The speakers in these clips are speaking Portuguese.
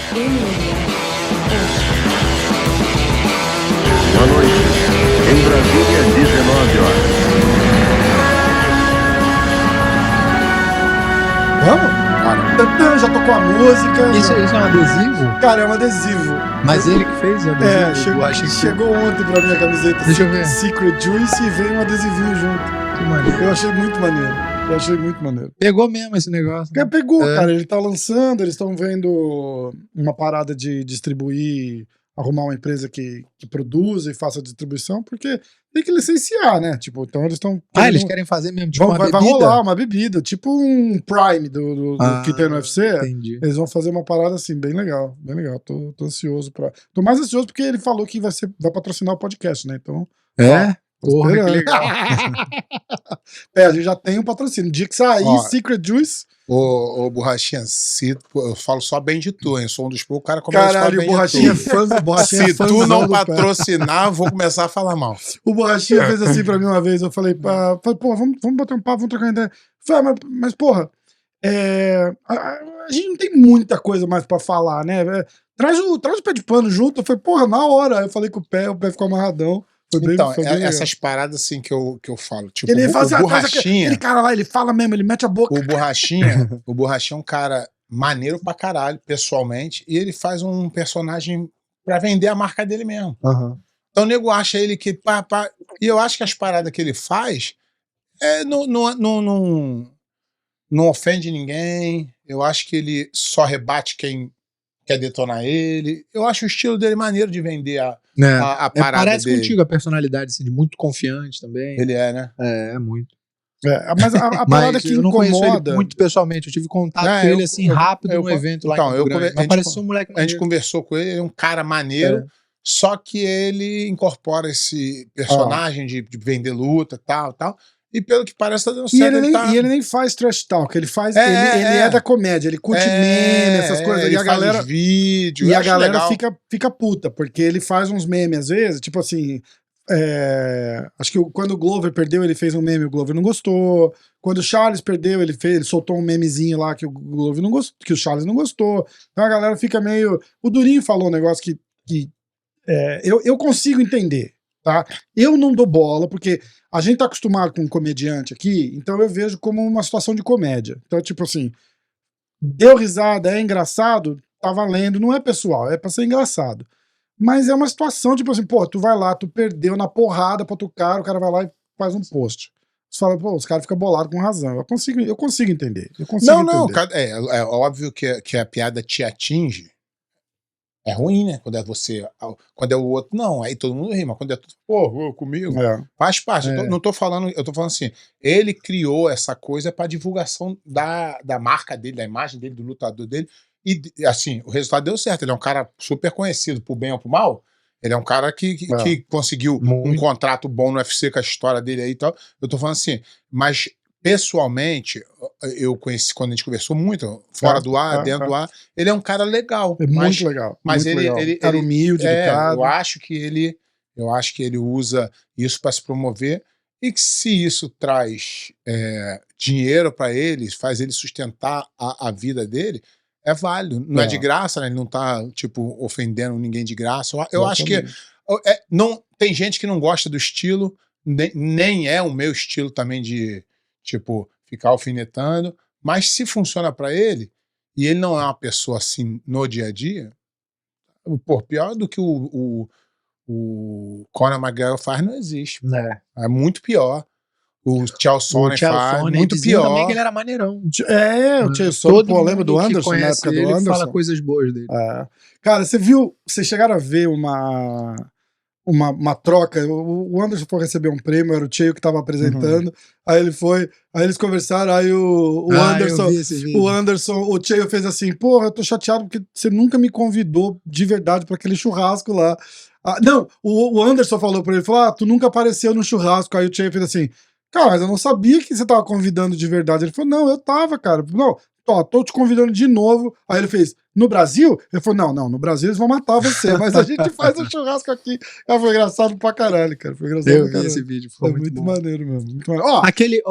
Boa noite. Em Brasília, 19 horas. Vamos? Já tocou a música. Isso é um adesivo? Cara, é um adesivo. Mas ele que fez o adesivo? Chegou ontem pra mim a camiseta. Deixa eu ver. Secret Juice e veio um adesivinho junto. Que maneiro. Eu achei muito maneiro. Pegou mesmo esse negócio. Né? Pegou, cara. Ele tá lançando, eles estão vendo uma parada de distribuir, arrumar uma empresa que produza e faça a distribuição, porque tem que licenciar, né? Tipo, então eles estão... eles querem fazer mesmo, tipo uma vai bebida? rolar uma bebida, tipo um Prime do que tem no UFC. Entendi. Eles vão fazer uma parada assim, bem legal, bem legal. Tô ansioso pra... Tô mais ansioso porque ele falou que vai patrocinar o podcast, né? Então... Porra, que legal. A gente já tem um patrocínio. No dia que sair, Secret Juice... Ô, Borrachinha, eu falo só bem de tu, hein? Eu sou um dos poucos caras que começa a falar bem Borrachinha de tu. Borrachinha Se tu não patrocinar, eu vou começar a falar mal. O Borrachinha fez assim pra mim uma vez, eu falei, pô, vamos bater um papo, vamos trocar ideia. Falei, mas porra, a gente não tem muita coisa mais pra falar, né? Traz o pé de pano junto. Eu falei, porra, na hora. Eu falei com o pé ficou amarradão. Então, essas paradas assim que eu falo, tipo, ele faz o Borrachinha... Aquele cara lá, ele fala mesmo, ele mete a boca. O Borrachinha é um cara maneiro pra caralho, pessoalmente, e ele faz um personagem pra vender a marca dele mesmo. Uhum. Então o nego acha ele que... E eu acho que as paradas que ele faz não ofende ninguém. Eu acho que ele só rebate quem quer detonar ele. Eu acho o estilo dele maneiro de vender a parada parece dele. contigo a personalidade assim, de muito confiante também. Ele é, né? É muito. Mas a parada que eu não conheço incomoda... ele muito pessoalmente. Eu tive contato com ele assim rápido num evento lá em Rio Grande. Mas parecia um moleque maneiro. A gente conversou com ele, ele é um cara maneiro, só que ele incorpora esse personagem de vender luta e tal. E pelo que parece tá dando certo. E ele nem faz trash talk, ele é da comédia, ele curte meme, essas coisas. Ele e a galera faz vídeo, e a galera legal. fica puta, porque ele faz uns memes às vezes, tipo assim, acho que quando o Glover perdeu, ele fez um meme, o Glover não gostou. Quando o Charles perdeu, ele soltou um memezinho lá que o Glover não gostou, que o Charles não gostou. Então a galera fica meio... O Durinho falou um negócio que eu consigo entender, tá? Eu não dou bola, porque a gente tá acostumado com um comediante aqui, então eu vejo como uma situação de comédia. Então, tipo assim, deu risada, é engraçado, tá valendo, não é pessoal, é pra ser engraçado. Mas é uma situação, tipo assim, pô, tu vai lá, tu perdeu na porrada pra outro cara, o cara vai lá e faz um post. Você fala, pô, os caras ficam bolados com razão. Eu consigo entender. É óbvio que a piada te atinge. É ruim, né? Quando é o outro, não, aí todo mundo ri, mas quando é tudo, pô, comigo, faz parte. Eu tô falando assim, ele criou essa coisa pra divulgação da marca dele, da imagem dele, do lutador dele, e assim, o resultado deu certo. Ele é um cara super conhecido, pro bem ou pro mal. Ele é um cara que conseguiu um contrato bom no UFC com a história dele aí e tal. Eu tô falando assim, mas pessoalmente, eu conheci quando a gente conversou muito, fora do ar, dentro do ar, ele é um cara legal. Muito legal. Mas muito ele, legal. ele cara humilde, educado. Eu acho que ele usa isso para se promover, e que se isso traz dinheiro para ele, faz ele sustentar a vida dele, é válido. Não é de graça, né? Ele não tá, tipo, ofendendo ninguém de graça. Eu acho que não, tem gente que não gosta do estilo, nem é o meu estilo também de, tipo, ficar alfinetando, mas se funciona para ele, e ele não é uma pessoa assim no dia a dia, pô, pior do que o Conor McGregor faz não existe. É muito pior. O Chael Sonnen faz, muito pior. Também que ele era maneirão. O Chael Sonnen, pô, lembra do Anderson, na época do Anderson? Fala coisas boas dele. Cara, vocês chegaram a ver uma troca, o Anderson foi receber um prêmio, era o Chael que tava apresentando, aí eles conversaram, aí o Chael fez assim, porra, eu tô chateado porque você nunca me convidou de verdade pra aquele churrasco lá. Não, o Anderson falou pra ele, falou, tu nunca apareceu no churrasco, aí o Chael fez assim, cara, mas eu não sabia que você tava convidando de verdade. Ele falou, não, eu tava, cara, não, tô te convidando de novo. Aí ele fez, no Brasil? Ele falou, não, no Brasil eles vão matar você, mas a gente faz um churrasco aqui. Foi engraçado pra caralho, cara. Foi engraçado pra caralho. Esse vídeo, foi muito bom. maneiro mesmo. Muito maneiro. Aquele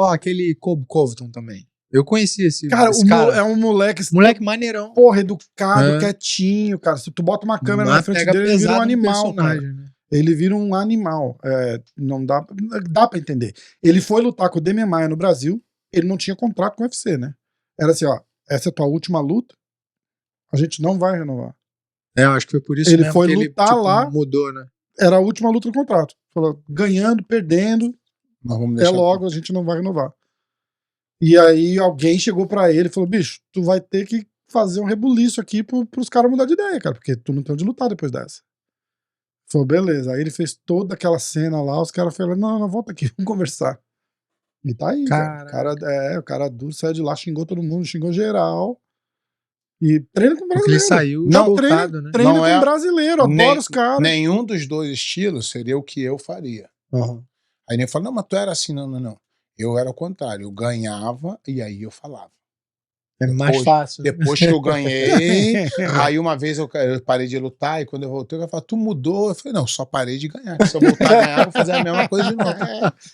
Colby Covington também. Eu conheci esse cara. cara. É um moleque maneirão. Porra, educado, quietinho, cara. Se tu bota uma câmera na frente dele, ele vira um animal, cara. Né? Ele vira um animal. Não dá pra entender. Ele foi lutar com o Demian Maia no Brasil, ele não tinha contrato com o UFC, né? Era assim, ó, essa é a tua última luta, a gente não vai renovar. Eu acho que foi por isso ele mesmo foi que lutar ele, lá, mudou, né? Era a última luta do contrato. Falou, ganhando, perdendo, logo a gente não vai renovar. E aí alguém chegou pra ele e falou, bicho, tu vai ter que fazer um rebuliço aqui pros caras mudar de ideia, cara, porque tu não tem onde lutar depois dessa. Falou, beleza. Aí ele fez toda aquela cena lá, os caras falaram, não, volta aqui, vamos conversar. E tá aí, cara. O cara duro saiu de lá, xingou todo mundo, xingou geral. E treina com brasileiro. Ele saiu voltado, né? Treina com brasileiro, adora os caras. Nenhum dos dois estilos seria o que eu faria. Aí nem falou, não, mas tu era assim, não. Eu era o contrário, eu ganhava e aí eu falava. Mais fácil. Depois que eu ganhei, aí uma vez eu parei de lutar e quando eu voltei, eu falei, tu mudou? Eu falei, não, só parei de ganhar. Se eu voltar a ganhar, eu vou fazer a mesma coisa de novo.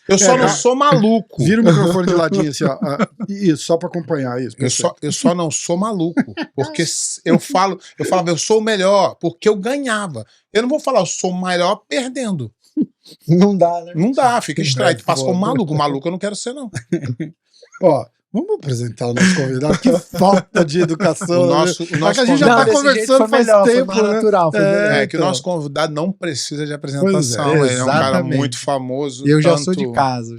Eu só não sou maluco. Vira o microfone de ladinho assim, ó. Isso, só pra acompanhar isso. Eu só não sou maluco. Porque eu falava, eu sou o melhor, porque eu ganhava. Eu não vou falar, eu sou o melhor perdendo. Não dá, né? Não dá, fica estranho. Tu passa como maluco. Maluco eu não quero ser, não. Ó, vamos apresentar o nosso convidado. Que falta de educação. O nosso que a gente já tá conversando faz tempo, foi natural. Que o nosso convidado não precisa de apresentação. Ele é um cara muito famoso. E eu já sou de casa.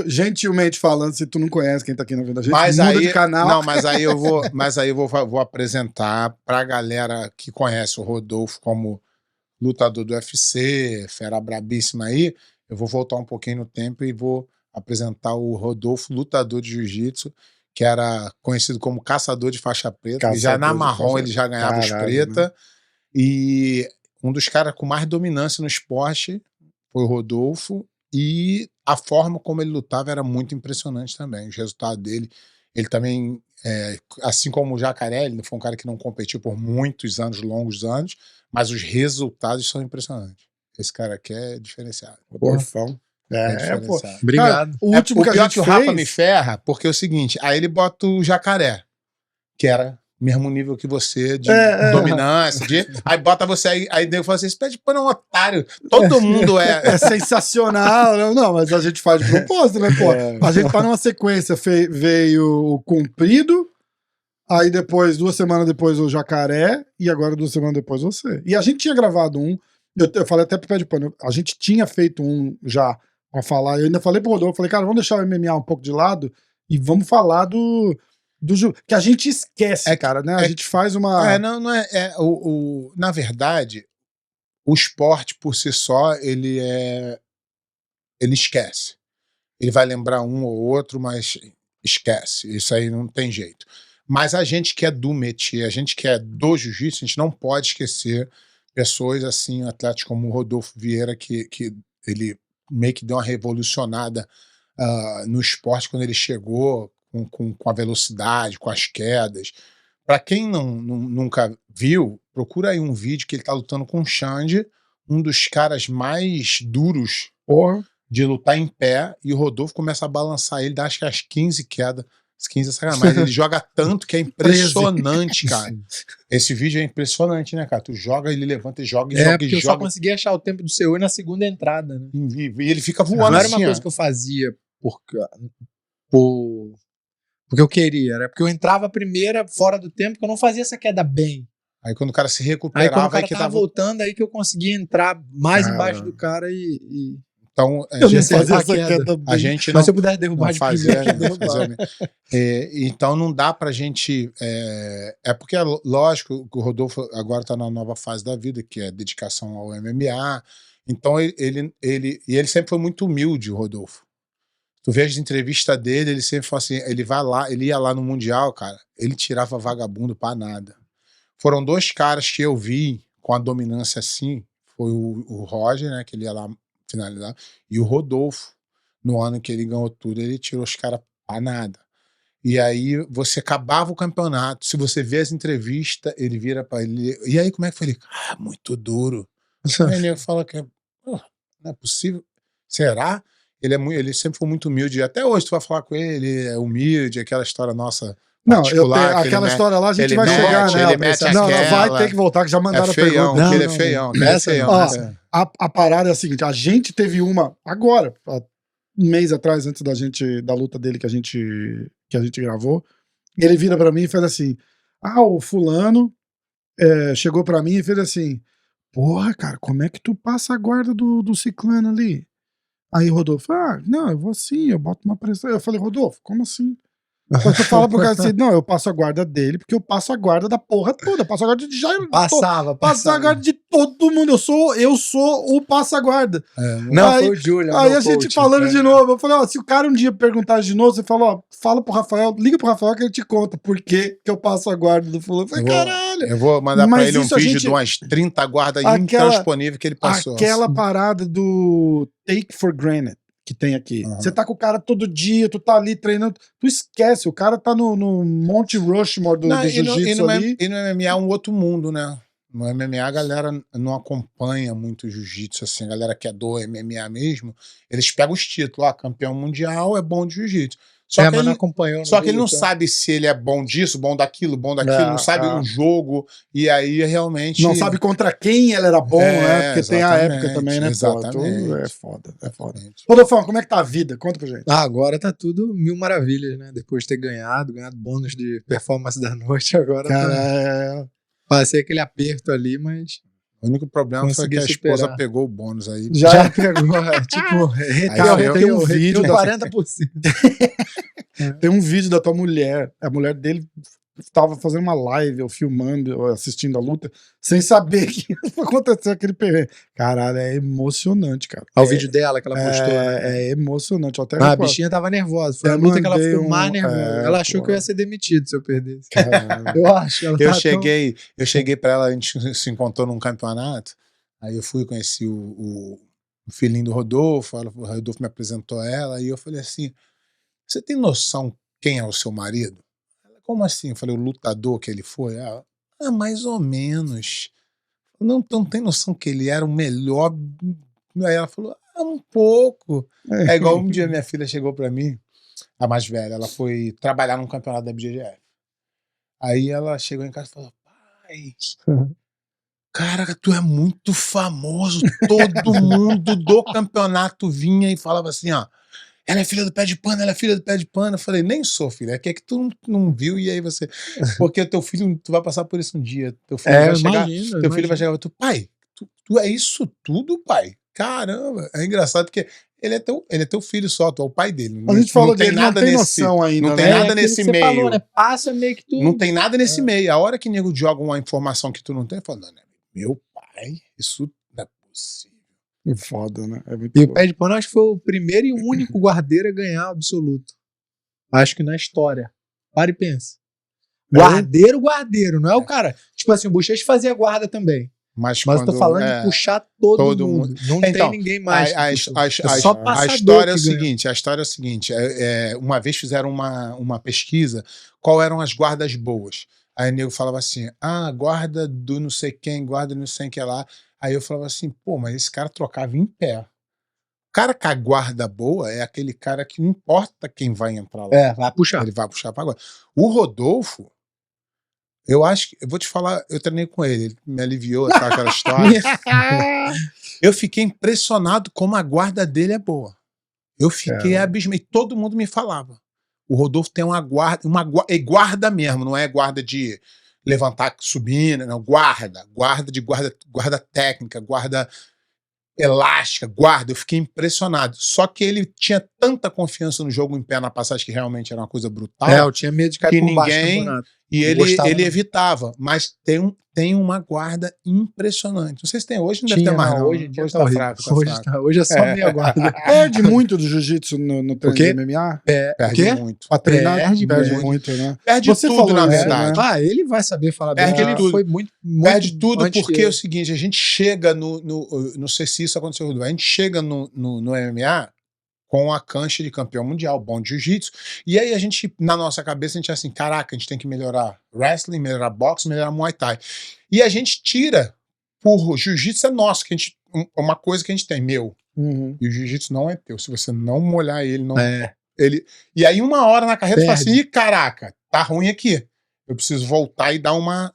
Gentilmente falando, se tu não conhece quem tá aqui na vida, a gente muda aí, de canal. Não, mas aí eu vou apresentar pra galera que conhece o Rodolfo como lutador do UFC, fera brabíssima aí. Eu vou voltar um pouquinho no tempo e vou apresentar o Rodolfo, lutador de jiu-jitsu, que era conhecido como caçador de faixa preta. E já na marrom ele já ganhava os preta. Né? E um dos caras com mais dominância no esporte foi o Rodolfo. E a forma como ele lutava era muito impressionante também. Os resultados dele, ele também, assim como o Jacaré, ele foi um cara que não competiu por muitos anos, longos anos, mas os resultados são impressionantes. Esse cara aqui é diferenciado. Rodolfão. Pô. Obrigado. Cara, o último que a gente o Rafa me ferra, porque é o seguinte, aí ele bota o Jacaré, que era mesmo nível que você, de dominância, aí bota você aí eu falo assim, você pede para um otário, todo mundo é sensacional, não, mas a gente faz de propósito, né, pô? A gente tá numa sequência, veio o Comprido, aí depois, 2 semanas depois o Jacaré, e agora 2 semanas depois você. E a gente tinha gravado um, eu falei até pro Pé de Pano, a gente tinha feito um já pra falar, eu ainda falei pro Rodolfo, falei, cara, vamos deixar o MMA um pouco de lado e vamos falar do que a gente esquece, cara, né? A gente faz uma... Na verdade, o esporte por si só, ele esquece. Ele vai lembrar um ou outro, mas esquece. Isso aí não tem jeito. Mas a gente que é do métier, a gente que é do jiu-jitsu, a gente não pode esquecer pessoas assim, atletas como o Rodolfo Vieira, que ele meio que deu uma revolucionada no esporte quando ele chegou com a velocidade, com as quedas. Para quem nunca viu, procura aí um vídeo que ele tá lutando com o Xande, um dos caras mais duros de lutar em pé, e o Rodolfo começa a balançar ele, dá acho que as 15 quedas. As 15 é sacanagem, mas ele joga tanto que é impressionante, cara. Esse vídeo é impressionante, né, cara? Tu joga, ele levanta e joga e joga e joga. Eu só consegui achar o tempo do seu na segunda entrada, né? E ele fica voando. Não era uma coisa que eu fazia porque eu queria, era porque eu entrava a primeira fora do tempo, que eu não fazia essa queda bem. Aí quando o cara se recuperava... Aí quando o cara tava voltando, aí que eu conseguia entrar mais embaixo do cara Então, eu não fazia essa queda a gente mas se eu puder derrubar de fazer, então não dá pra gente... porque é lógico que o Rodolfo agora tá na nova fase da vida, que é dedicação ao MMA. Então ele sempre foi muito humilde, o Rodolfo. Tu vê as entrevistas dele, ele sempre fala assim, ele ia lá no Mundial, cara, ele tirava vagabundo pra nada. Foram 2 caras que eu vi com a dominância assim, foi o Roger, né, que ele ia lá finalizar, e o Rodolfo, no ano que ele ganhou tudo, ele tirou os caras pra nada. E aí você acabava o campeonato, se você vê as entrevistas, ele vira pra ele, e aí como é que foi? Ele, muito duro. Aí ele fala que não é possível, será? ele sempre foi muito humilde. Até hoje tu vai falar com ele é humilde, aquela história nossa. Não, aquela história lá a gente vai chegar, né? Não, vai ter que voltar, que já mandaram a pergunta. Ele é feião. A parada é a seguinte, a gente teve uma agora, um mês atrás, antes da luta dele que a gente gravou, ele vira pra mim e fez assim, o fulano chegou pra mim e fez assim, porra, cara, como é que tu passa a guarda do ciclano ali? Aí Rodolfo, não, eu vou assim, eu boto uma pressão. Eu falei, Rodolfo, como assim? Então tu fala pro cara assim, não, eu passo a guarda dele, porque eu passo a guarda da porra toda, eu passo a guarda de Jair. Passava. A guarda de todo mundo, eu sou o passa-guarda. Foi o Júlio. Aí a gente falando de novo, eu falei, se o cara um dia perguntar de novo, você fala, fala pro Rafael, liga pro Rafael que ele te conta por que eu passo a guarda do fulano. Eu falei, caralho. Eu vou mandar pra ele um vídeo de umas 30 guardas intransponíveis que ele passou. Aquela parada do take for granted que tem aqui. Você tá com o cara todo dia, tu tá ali treinando, tu esquece, o cara tá no Monte Rushmore do jiu-jitsu ali. E no MMA é um outro mundo, né? No MMA a galera não acompanha muito o jiu-jitsu, assim, a galera que é do MMA mesmo, eles pegam os títulos, campeão mundial é bom de jiu-jitsu. Só que ele, acompanhou, só que ele não sabe se ele é bom disso, bom daquilo, não sabe o jogo, e aí realmente... Não sabe contra quem ele era bom, né? Porque tem a época também, né? Exatamente. É foda. Rodolfão, como é que tá a vida? Conta pra gente. Agora tá tudo mil maravilhas, né? Depois de ter ganhado bônus de performance da noite, agora passei aquele aperto ali, mas... O único problema foi que a esposa pegou o bônus aí. Já pegou, tipo, tem um vídeo 40%. Tem um vídeo da tua mulher, a mulher dele tava fazendo uma live, ou filmando, ou assistindo a luta, sem saber que aconteceu aquele perrengue. Caralho, é emocionante, cara. O vídeo dela que ela postou. É emocionante. Até a bichinha tava nervosa. Foi a luta que ela ficou mais nervosa. Ela achou que eu ia ser demitido se eu perdesse. Eu acho. Eu cheguei pra ela, a gente se encontrou num campeonato, aí eu fui conheci o filhinho do Rodolfo, o Rodolfo me apresentou ela, e eu falei assim, você tem noção quem é o seu marido? Como assim? Eu falei, o lutador que ele foi? Ela, mais ou menos. Não tem noção que ele era o melhor. Aí ela falou, um pouco. É igual um dia minha filha chegou pra mim, a mais velha, ela foi trabalhar num campeonato da BJJF. Aí ela chegou em casa e falou, pai, cara, tu é muito famoso. Todo mundo do campeonato vinha e falava assim, ela é filha do pé de pano, ela é filha do pé de pano. Eu falei, nem sou filha, é que tu não viu e aí você... Porque teu filho, tu vai passar por isso um dia. Teu filho vai chegar, filho vai chegar e tu, pai, tu é isso tudo, pai? Caramba, é engraçado porque ele é teu filho só, tu é o pai dele. A gente falou que ele não tem noção ainda. Não tem nada nesse meio. Falou, né? Passa meio que tu... Não tem nada nesse meio. A hora que o nego joga uma informação que tu não tem, fala, não, meu pai, isso não é possível. Foda, né? E o pé de pano acho que foi o primeiro e o único guardeiro a ganhar absoluto. Acho que na história. Para e pensa. Guardeiro, não é o cara. Tipo assim, o Bochecha fazia guarda também. Mas eu tô falando de puxar todo mundo. Não tem ninguém mais. A história é o seguinte. Uma vez fizeram uma pesquisa, qual eram as guardas boas. Aí o nego falava assim, guarda do não sei quem, guarda do não sei quem lá. Aí eu falava assim, mas esse cara trocava em pé. O cara com a guarda boa é aquele cara que não importa quem vai entrar lá. Vai puxar. Ele vai puxar pra guarda. O Rodolfo, eu acho que... Eu vou te falar, eu treinei com ele me aliviou aquela história. Eu fiquei impressionado como a guarda dele é boa. Eu fiquei abismado. E todo mundo me falava. O Rodolfo tem uma guarda mesmo, não é guarda de... levantar, subindo, não, guarda técnica, guarda elástica, eu fiquei impressionado. Só que ele tinha tanta confiança no jogo em pé na passagem que realmente era uma coisa brutal. Eu tinha medo de cair por baixo do campeonato. E ele evitava, mas tem uma guarda impressionante. Não sei se tem hoje, não deve ter mais. Hoje em dia tá fraco. Hoje é só meia guarda. Perde muito do jiu-jitsu no treino de MMA? Perde muito. Pra treinar, perde muito, né? Perde tudo, na verdade. Ele vai saber falar bem. Perde tudo. Foi muito perde tudo porque é o seguinte, a gente chega não sei se isso aconteceu, a gente chega no MMA com a cancha de campeão mundial, bom de jiu-jitsu, e aí a gente, na nossa cabeça, a gente é assim, caraca, a gente tem que melhorar wrestling, melhorar boxe, melhorar muay thai. E a gente tira, por jiu-jitsu é nosso, que uma coisa que a gente tem, meu. Uhum. E o jiu-jitsu não é teu. Se você não molhar ele, não. É. E aí, uma hora na carreira, você fala Perde. assim: "Ih, caraca, tá ruim aqui. Eu preciso voltar e dar uma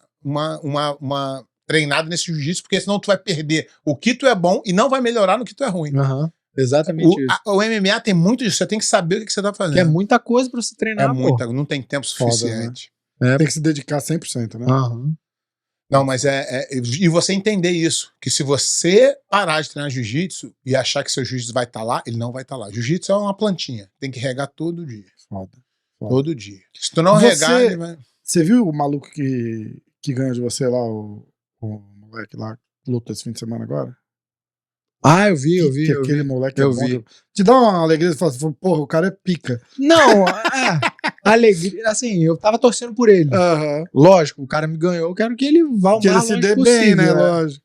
treinada nesse jiu-jitsu, porque senão tu vai perder o que tu é bom e não vai melhorar no que tu é ruim." Aham. Exatamente isso. O MMA tem muito disso. Você tem que saber o que você tá fazendo. Que é muita coisa pra você É treinar, pô. muita, não tem tempo Foda, suficiente. Tem que se dedicar 100%, né? Aham. Não, mas e você entender isso, que se você parar de treinar jiu-jitsu e achar que seu jiu-jitsu vai estar lá, ele não vai estar lá. Jiu-jitsu é uma plantinha, tem que regar todo dia. Foda. Todo dia. Se tu não Você- regar, ele vai... Você viu o maluco que ganhou de você lá, o moleque lá, que lutou esse fim de semana agora? Ah, eu vi. Aquele moleque Eu é bom. vi. Te dá uma alegria, você fala assim, porra, o cara é pica. Não, alegria, assim, eu tava torcendo por ele. Aham. Lógico, o cara me ganhou, eu quero que ele vá o Que ele mais se longe dê possível, bem, né? é. Lógico.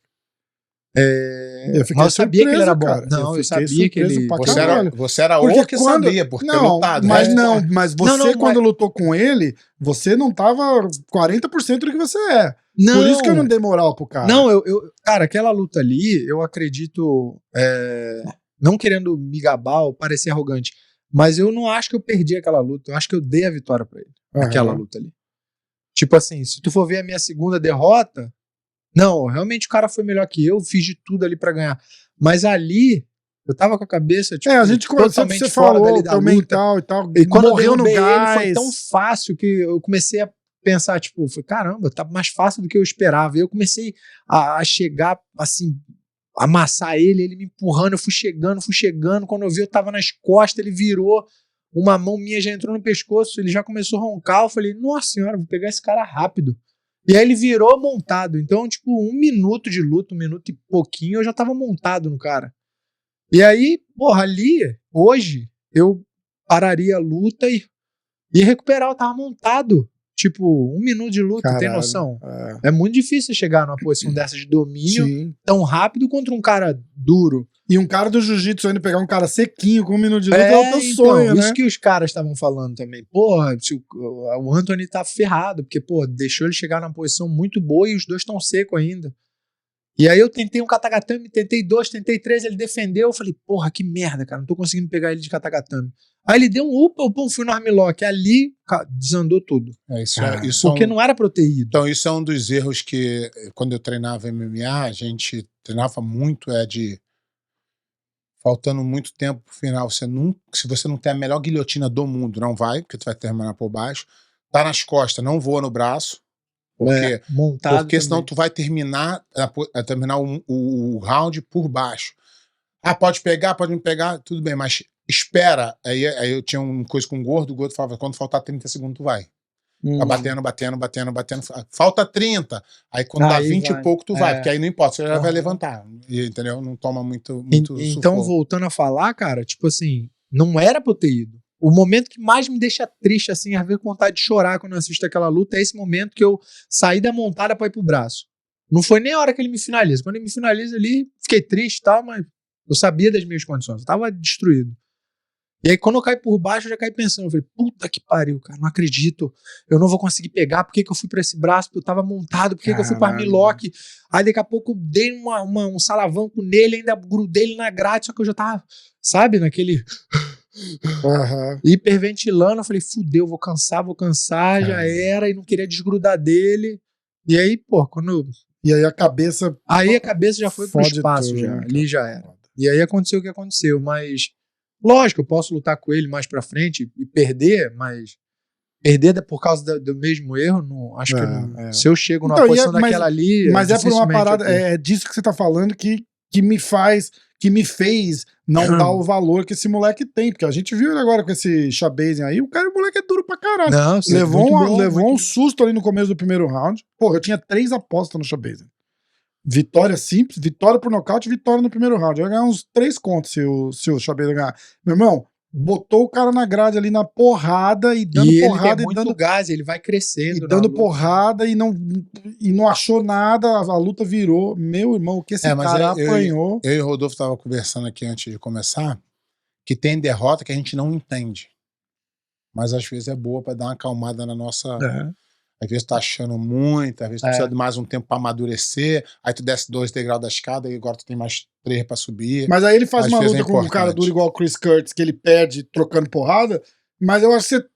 Eu fiquei Mas eu sabia que ele era bom. surpreso, cara. Não, eu fiquei sabia que surpreso ele... pra Você caralho. era Porque o que quando- sabia, por ter Não, lutado. mas né? não, mas você Não, quando mas- lutou com ele, você não tava 40% do que você é. Não, Por isso que eu não dei moral pro cara. não, cara, aquela luta ali, eu acredito, não querendo me gabar ou parecer arrogante, mas eu não acho que eu perdi aquela luta, eu acho que eu dei a vitória pra ele, Aham. aquela luta ali. Tipo assim, se tu for ver a minha segunda derrota, não, realmente o cara foi melhor que eu, fiz de tudo ali pra ganhar. Mas ali, eu tava com a cabeça, tipo, A gente totalmente você fora falou, dali da teu luta. mental e tal. E quando morreu eu no derrubei ele, gás. foi tão fácil que eu comecei a pensar, tipo, foi, caramba, tá mais fácil do que eu esperava. E eu comecei a chegar, assim, amassar ele me empurrando, eu fui chegando. Quando eu vi, eu tava nas costas, ele virou, uma mão minha já entrou no pescoço, ele já começou a roncar. Eu falei, nossa senhora, vou pegar esse cara rápido. E aí ele virou montado. Então, tipo, 1 minuto de luta, 1 minuto e pouquinho, eu já tava montado no cara. E aí, porra, ali, hoje, eu pararia a luta e ia recuperar, eu tava montado. Tipo, 1 minuto de luta, tem Caralho, noção? É muito difícil chegar numa posição dessa de domínio Sim. tão rápido contra um cara duro. E um cara do jiu-jitsu ainda pegar um cara sequinho com 1 minuto de luta é o teu sonho, né? Isso que os caras estavam falando também. Porra, se o Anthony tá ferrado, porque, pô, deixou ele chegar numa posição muito boa e os dois estão secos ainda. E aí eu tentei um katagatame, tentei 2, tentei 3, ele defendeu, eu falei, porra, que merda, cara, não tô conseguindo pegar ele de katagatame. Aí ele deu um upa, pum, fui no armlock, ali desandou tudo. Isso Porque não era pra eu ter ido. Então, isso é um dos erros que, quando eu treinava MMA, a gente treinava muito, faltando muito tempo pro final. Se você não tem a melhor guilhotina do mundo, não vai, porque tu vai terminar por baixo. Tá nas costas, não voa no braço. Montado Porque senão também. tu vai terminar o round por baixo. Ah, pode pegar, pode me pegar, tudo bem, mas espera. Aí eu tinha uma coisa com o gordo falava, quando faltar 30 segundos, tu vai. Tá batendo. Falta 30. Aí quando dá 20 vai. e pouco, tu vai. Porque aí não importa, você já vai levantar. Entendeu? Não toma muito Então, sufoco. voltando a falar, cara, tipo assim, não era pra eu ter ido. O momento que mais me deixa triste, assim, a ver com vontade de chorar quando eu assisto aquela luta, é esse momento que eu saí da montada pra ir pro braço. Não foi nem a hora que ele me finaliza. Quando ele me finaliza ali, fiquei triste e tal, mas eu sabia das minhas condições. Eu tava destruído. E aí, quando eu caí por baixo, eu já caí pensando. Eu falei, puta que pariu, cara, não acredito. Eu não vou conseguir pegar. Por que eu fui pra esse braço? Porque eu tava montado. Por que eu fui pra armlock? Aí, daqui a pouco, eu dei um salavanco nele, ainda grudei ele na grade, só que eu já tava, sabe, naquele... hiperventilando. Eu falei, fudeu, vou cansar, já era. E não queria desgrudar dele. E aí, pô, E aí a cabeça... Aí a cabeça já foi pro fode espaço, tudo, já. né, Ali já era. E aí aconteceu o que aconteceu, mas lógico, eu posso lutar com ele mais pra frente e perder, mas perder por causa do mesmo erro, não, acho que não, se eu chego numa Então, posição daquela ali... Mas é por uma dificilmente parada, é disso que você tá falando que me fez não dar o valor que esse moleque tem, porque a gente viu ele agora com esse Chabazin aí, o moleque é duro pra caralho. Não, levou um susto ali no começo do primeiro round. Porra, eu tinha 3 apostas no Chabazin. Vitória simples, vitória por nocaute, vitória no primeiro round. Eu ia ganhar uns 3 contos se o Chabazin ganhar. Meu irmão, botou o cara na grade ali na porrada e dando porrada. Ele tem muito gás, ele vai crescendo. E dando porrada e não achou nada, a luta virou. Meu irmão, o que esse cara apanhou. Eu e o Rodolfo tava conversando aqui antes de começar, que tem derrota que a gente não entende. Mas às vezes é boa pra dar uma acalmada na nossa... Às vezes tu tá achando muito, às vezes tu precisa de mais um tempo pra amadurecer, aí tu desce 2 degraus da escada e agora tu tem mais 3 pra subir. Mas aí ele faz Às uma vezes luta é com um cara importante. duro igual o Chris Curtis, que ele perde trocando porrada, mas eu acho que você,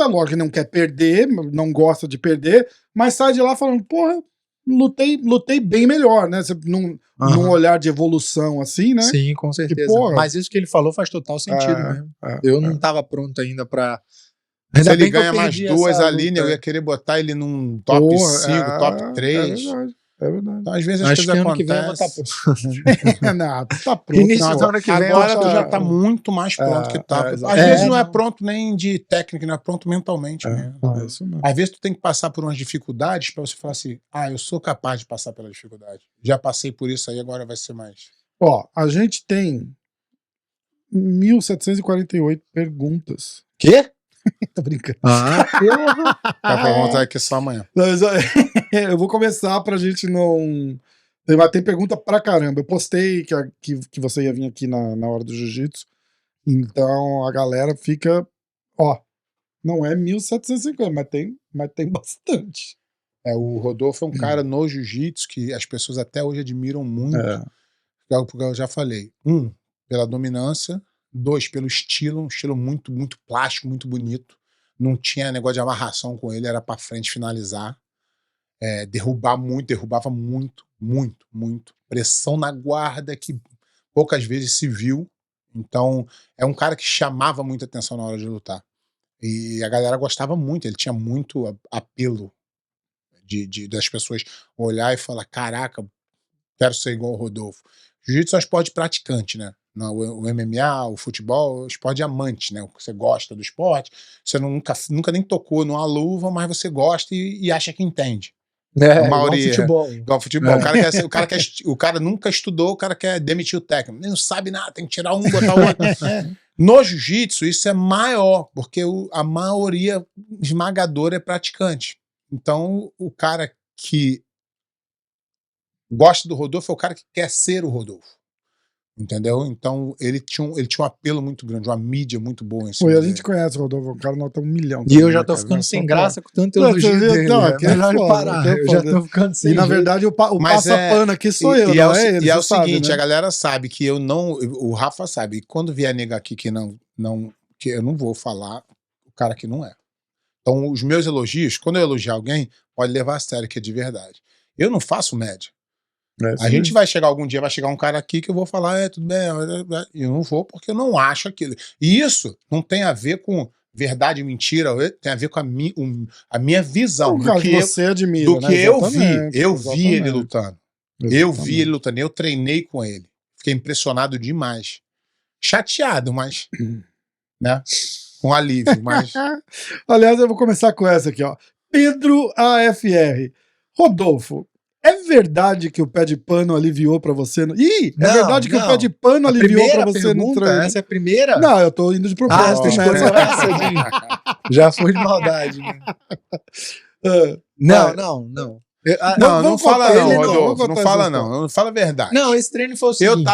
lógico que não quer perder, não gosta de perder, mas sai de lá falando, porra, lutei bem melhor, né? Você, num olhar de evolução assim, né? Sim, com certeza. porra. Mas isso que ele falou faz total sentido mesmo. Eu não tava pronto ainda pra... Se Ainda ele bem que eu ganha mais perdi 2 essa ali, né, eu luta. ia querer botar ele num top Porra, 5, top 3. É verdade. Então, às vezes as Acho que coisas ano que vem eu vou estar acontecem. pronto. Não, tu tá pronto. Início não, do ano que vem eu Agora acho tu que já tá muito mais pronto que tava. Às vezes não é pronto nem de técnica, não é pronto mentalmente mesmo. Não, é isso não. Às vezes tu tem que passar por umas dificuldades pra você falar assim, eu sou capaz de passar pela dificuldade. Já passei por isso aí, agora vai ser mais. Ó, a gente tem 1.748 perguntas. Quê? Tô brincando. Porra. Dá pra voltar aqui só amanhã. Mas, eu vou começar pra gente não... Tem pergunta pra caramba. Eu postei que você ia vir aqui na hora do jiu-jitsu. Então a galera fica... Ó, não é 1.750, mas tem bastante. O Rodolfo é um cara no jiu-jitsu que as pessoas até hoje admiram muito. Porque eu já falei. 1, pela dominância. 2, pelo estilo. Um estilo muito, muito plástico, muito bonito. Não tinha negócio de amarração com ele, era pra frente finalizar. Derrubava muito, muito, muito. Pressão na guarda que poucas vezes se viu. Então, é um cara que chamava muita atenção na hora de lutar. E a galera gostava muito, ele tinha muito apelo das pessoas olhar e falar, caraca, quero ser igual o Rodolfo. Jiu-jitsu é um esporte praticante, né? O MMA, o futebol, é um esporte de amante, né? Você gosta do esporte, você nunca nem tocou numa luva, mas você gosta e acha que entende. A maioria, igual futebol. O cara nunca estudou, o cara quer demitir o técnico. Ele não sabe nada, tem que tirar um, botar o outro. No jiu-jitsu, isso é maior, porque a maioria esmagadora é praticante. Então, o cara que gosta do Rodolfo é o cara que quer ser o Rodolfo. Entendeu? Então, ele tinha um apelo muito grande, uma mídia muito boa em cima Pô, a dele. gente conhece o Rodolfo, o cara nota 1 milhão. E eu já tô ficando sem graça com tanto elogio dele. Melhor parar, eu já tô ficando sem E na verdade o passa-pano aqui sou eu, não é ele. E é o sabe, seguinte, né? a galera sabe que eu não... O Rafa sabe, e quando vier negar aqui que eu não vou falar o cara que não é. Então, os meus elogios, quando eu elogiar alguém, pode levar a sério que é de verdade. Eu não faço média. A gente vai chegar algum dia, vai chegar um cara aqui que eu vou falar, tudo bem, e eu não vou porque eu não acho aquilo. E isso não tem a ver com verdade e mentira, tem a ver com a minha visão. Do que você admira, do que eu vi. Eu vi exatamente. ele lutando. Eu vi ele lutando, eu treinei com ele. Fiquei impressionado demais. Chateado, mas... né? Com alívio, mas... Aliás, eu vou começar com essa aqui, ó. Pedro AFR. Rodolfo, é verdade que o pé de pano aliviou pra você? Ih, é verdade que o pé de pano aliviou pra você no treino? Essa é a primeira? Não, eu tô indo de propósito. Você escolheu essa, já foi de maldade. Né? Não. Não fala não, Rodolfo. Não fala não. Não fala a verdade. Não, esse treino foi o seguinte.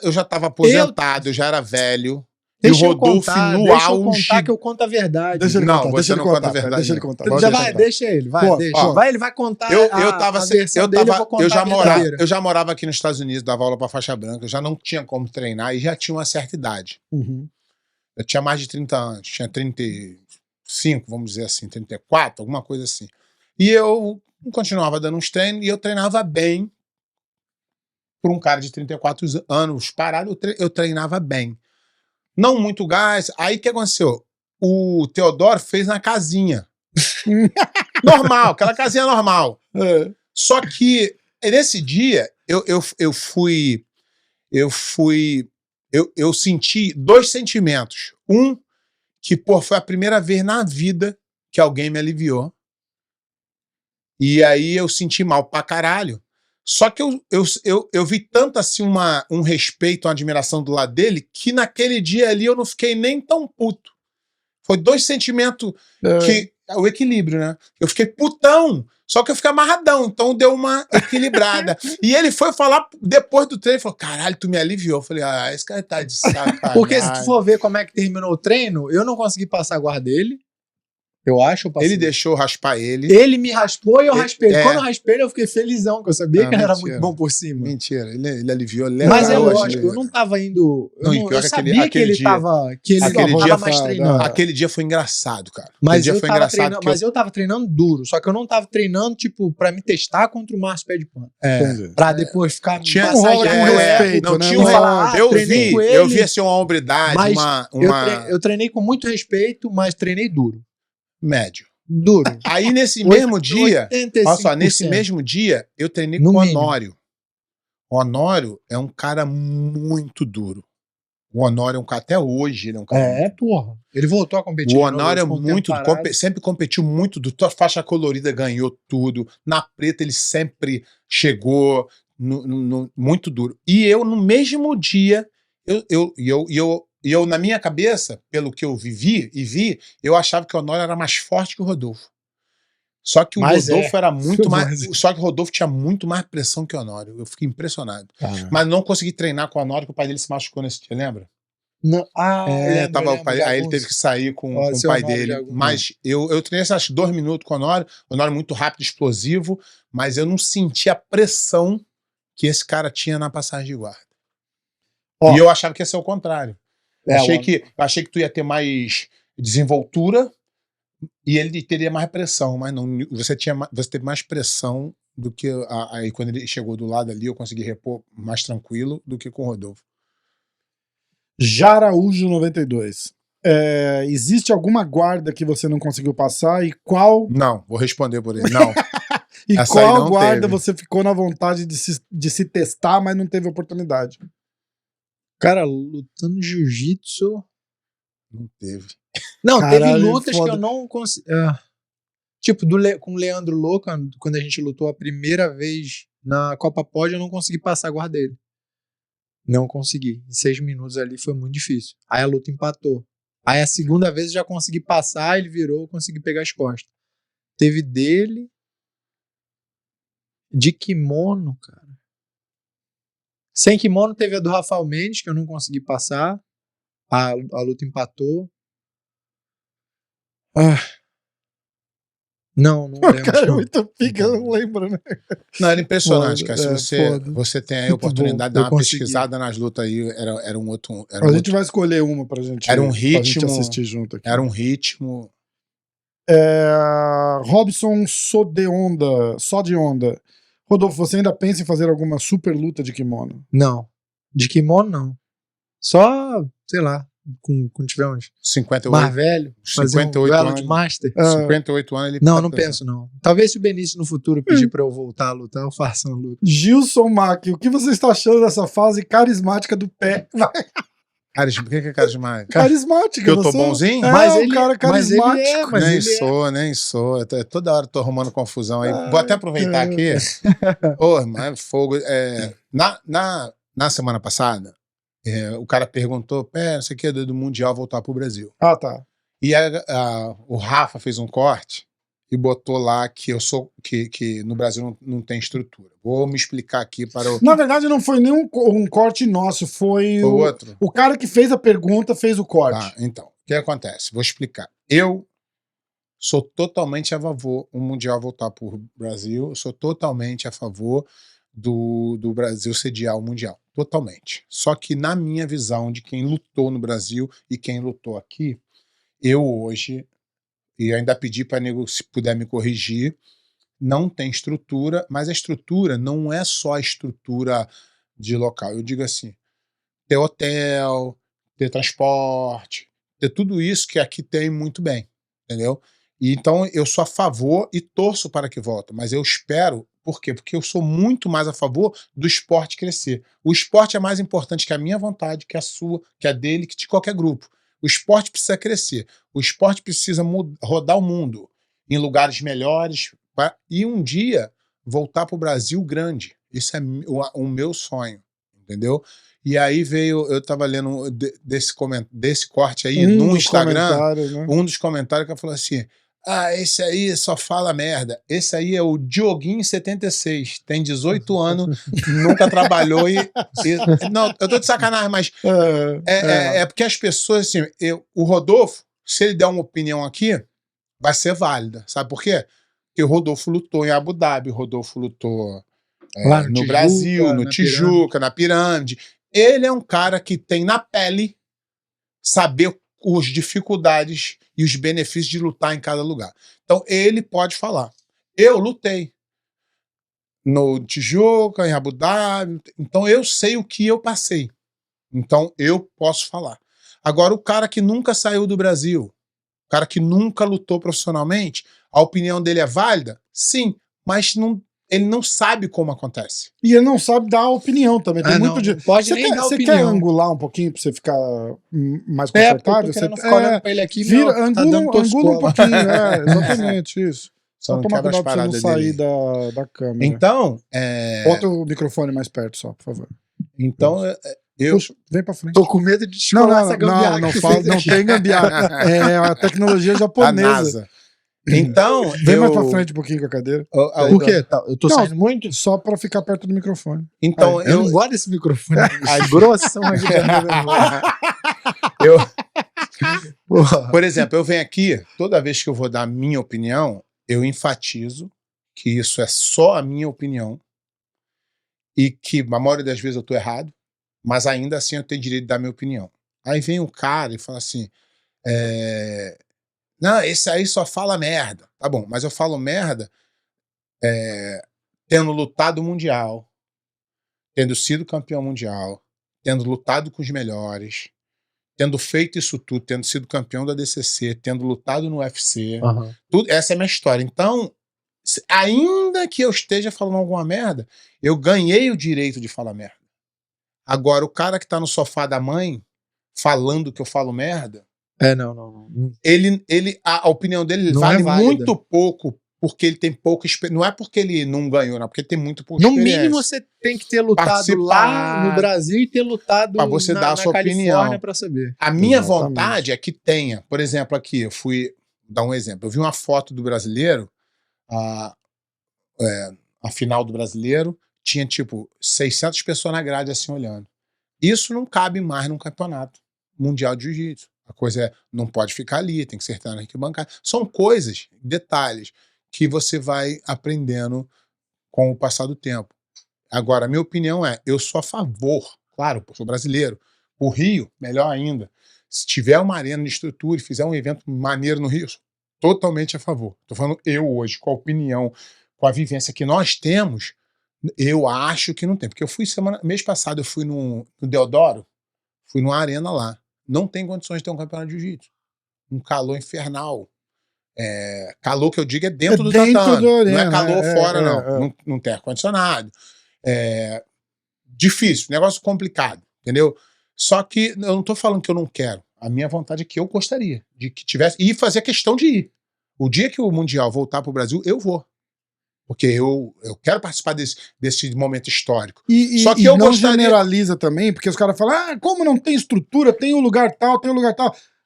Eu já tava aposentado, eu já era velho. Deixa e o Rodolfo no deixa eu auge... contar que eu conto a verdade. Deixa ele não, contar, você não conta a verdade. Deixa ele contar. Deixa ele, vai, Pô, deixa. ó, Ele vai contar a versão dele, eu vou contar eu já morava aqui nos Estados Unidos, dava aula pra faixa branca, eu já não tinha como treinar e já tinha uma certa idade. Uhum. Eu tinha mais de 30 anos, tinha 35, vamos dizer assim, 34, alguma coisa assim. E eu continuava dando uns treinos e eu treinava bem. Por um cara de 34 anos parado, eu treinava bem. Não muito gás. Aí o que aconteceu? O Teodoro fez na casinha. Normal, aquela casinha normal. Só que nesse dia eu senti 2 sentimentos. Um, que foi a primeira vez na vida que alguém me aliviou. E aí eu senti mal pra caralho. Só que eu vi tanto assim um respeito, uma admiração do lado dele, que naquele dia ali eu não fiquei nem tão puto. Foi 2 sentimentos que... O equilíbrio, né? Eu fiquei putão, só que eu fiquei amarradão, então deu uma equilibrada. E ele foi falar depois do treino, falou, caralho, tu me aliviou. Eu falei, esse cara tá de sacanagem. Porque se tu for ver como é que terminou o treino, eu não consegui passar a guarda dele. Eu acho ou passei? Ele deixou raspar ele. Ele me raspou e eu raspei. É. Quando eu raspei ele, eu fiquei felizão, que eu sabia que ele era mentira. muito bom por cima. Mentira, ele aliviou. Mas é hoje, lógico, eu não tava indo. Não, e Eu, pior que sabia que ele dia- tava. Que ele aquele tava dia mais foi- treinando. Aquele dia foi engraçado, cara. Mas Aquele dia eu, foi tava engraçado. treinando, porque mas eu tava treinando duro. Só que eu não tava treinando, tipo, pra me testar contra o Márcio Pé de Pano. Entendi. Pra depois ficar. Tinha, Não rola com respeito, não né? tinha Não fala, eu treinei vi, com eu ele, vi assim uma hombridade, mas uma Eu treinei com muito respeito, mas treinei duro. médio. Duro. Aí nesse mesmo dia, 85%. olha só, nesse mesmo dia eu treinei No com o mínimo. Honório. O Honório é um cara muito duro. O Honório é um cara, até hoje ele é um cara. É, porra. Ele voltou a competir. O de novo, Honório é ficou um tempo muito, parado. sempre competiu muito duro. Tua faixa colorida ganhou tudo. Na preta ele sempre chegou muito duro. E eu, no mesmo dia, eu na minha cabeça, pelo que eu vivi e vi, eu achava que o Honório era mais forte que o Rodolfo. Só que o Mas Rodolfo era muito mais. Mas- Só que o Rodolfo tinha muito mais pressão que o Honório. Eu fiquei impressionado. Mas não consegui treinar com o Honório, que o pai dele se machucou nesse dia, lembra? Não, lembro, O pai, aí ele teve que sair com o seu pai Honório dele. Jagunço. Mas eu treinei esses 2 minutos com o Honório muito rápido, explosivo, mas eu não senti a pressão que esse cara tinha na passagem de guarda. Ó. E eu achava que ia ser o contrário. Eu É, achei que tu ia ter mais desenvoltura e ele teria mais pressão, mas não. Você teve mais pressão do que. Aí quando ele chegou do lado ali, eu consegui repor mais tranquilo do que com o Rodolfo. Jaraújo 92. Existe alguma guarda que você não conseguiu passar e qual Não, vou responder por ele. Não. e Essa aí qual não guarda teve. você ficou na vontade de se testar, mas não teve oportunidade? Cara, lutando jiu-jitsu. Não teve. Não, Caralho, teve lutas foda. que eu não consegui. Tipo, com o Leandro Louca, quando a gente lutou a primeira vez na Copa Pod, eu não consegui passar a guarda dele. Não consegui. Em 6 minutos ali foi muito difícil. Aí a luta empatou. Aí a segunda vez eu já consegui passar, ele virou, eu consegui pegar as costas. Teve dele. De kimono, cara. Sem kimono teve a do Rafael Mendes, que eu não consegui passar. A luta empatou. Não lembro. Cara, é não. muito pica, eu não lembro, né? Não, era impressionante, Foda, cara. Se foda. você tem aí a Muito oportunidade de bom, dar eu uma consegui. pesquisada nas lutas aí, era um outro. A gente vai escolher uma pra gente, Era um pra gente ritmo- assistir junto aqui. Era um ritmo. Robson Só de onda. Rodolfo, você ainda pensa em fazer alguma super luta de kimono? Não. De kimono, não. Só, sei lá, quando tiver uns 58, mais velho, fazer um 58 duelo anos. de master. 58 anos ele Não, tá não pensando. penso, não. Talvez se o Benício no futuro pedir pra eu voltar a lutar, eu faça uma luta. Gilson Mack, o que você está achando dessa fase carismática do pé? Cara, por que é carismático? Carismática, Que eu tô você- bonzinho? É, Mas um ele- cara mas ele carismático. é, mas nem ele é. nem sou. Toda hora tô arrumando confusão aí. Ai, Vou até aproveitar cara. aqui. Ô, irmão, é fogo. Na semana passada, o cara perguntou, não sei o que, do Mundial voltar pro Brasil. Ah, tá. E o Rafa fez um corte e botou lá que eu sou que no Brasil não tem estrutura. Vou me explicar aqui para o Na verdade, não foi nem um corte nosso, foi o outro. o cara que fez a pergunta fez o corte. Tá, então, o que acontece? Vou explicar. Eu sou totalmente a favor do Mundial voltar para o Brasil, eu sou totalmente a favor do Brasil sediar o Mundial. Totalmente. Só que na minha visão de quem lutou no Brasil e quem lutou aqui, eu hoje, e ainda pedi para nego, se puder me corrigir, não tem estrutura, mas a estrutura não é só a estrutura de local. Eu digo assim, ter hotel, ter transporte, ter tudo isso que aqui tem muito bem, entendeu? E então eu sou a favor e torço para que volte, mas eu espero, por quê? Porque eu sou muito mais a favor do esporte crescer. O esporte é mais importante que a minha vontade, que a sua, que a dele, que de qualquer grupo. O esporte precisa crescer, o esporte precisa rodar o mundo em lugares melhores e um dia voltar para o Brasil grande. Isso é o meu sonho, entendeu? E aí eu estava lendo desse corte aí no Instagram, Né? um dos comentários que falou assim, esse aí só fala merda. Esse aí é o Dioguinho 76, tem 18 anos, nunca trabalhou Não, eu tô de sacanagem, mas é porque as pessoas, assim, o Rodolfo, se ele der uma opinião aqui, vai ser válida. Sabe por quê? Porque o Rodolfo lutou em Abu Dhabi, o Rodolfo lutou Lá no Tijuca, Brasil, no na Tijuca, na Pirâmide. Ele é um cara que tem na pele saber as dificuldades e os benefícios de lutar em cada lugar. Então, ele pode falar. Eu lutei no Tijuca, em Abu Dhabi, então eu sei o que eu passei. Então, eu posso falar. Agora, o cara que nunca saiu do Brasil, o cara que nunca lutou profissionalmente, a opinião dele é válida? Sim, mas ele não sabe como acontece. E ele não sabe dar opinião também. Tem muito de. não pode Você nem quer, dar você opinião. quer angular um pouquinho pra você ficar mais Porque eu tô confortável? querendo Você ficar olhando pra ele aqui, vira, tá angula, dando angula um toscola. pouquinho, exatamente isso. Só Só não tomar quebra as cuidado pra você não paradas sair dele. da câmera. Então, Bota o microfone mais perto só, por favor. eu... Puxa, vem pra frente. Tô com medo de descolar essa gambiarra. não que tu fala, fez não aqui. tem gambiarra. É a tecnologia a japonesa. NASA. Então, Vem mais pra frente um pouquinho com a cadeira. Por quê? Eu tô Não, saindo muito? Só pra ficar perto do microfone. Então, Eu não gosto desse microfone. A grossão aqui Porra. Por exemplo, eu venho aqui, toda vez que eu vou dar a minha opinião, eu enfatizo que isso é só a minha opinião e que a maioria das vezes eu tô errado, mas ainda assim eu tenho direito de dar minha opinião. Aí vem um cara e fala assim, não, esse aí só fala merda. Tá bom, mas eu falo merda tendo lutado mundial, tendo sido campeão mundial, tendo lutado com os melhores, tendo feito isso tudo, tendo sido campeão da DCC, tendo lutado no UFC, tudo, essa é a minha história. Então, ainda que eu esteja falando alguma merda, eu ganhei o direito de falar merda. Agora, o cara que tá no sofá da mãe, falando que eu falo merda, não. a opinião dele Não vale é válida. muito pouco, porque ele tem pouca experiência. Não é porque ele não ganhou, não, porque ele tem muito pouca No experiência. mínimo, você tem que ter lutado Participar. lá no Brasil e ter lutado Pra você dar a sua Califórnia opinião. pra saber. A minha Exatamente. vontade é que tenha. Por exemplo, aqui, eu fui dar um exemplo. Eu vi uma foto do brasileiro, a final do brasileiro, tinha tipo 600 pessoas na grade assim olhando. Isso não cabe mais num campeonato mundial de jiu-jitsu. A coisa é, não pode ficar ali, tem que acertar na arquibancada. São coisas, detalhes, que você vai aprendendo com o passar do tempo. Agora, a minha opinião é, eu sou a favor, claro, eu sou brasileiro, o Rio, melhor ainda, se tiver uma arena de estrutura e fizer um evento maneiro no Rio, eu sou totalmente a favor. Estou falando eu hoje, com a opinião, com a vivência que nós temos, eu acho que não tem. Porque eu fui mês passado, eu fui no Deodoro, fui numa arena lá. Não tem condições de ter um campeonato de jiu-jitsu. Um calor infernal. Calor que eu digo é dentro do tatame. arena, Não é calor fora, não. é. Não tem ar-condicionado. Difícil, negócio complicado, entendeu? Só que eu não tô falando que eu não quero. A minha vontade é que eu gostaria de que tivesse, e fazer questão de ir. O dia que o Mundial voltar pro Brasil, eu vou. Porque eu quero participar desse momento histórico. Só que e eu não gostaria... generaliza também, porque os caras falam, como não tem estrutura, tem um lugar tal,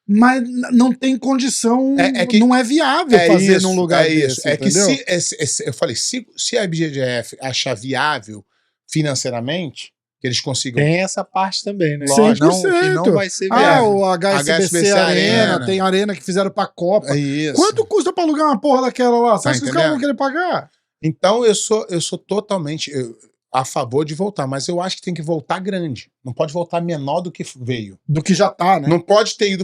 mas não tem condição, não é viável fazer num lugar desse, É que entendeu? eu falei, se a IBJJF achar viável financeiramente, que eles consigam... Tem essa parte também, né? 100%. Que não vai ser viável. O HSBC Arena, tem arena que fizeram pra Copa. É isso. Quanto custa pra alugar uma porra daquela lá? Você Tá acha que os caras vão entendendo? querer pagar? Então eu sou totalmente a favor de voltar, mas eu acho que tem que voltar grande. Não pode voltar menor do que veio. Do que já tá, né? Não pode ter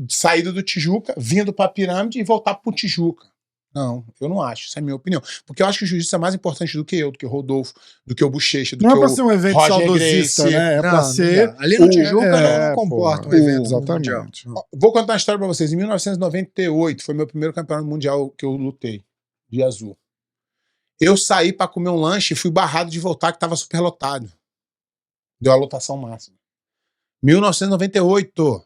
saído do Tijuca, vindo pra Pirâmide e voltar pro Tijuca. Não, eu não acho. Essa é a minha opinião. Porque eu acho que o jiu-jitsu é mais importante do que eu, do que o Rodolfo, do que o Bochecha, do Não que é pra o ser um evento Roger saudosista, Gracie. né? É pra Não ser... dá. Ali no Tijuca não comporta porra, um evento mundial. exatamente. Vou contar uma história pra vocês. Em 1998, foi meu primeiro campeonato mundial que eu lutei, de azul. Eu saí pra comer um lanche e fui barrado de voltar, que tava superlotado. Deu a lotação máxima. 1998.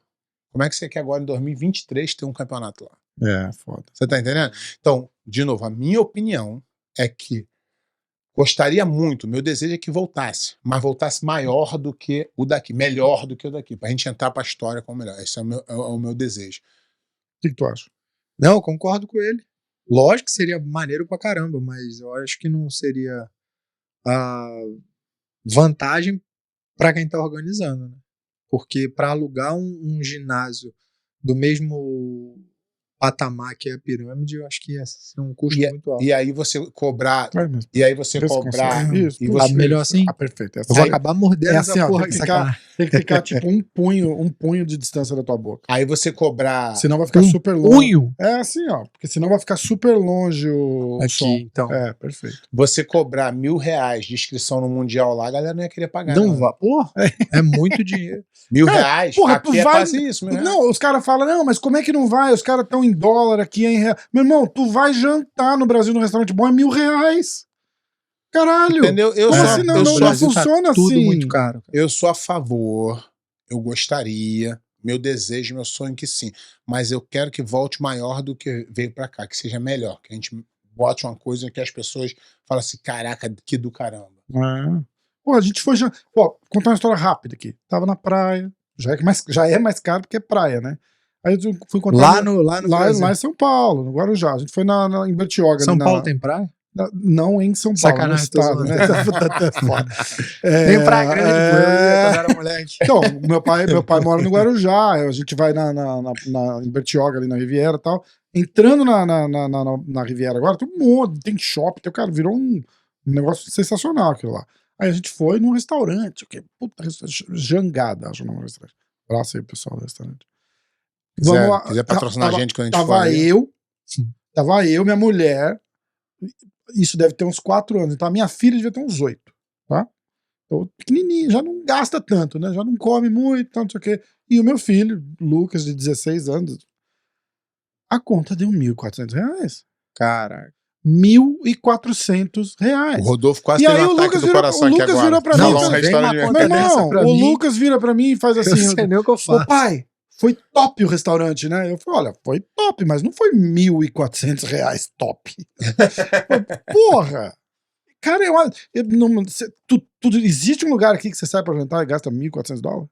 Como é que você quer agora, em 2023, ter um campeonato lá? Foda. Você tá entendendo? Então, de novo, a minha opinião é que gostaria muito, meu desejo é que voltasse, mas voltasse maior do que o daqui, melhor do que o daqui, pra gente entrar pra história como melhor. Esse é o meu desejo. O que tu acha? Não, eu concordo com ele. Lógico que seria maneiro pra caramba, mas eu acho que não seria a vantagem pra quem tá organizando, né? Porque pra alugar um ginásio do mesmo patamar que é a pirâmide, eu acho que ia ser um custo muito alto. E aí você cobrar. Vai mesmo. E aí você Vê se cobrar. consegue. Isso, E isso, você, melhor isso. assim? Perfeito. Eu vou Aí- acabar mordendo é essa assim, ó, porra tem que aqui, ficar- sacanagem. tem que ficar tipo um punho de distância da tua boca. aí você cobrar. Senão vai ficar Um super longe. punho É assim, ó. Porque senão vai ficar super longe o aqui, som. então. É, perfeito. Você cobrar R$1.000 de inscrição no Mundial lá, a galera não ia querer pagar. Não vá. Porra, é muito dinheiro. R$1.000? porra, Aqui tu é vai- quase isso, R$1.000. Não, os caras falam, não, mas como é que não vai? Os caras estão em dólar aqui, em real. Meu irmão, tu vai jantar no Brasil num restaurante bom, é R$1.000. Caralho. Entendeu? Eu Como sou, assim? Não, eu não, sou, não Brasil tá funciona tudo assim. muito caro. eu sou a favor, eu gostaria, meu desejo, meu sonho que sim. Mas eu quero que volte maior do que veio pra cá, que seja melhor. Que a gente bote uma coisa em que as pessoas falam assim, caraca, que do caramba. É. Pô, a gente foi. Pô, contar uma história rápida aqui. Tava na praia. Já é mais caro porque é praia, né? Aí eu fui contar. Lá no Brasil. lá em São Paulo, no Guarujá. A gente foi em Bertioga. São ali Paulo tem praia? Não em São Paulo, Sacanagem, no tô estado, zoando. né? Tá foda. Tem praia grande, pô. Eu ia É. quando era moleque. Então, meu pai mora no Guarujá, a gente vai em Bertioga, ali na Riviera e tal. Entrando na Riviera agora, tem um monte, tem shopping, cara, virou um negócio sensacional aquilo lá. Aí a gente foi num restaurante, o que? Puta, Jangada, acho o nome do restaurante. Abraço aí, pessoal do restaurante. Quiser patrocinar a gente quando a gente for Tava aí. tava eu, minha mulher, isso deve ter uns 4 anos, então a minha filha devia ter uns 8, tá? Então, pequenininho, já não gasta tanto, né? Já não come muito, não sei o quê. E o meu filho, Lucas, de 16 anos, a conta deu R$1.400. Caraca. R$1.400. O Rodolfo quase E teve aí um o ataque Lucas do virou- coração o aqui Lucas agora. virou pra Não, mim, não, você um vem restaurante uma de conta Meu mercado. dessa irmão, pra o mim. Lucas vira pra mim e faz assim. Eu sei nem o que eu Ô faço. pai, foi top o restaurante, né? Eu falei, olha, foi top, mas não foi R$1.400 top. Porra! Cara, eu não, existe um lugar aqui que você sai pra jantar e gasta $1.400?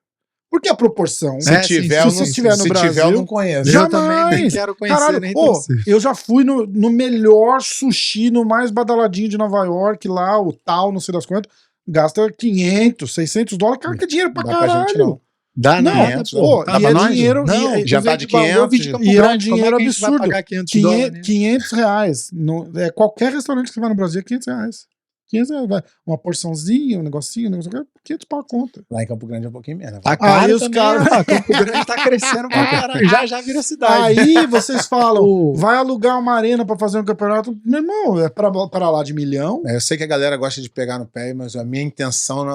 Porque a proporção. Se É, tiver, sim, eu sim, não, sim, se tiver no se Brasil, tiver, eu não conheço. já- Eu também nem Jamais. quero conhecer Caralho, nem pô, torcer. eu já fui no melhor sushi, no mais badaladinho de Nova York, lá, o tal, não sei das quantas, gasta $500, $600, cara, que é dinheiro pra Dá pra gente, caralho. não. Dá Não, nada, 500, pô. pô, Tá e pra é nós? dinheiro. Não, e, já tu tá vem de de Baú, 500, vi de Campo e é um Grande, como dinheiro é que a gente vai absurdo. pagar $500, né? R$500. Qualquer restaurante que você vai no Brasil é R$500. R$500, vai. Uma porçãozinha, um negocinho, $500 pra conta. Lá em Campo Grande é um pouquinho menos. Tá vai. caro Aí os também, caras- ó. Campo Grande tá crescendo pra caralho. Já vira cidade. Aí vocês falam, O- vai alugar uma arena pra fazer um campeonato. Meu irmão, é pra lá de $1 milhão. Eu sei que a galera gosta de pegar no pé, mas a minha intenção,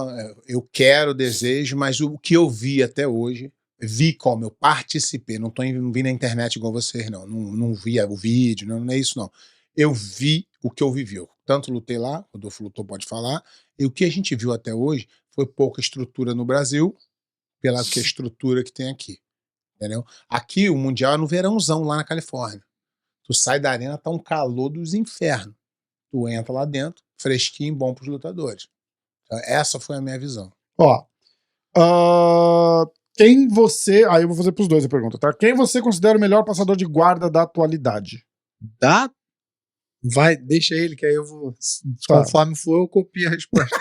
eu quero, desejo, mas o que eu vi até hoje, vi como eu participei, não vi na internet igual vocês, não vi o vídeo, não é isso não. Eu vi o que eu vivi, eu tanto lutei lá, o Rodolfo lutou, pode falar, e o que a gente viu até hoje foi pouca estrutura no Brasil, pela que a estrutura que tem aqui, entendeu? Aqui o Mundial é no verãozão, lá na Califórnia. Tu sai da arena, tá um calor dos infernos. Tu entra lá dentro, fresquinho, bom pros lutadores. Então, essa foi a minha visão. Ó. Quem você. Aí eu vou fazer pros dois a pergunta, tá? Quem você considera o melhor passador de guarda da atualidade? Dá? Vai, deixa ele, que aí eu vou. Tá. Conforme for, eu copio a resposta.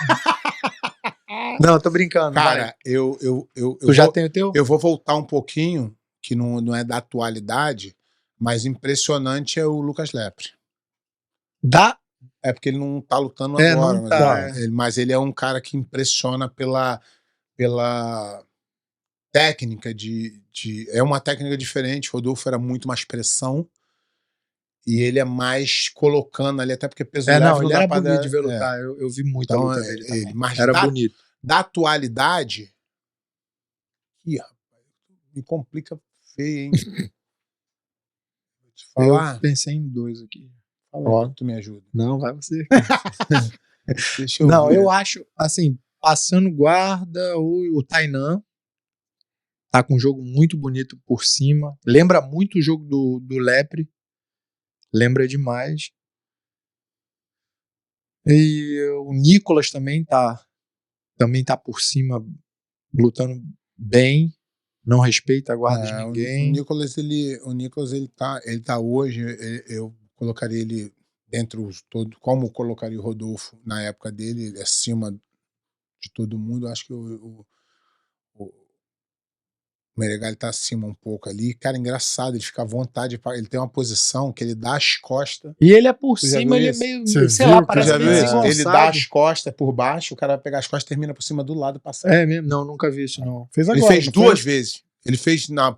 Não, eu tô brincando. Cara, vai. eu Tu já vou, tem o teu? eu vou voltar um pouquinho, que não é da atualidade, mas impressionante é o Lucas Lepre. Dá? É porque ele não tá lutando É, agora, não mas, tá, mas ele é um cara que impressiona pela técnica é uma técnica diferente. O Rodolfo era muito mais pressão e ele é mais colocando ali, até porque peso leve Não, ele dá era pra bonito dar- de ver lutar. Eu vi muito Então, a luta dele também. mas Era da, bonito. da atualidade, ih, rapaz, me complica feio, hein? Vou te falar, Eu pensei em dois aqui. fala, tu me ajuda. Não, vai você. Deixa eu Não, ver. eu acho, assim, passando guarda, o Tainan tá com um jogo muito bonito por cima. Lembra muito o jogo do Lepre. Lembra demais. E o Nicolas também tá por cima, lutando bem. Não respeita a guarda de O ninguém. Nicolas, ele tá hoje, eu colocaria ele entre os todos, como eu colocaria o Rodolfo na época dele, ele acima de todo mundo. Eu acho que o O Meregali tá acima um pouco ali. Cara, engraçado, ele fica à vontade. Ele tem uma posição que ele dá as costas. E ele é por Tu já cima, viu ele é isso? meio, Você sei viu lá, que parece Já meio viu isso? desengonçado. Ele dá as costas por baixo, o cara vai pegar as costas e termina por cima do lado passando. É mesmo? Não, nunca vi isso, não. Fez Ele agora. fez não duas foi? vezes. Ele fez na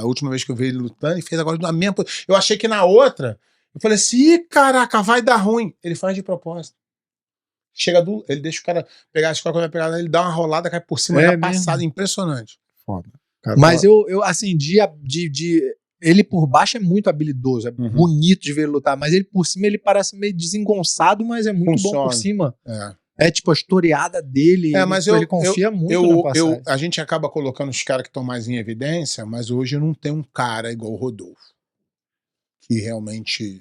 última vez que eu vi ele lutando e fez agora na mesma posição. Eu achei que na outra, eu falei assim, ih, caraca, vai dar ruim. Ele faz de propósito. Ele deixa o cara pegar as costas, quando vai pegar, ele dá uma rolada, cai por cima, É já mesmo? passada. Impressionante. Foda. Cara, Mas ó, eu assim, ele por baixo é muito habilidoso, é Uhum. bonito de ver ele lutar, mas ele por cima ele parece meio desengonçado, mas é muito bom por Funciona. cima. É. É tipo a historiada dele, Mas ele confia muito na passagem. a gente acaba colocando os caras que estão mais em evidência, mas hoje não tem um cara igual o Rodolfo, que realmente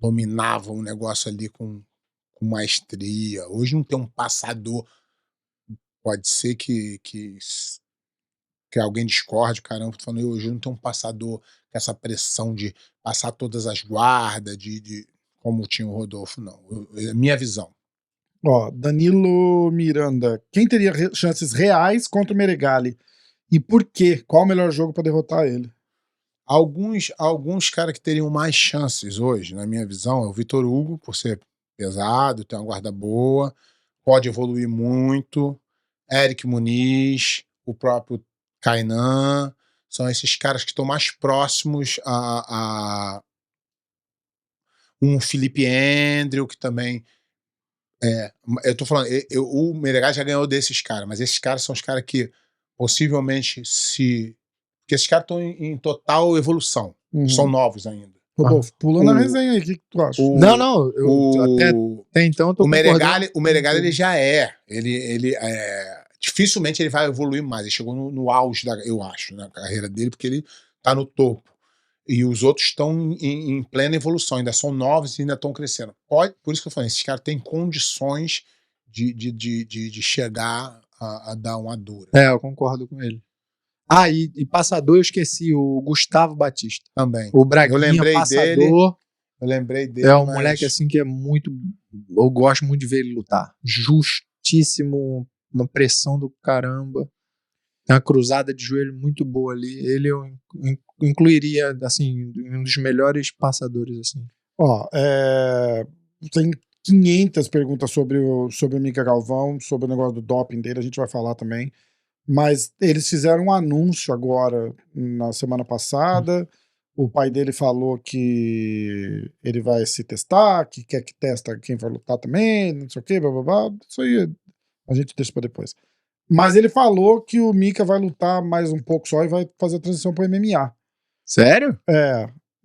dominava um negócio ali com maestria. Hoje não tem um passador. Pode ser que alguém discorde, caramba, tô falando, hoje não tem um passador com essa pressão de passar todas as guardas, de como tinha o Rodolfo, não. Minha visão. ó, Danilo Miranda. Quem teria chances reais contra o Meregali? E por quê? Qual o melhor jogo pra derrotar ele? Alguns caras que teriam mais chances hoje, na minha visão, é o Vitor Hugo, por ser pesado, ter uma guarda boa, pode evoluir muito. Eric Muniz, o próprio Kainan, são esses caras que estão mais próximos a um Felipe Andrew, que também eu tô falando, o Meregali já ganhou desses caras, mas esses caras são os caras que possivelmente porque esses caras estão em total evolução, Uhum. são novos ainda. Rodolfo, pula na O- resenha aí, o que tu acha? Não, até então eu tô O Meregali, concordando. ele já dificilmente ele vai evoluir mais. Ele chegou no auge, eu acho, na carreira dele, porque ele tá no topo. E os outros estão em plena evolução, ainda são novos e ainda estão crescendo. Por isso que eu falei, esses caras têm condições de chegar a dar uma dura. Eu concordo com ele. E passador eu esqueci, o Gustavo Batista. Também. O Braguinha, Eu lembrei passador. Eu lembrei dele. É um mas- moleque assim que é muito. Eu gosto muito de ver ele lutar. Justíssimo, uma pressão do caramba. Tem uma cruzada de joelho muito boa ali. Ele eu incluiria, assim, um dos melhores passadores, assim. Ó, tem 500 perguntas sobre o Mika Galvão, sobre o negócio do doping dele, a gente vai falar também. Mas eles fizeram um anúncio agora, na semana passada. O pai dele falou que ele vai se testar, que quer que testa quem vai lutar também, não sei o que, blá blá blá. Isso aí a gente deixa pra depois. Mas ele falou que o Mika vai lutar mais um pouco só e vai fazer a transição pro MMA. Sério?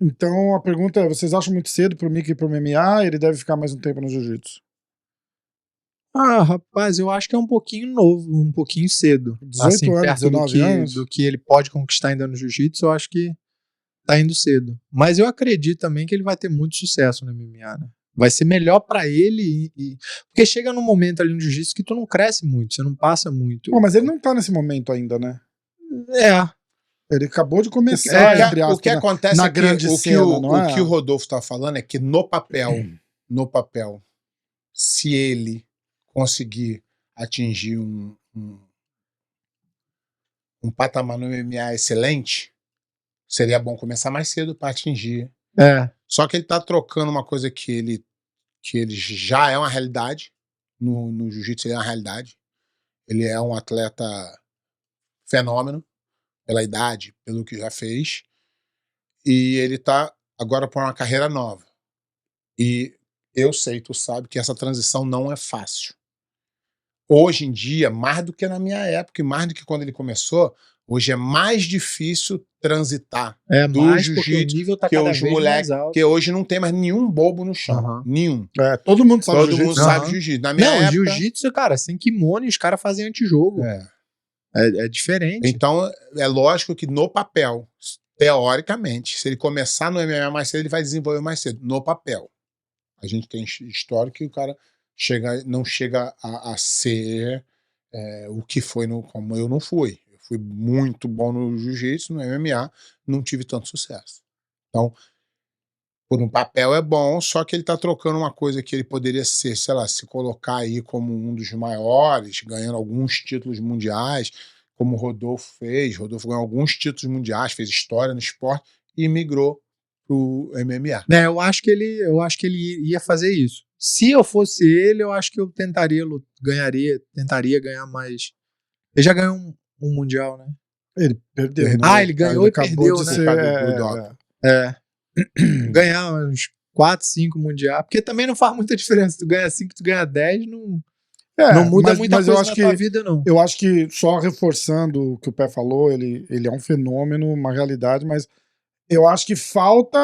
Então a pergunta é, vocês acham muito cedo pro Mika ir pro MMA? Ele deve ficar mais um tempo no jiu-jitsu? Rapaz, eu acho que é um pouquinho novo, um pouquinho cedo. 18 anos, perto 19 anos? do que ele pode conquistar ainda no jiu-jitsu, eu acho que tá indo cedo. Mas eu acredito também que ele vai ter muito sucesso no MMA, né? Vai ser melhor pra ele porque chega num momento ali no jiu-jitsu que tu não cresce muito, você não passa muito. Pô, mas ele não tá nesse momento ainda, né? Ele acabou de começar, entre aspas, o que acontece na é que grande cena, não é? o que o Rodolfo tá falando é que no papel, se ele conseguir atingir um patamar no MMA excelente, seria bom começar mais cedo para atingir. Só que ele tá trocando uma coisa que ele já é uma realidade. No jiu-jitsu ele é uma realidade. Ele é um atleta fenômeno, pela idade, pelo que já fez. E ele tá agora por uma carreira nova. E eu sei, tu sabe, que essa transição não é fácil. Hoje em dia, mais do que na minha época, e mais do que quando ele começou, hoje é mais difícil transitar do Mais porque o jiu-jitsu, nível tá que cada os vez moleques, mais alto. que hoje não tem mais nenhum bobo no chão. Aham. Nenhum. Todo mundo sabe Todo jiu-jitsu. mundo sabe Aham. jiu-jitsu. Na minha Não, época... jiu-jitsu, cara, sem kimono e os caras fazem antijogo. É diferente. Então, é lógico que no papel, teoricamente, se ele começar no MMA mais cedo, ele vai desenvolver mais cedo. No papel. A gente tem história que o cara não chega a ser o que foi, como eu não fui. Eu fui muito bom no jiu-jitsu, no MMA, não tive tanto sucesso. Então, por um papel é bom, só que ele tá trocando uma coisa que ele poderia ser, sei lá, se colocar aí como um dos maiores, ganhando alguns títulos mundiais, como o Rodolfo fez. Rodolfo ganhou alguns títulos mundiais, fez história no esporte e migrou pro MMA. Eu acho que ele ia fazer isso. Se eu fosse ele, eu acho que eu tentaria ganhar mais. Ele já ganhou um mundial, né? Ele perdeu, né? Ele ganhou e perdeu, né? Ser, ganhar uns 4, 5 mundiais. Porque também não faz muita diferença. Tu ganha 5, tu ganha 10, não muda muita mas coisa eu na acho tua que vida, não. Eu acho que, só reforçando o que o Pé falou, ele é um fenômeno, uma realidade, mas eu acho que falta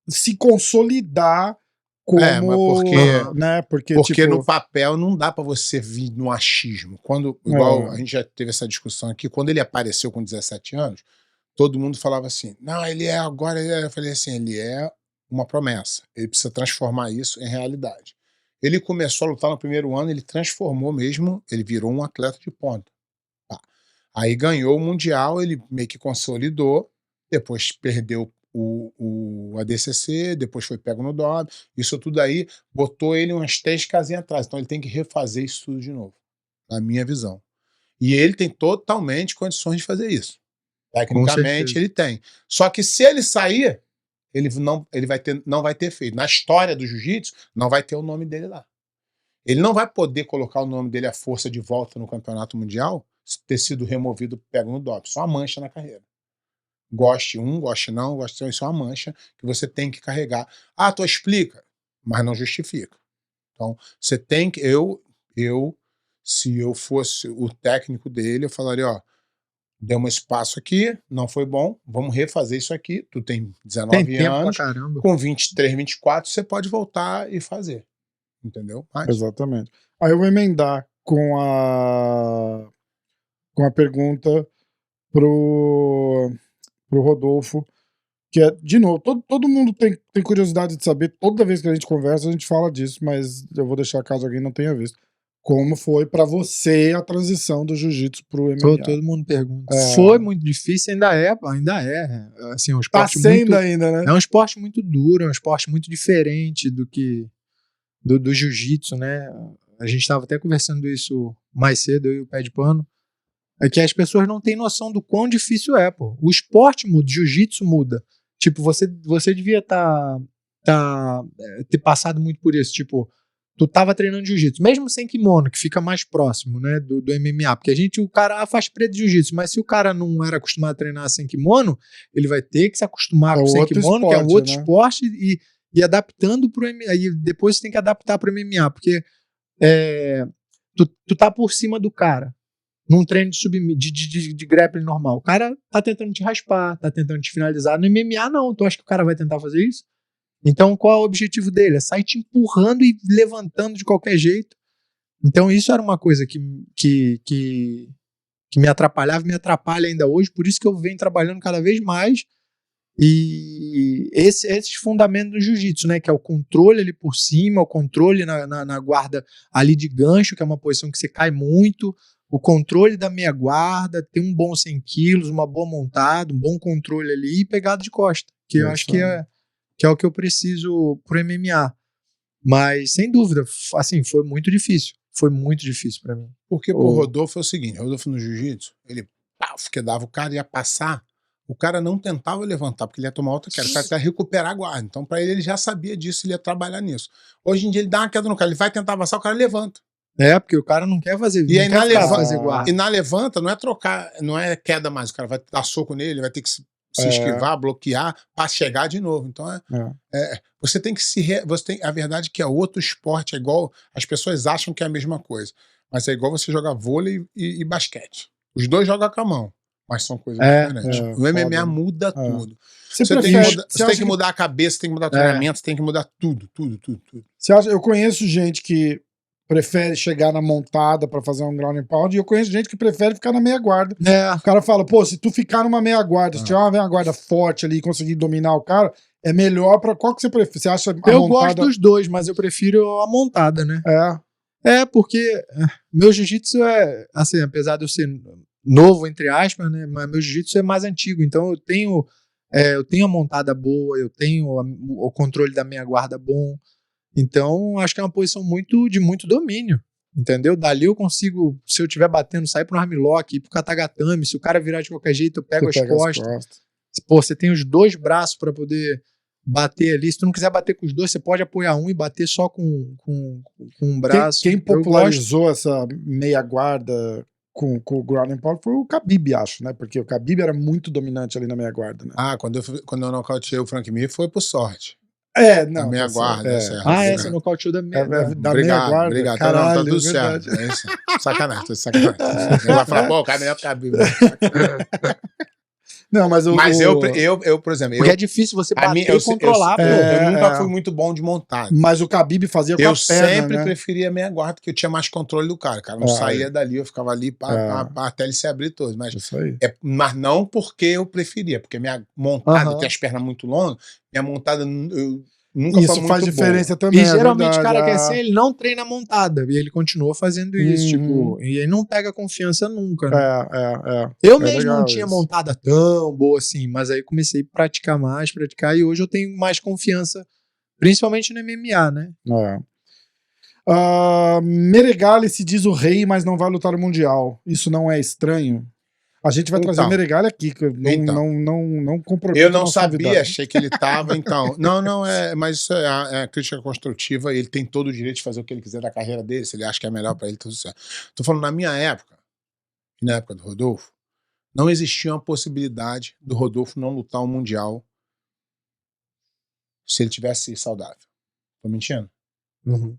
se consolidar como... mas porque tipo, no papel não dá pra você vir no achismo. Igual a gente já teve essa discussão aqui, quando ele apareceu com 17 anos, todo mundo falava assim, não, ele é agora... Eu falei assim, ele é uma promessa. Ele precisa transformar isso em realidade. Ele começou a lutar no primeiro ano, ele transformou mesmo, ele virou um atleta de ponta. Tá. Aí ganhou o Mundial, ele meio que consolidou, depois perdeu o ADCC, depois foi pego no DOB, isso tudo aí botou ele umas 3 casinhas atrás, então ele tem que refazer isso tudo de novo, na minha visão. E ele tem totalmente condições de fazer isso. Tecnicamente ele tem. Só que se ele sair, ele não vai ter feito. Na história do jiu-jitsu, não vai ter o nome dele lá. Ele não vai poder colocar o nome dele à força de volta no campeonato mundial, ter sido removido pego no DOP. Só uma mancha na carreira. Goste não, isso é uma mancha que você tem que carregar. Tu explica, mas não justifica. Então, você tem que... se eu fosse o técnico dele, eu falaria, deu um espaço aqui, não foi bom, vamos refazer isso aqui. Tu tem 19 anos, com 23, 24, você pode voltar e fazer. Entendeu? Exatamente. Aí eu vou emendar com a pergunta pro Rodolfo, que é, de novo, todo mundo tem curiosidade de saber, toda vez que a gente conversa, a gente fala disso, mas eu vou deixar caso alguém não tenha visto. Como foi pra você a transição do jiu-jitsu pro MMA? Todo mundo pergunta. Foi muito difícil, ainda é. Assim, um esporte ainda, né? É um esporte muito duro, é um esporte muito diferente do que do jiu-jitsu, né? A gente estava até conversando isso mais cedo, eu e o Pé de Pano, é que as pessoas não têm noção do quão difícil é, pô. O esporte muda, o jiu-jitsu muda. Tipo, você devia ter passado muito por isso, tipo, tu tava treinando jiu-jitsu, mesmo sem kimono, que fica mais próximo, né, do MMA, porque o cara faz preto de jiu-jitsu, mas se o cara não era acostumado a treinar sem kimono, ele vai ter que se acostumar com sem kimono, que é um outro esporte, e adaptando pro MMA, e depois você tem que adaptar pro MMA, porque tu tá por cima do cara, num treino de grappling normal, o cara tá tentando te raspar, tá tentando te finalizar, no MMA não, tu acha que o cara vai tentar fazer isso? Então, qual é o objetivo dele? É sair te empurrando e levantando de qualquer jeito. Então, isso era uma coisa que me atrapalhava e me atrapalha ainda hoje, por isso que eu venho trabalhando cada vez mais. E esses fundamentos do jiu-jitsu, né? Que é o controle ali por cima, o controle na guarda ali de gancho, que é uma posição que você cai muito, o controle da meia guarda, ter um bom 100 quilos, uma boa montada, um bom controle ali e pegada de costa, que eu acho que é o que eu preciso pro MMA. Mas, sem dúvida, assim, foi muito difícil. Foi muito difícil pra mim. Porque pro Rodolfo é o seguinte, Rodolfo no jiu-jitsu, ele dava, o cara ia passar, o cara não tentava levantar, porque ele ia tomar outra queda, o cara ia recuperar a guarda. Então, pra ele já sabia disso, ele ia trabalhar nisso. Hoje em dia, ele dá uma queda no cara, ele vai tentar passar, o cara levanta. Porque o cara não quer fazer, e aí, fazer guarda. E na levanta, não é trocar, não é queda mais, o cara vai dar soco nele, ele vai ter que se esquivar, bloquear, para chegar de novo. Então, você tem que a verdade é que é outro esporte, é igual, as pessoas acham que é a mesma coisa, mas é igual você jogar vôlei e basquete. Os dois jogam com a mão, mas são coisas diferentes. O MMA muda tudo. Você tem que mudar a cabeça, tem que mudar o treinamento, tem que mudar tudo. Você acha, eu conheço gente que prefere chegar na montada pra fazer um ground and pound, e eu conheço gente que prefere ficar na meia guarda. O cara fala, pô, se tu ficar numa meia guarda, se tiver uma meia guarda forte ali e conseguir dominar o cara, é melhor pra qual que você prefere? Você acha a eu gosto dos dois, mas eu prefiro a montada, né? Porque meu jiu-jitsu assim, apesar de eu ser novo, entre aspas, né, mas meu jiu-jitsu é mais antigo, então eu tenho a montada boa, eu tenho o controle da minha guarda bom. Então, acho que é uma posição de muito domínio. Entendeu? Dali eu consigo, se eu estiver batendo, sair pro armlock, ir pro katagatame. Se o cara virar de qualquer jeito, eu pego Você as pega as costas. costas. Pô, você tem os 2 braços pra poder bater ali. Se tu não quiser bater com os 2, você pode apoiar um e bater só com um braço. Quem Eu gosto. popularizou essa meia guarda com o ground and pound foi o Khabib, acho, né? Porque o Khabib era muito dominante ali na meia guarda, né? Ah, quando eu nocauteei o Frank Mir foi por sorte. Não. Na meia tá guarda, certo. certo. Ah, Obrigado. essa nocauteou da meia. Da meia Obrigado, guarda. obrigado. Caralho, Tá tudo verdade. certo. É isso. Sacanagem, tô de sacanagem. Ele vai falar, pô, o cara melhor que o Khabib. Não, mas Mas eu, por exemplo, Porque é difícil você a bater mim, eu e controlar. eu nunca é. fui muito bom de montada. Mas o Khabib fazia com Eu a perna, sempre né? preferia a meia guarda, porque eu tinha mais controle do cara. O cara não saía dali, eu ficava ali até ele se abrir todo. Mas, Isso aí. mas não porque eu preferia, porque minha montada tem as pernas muito longas, minha montada eu nunca foi Isso muito faz boa. diferença também. E geralmente o cara que quer ser, ele não treina montada. E ele continua fazendo isso, Uhum. tipo, e ele não pega confiança nunca. Né? Eu Eu mesmo não tinha montada tão boa assim, mas aí comecei a praticar, e hoje eu tenho mais confiança, principalmente no MMA, né? Meregali se diz o rei, mas não vai lutar no Mundial. Isso não é estranho? A gente vai trazer o Meregali aqui, que não compromete. Eu não sabia, achei que ele tava, então. Não, mas isso é crítica construtiva, e ele tem todo o direito de fazer o que ele quiser da carreira dele, se ele acha que é melhor pra ele, tudo certo. Tô falando, na minha época, e na época do Rodolfo, não existia uma possibilidade do Rodolfo não lutar um Mundial se ele tivesse saudável. Tô mentindo? Uhum.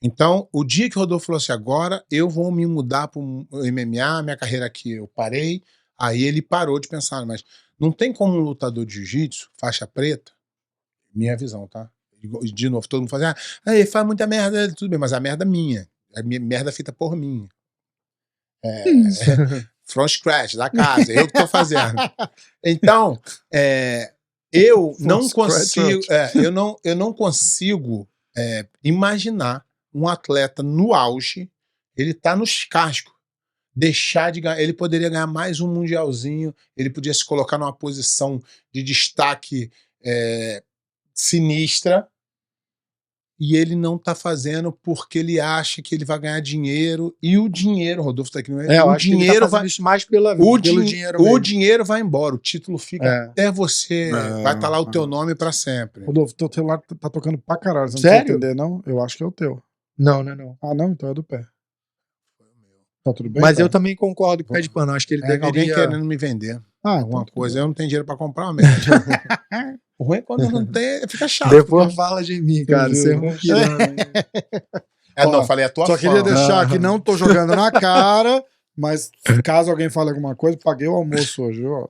Então, o dia que o Rodolfo falou assim, agora eu vou me mudar para o MMA, minha carreira aqui eu parei, aí ele parou de pensar, mas não tem como um lutador de jiu-jitsu, faixa preta, minha visão, tá? De novo, todo mundo fala assim, ele faz muita merda, tudo bem, mas a merda é minha, a minha merda feita por mim. From scratch, da casa, eu que tô fazendo. Então, eu não consigo imaginar um atleta no auge, ele tá nos cascos, deixar de ganhar, ele poderia ganhar mais um mundialzinho, ele podia se colocar numa posição de destaque sinistra, e ele não tá fazendo porque ele acha que ele vai ganhar dinheiro, e o dinheiro, o Rodolfo tá aqui, eu acho que ele tá fazendo isso mais pelo dinheiro o mesmo. dinheiro vai embora, o título fica até você, vai estar lá o teu nome pra sempre. Rodolfo, teu celular tá tocando pra caralho, você não Sério? precisa entender, não? Eu acho que é o teu. Não. Ah, não? Então é do pé. Tá tudo bem? Mas então? eu também concordo com o pé de pano, acho que ele deveria... Alguém querendo me vender alguma então, coisa, eu não tenho dinheiro pra comprar uma merda. O ruim é quando não tem, fica chato. Depois fala de mim, cara, você é um pirão. Não, falei a tua Só queria fama. deixar que não tô jogando na cara, mas caso alguém fale alguma coisa, paguei o almoço hoje, ó.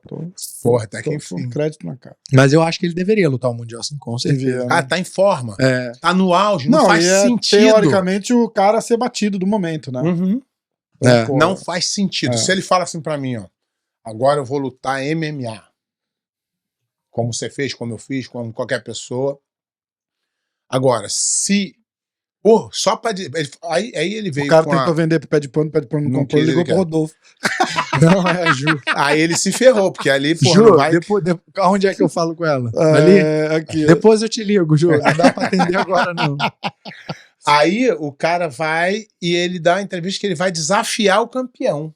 Porra, até que tô enfim. com crédito na cara. Mas eu acho que ele deveria lutar o Mundial, sim, com certeza. Ah, tá em forma. É. Tá no auge, não faz e sentido. teoricamente o cara ser batido do momento, né? Uhum. É. Pô, Não faz sentido. É. Se ele fala assim pra mim, ó, agora eu vou lutar MMA, como você fez, como eu fiz, como qualquer pessoa. Agora, se... Pô, só pra... Aí ele veio o cara com tentou vender pro pé de pano não Não comprou, quis, ligou ele pro quer. Rodolfo. Não, é, Ju. Aí ele se ferrou, porque ali, pô, Ju, não vai... onde é que eu falo com ela? Ali? Aqui. Depois eu te ligo, Ju. Não dá pra atender agora, não. Aí o cara vai e ele dá uma entrevista que ele vai desafiar o campeão.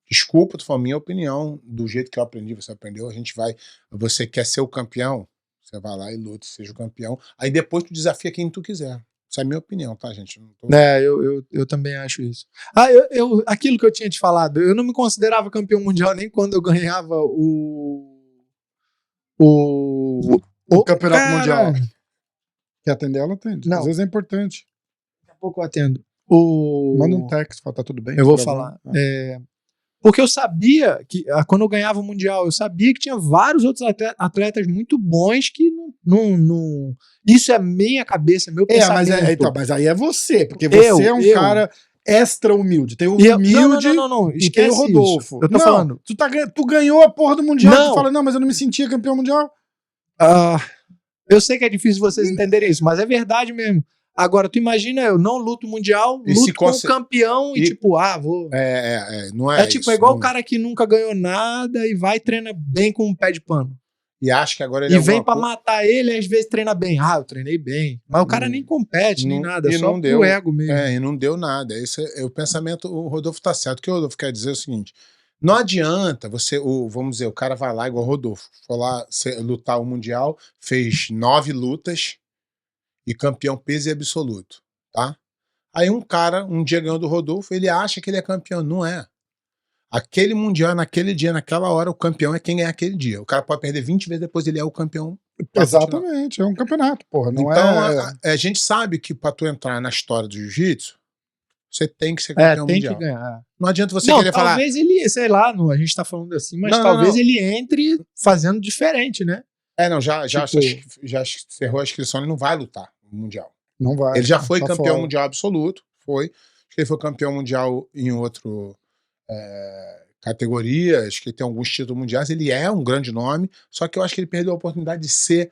Desculpa, tô falando minha opinião, do jeito que eu aprendi, você aprendeu, a gente vai... Você quer ser o campeão? Você vai lá e luta, seja o campeão. Aí depois tu desafia quem tu quiser. Isso é a minha opinião, tá, gente? Não tô... Eu também acho isso. Aquilo que eu tinha te falado, eu não me considerava campeão mundial nem quando eu ganhava o campeonato mundial. Quer atender? Ela atende. Não. Às vezes é importante. Daqui a pouco eu atendo. Manda um text, fala, tá tudo bem? Eu vou Tudo falar. bem? Porque eu sabia que, quando eu ganhava o Mundial, eu sabia que tinha vários outros atletas muito bons que não. Isso é minha cabeça, meu pensamento. Mas aí é você, porque você é um cara extra humilde. Tem o humilde não. e tem o Rodolfo. Isso. Eu tô falando. Tu ganhou a porra do Mundial, Não. tu fala, não, mas eu não me sentia campeão mundial. Eu sei que é difícil vocês entenderem isso, mas é verdade mesmo. Agora, tu imagina, eu não luto mundial, E luto com o campeão e tipo, vou... não é tipo, isso, é igual não... o cara que nunca ganhou nada e vai e treina bem com um pé de pano. E acha que agora ele E é vem alguma pra coisa. matar ele e às vezes treina bem. Ah, eu treinei bem. Mas o cara nem compete, nem Não- nada. É e só não pro deu. ego mesmo. E não deu nada. Esse é o pensamento. O Rodolfo tá certo. O que o Rodolfo quer dizer é o seguinte: não adianta você, vamos dizer, o cara vai lá igual o Rodolfo, foi lá lutar o Mundial, fez 9 lutas e campeão peso e absoluto, tá? Aí um cara, um dia ganhou do Rodolfo, ele acha que ele é campeão. Não é. Aquele Mundial, naquele dia, naquela hora, o campeão é quem ganha aquele dia. O cara pode perder 20 vezes, depois ele é o campeão. Exatamente, é um campeonato, porra. Não Então, é. a gente sabe que pra tu entrar na história do jiu-jitsu, você tem que ser É, campeão tem mundial. que ganhar. Não adianta você Não, querer falar. talvez ele, sei lá, a gente tá falando assim, mas Não, talvez não. ele entre fazendo diferente, né? Não, já Tipo- já encerrou a inscrição, ele não vai lutar no Mundial. Não vai. Ele já foi tá campeão fora. mundial absoluto, foi. Acho que ele foi campeão mundial em outro categoria, acho que ele tem alguns títulos mundiais, ele é um grande nome, só que eu acho que ele perdeu a oportunidade de se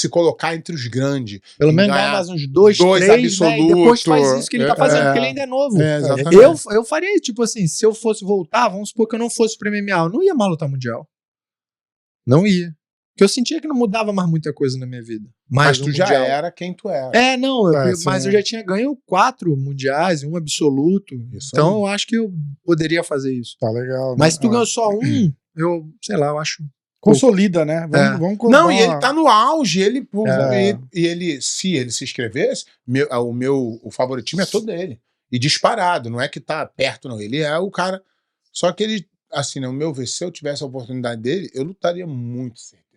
colocar entre os grandes. Pelo em menos ganhar ganhar mais uns 2, 2 3, né? E depois faz absoluto. isso que ele tá fazendo, porque ele ainda é novo. Exatamente. Eu faria, tipo assim, se eu fosse voltar, vamos supor que eu não fosse pro MMA, eu não ia mais lutar mundial. Não ia. Porque eu sentia que não mudava mais muita coisa na minha vida. Mas um tu já mundial. era quem tu era. Mas eu já tinha ganho 4 mundiais e um absoluto. Isso Então aí. eu acho que eu poderia fazer isso. Tá legal. Mas se tu né? ganhou só um, eu, sei lá, eu acho. Consolida, né? Vamos Não, dar e ele uma- tá no auge, É. e ele, se ele se inscrevesse, o favoritismo é todo dele. E disparado, não é que tá perto, não. Ele é o cara. Só que ele, assim, no meu ver, se eu tivesse a oportunidade dele, eu lutaria muito, certeza.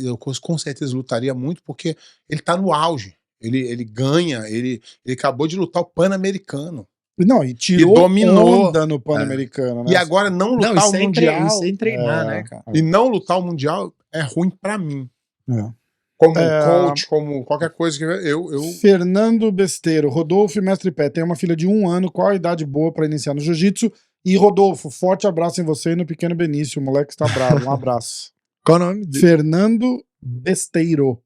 Eu com certeza lutaria muito, porque ele tá no auge. Ele ganha, ele acabou de lutar o Pan-Americano. Não, e tirou dominou. onda no Pan-Americano, né? E agora não lutar Não, o Mundial. sem treinar, É. né, cara? E não lutar o Mundial é ruim pra mim. É. Como É. coach, como qualquer coisa que eu Fernando Besteiro, Rodolfo e Mestre Pé, tem uma filha de 1 ano, qual a idade boa pra iniciar no jiu-jitsu? E Rodolfo, forte abraço em você e no pequeno Benício, o moleque está bravo, um abraço. Qual o nome dele? Fernando Besteiro.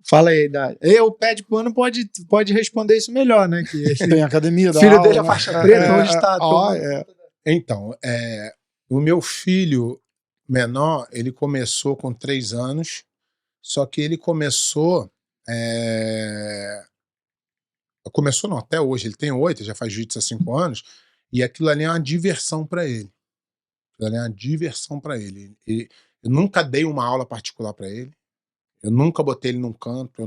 Fala aí a idade. O pé de pano pode responder isso melhor, né? Que ele- Tem academia da filho aula, dele é né? faixa preta, hoje tá ó, tomando- Então, o meu filho menor, ele começou com 3 anos, só que ele começou não, até hoje, ele tem 8, já faz jiu-jitsu há 5 anos, e aquilo ali é uma diversão para ele. Aquilo ali é uma diversão para ele. Eu nunca dei uma aula particular para ele, eu nunca botei ele num canto,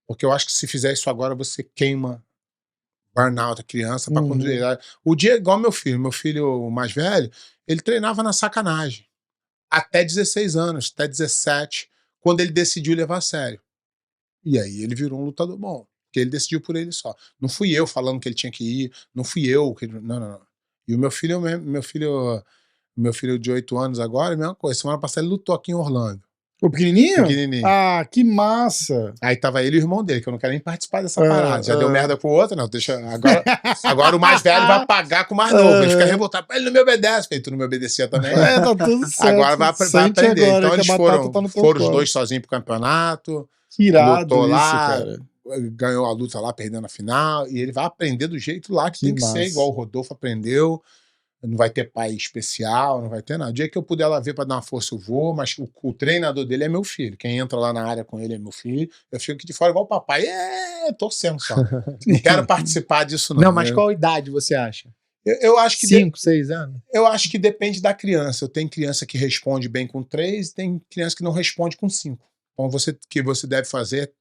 porque eu acho que se fizer isso agora, você queima burnout a criança para quando o dia é igual meu filho mais velho, ele treinava na sacanagem até 16 anos, até 17, quando ele decidiu levar a sério. E aí ele virou um lutador bom, porque ele decidiu por ele só. Não fui eu falando que ele tinha que ir, não fui eu que não. E o meu filho de 8 anos agora, a mesma coisa. Semana passada ele lutou aqui em Orlando. O pequenininho? Pequenininho. Ah, que massa. Aí tava ele e o irmão dele, que eu não quero nem participar dessa parada. Já deu merda pro outro, não. Deixa. Agora o mais velho vai pagar com o mais novo. Ele fica revoltado. Ele não me obedece. Falei, tu não me obedecia também. Tá tudo certo. Agora vai Sente aprender. agora Então que eles a batata tá no teu foram os colo. dois sozinhos pro campeonato. Que irado lutou isso, lá, cara. ganhou a luta lá, perdendo a final. E ele vai aprender do jeito lá que tem que massa. ser, igual o Rodolfo aprendeu. Não vai ter pai especial, não vai ter nada. O dia que eu puder lá ver para dar uma força, eu vou, mas o treinador dele é meu filho. Quem entra lá na área com ele é meu filho. Eu fico aqui de fora igual o papai, torcendo só. Não quero participar disso, não. Não, mas qual idade você acha? Eu acho que 5, 6 anos? eu acho que depende da criança. Eu tenho criança que responde bem com 3, tem criança que não responde com 5. Então, o que você deve fazer é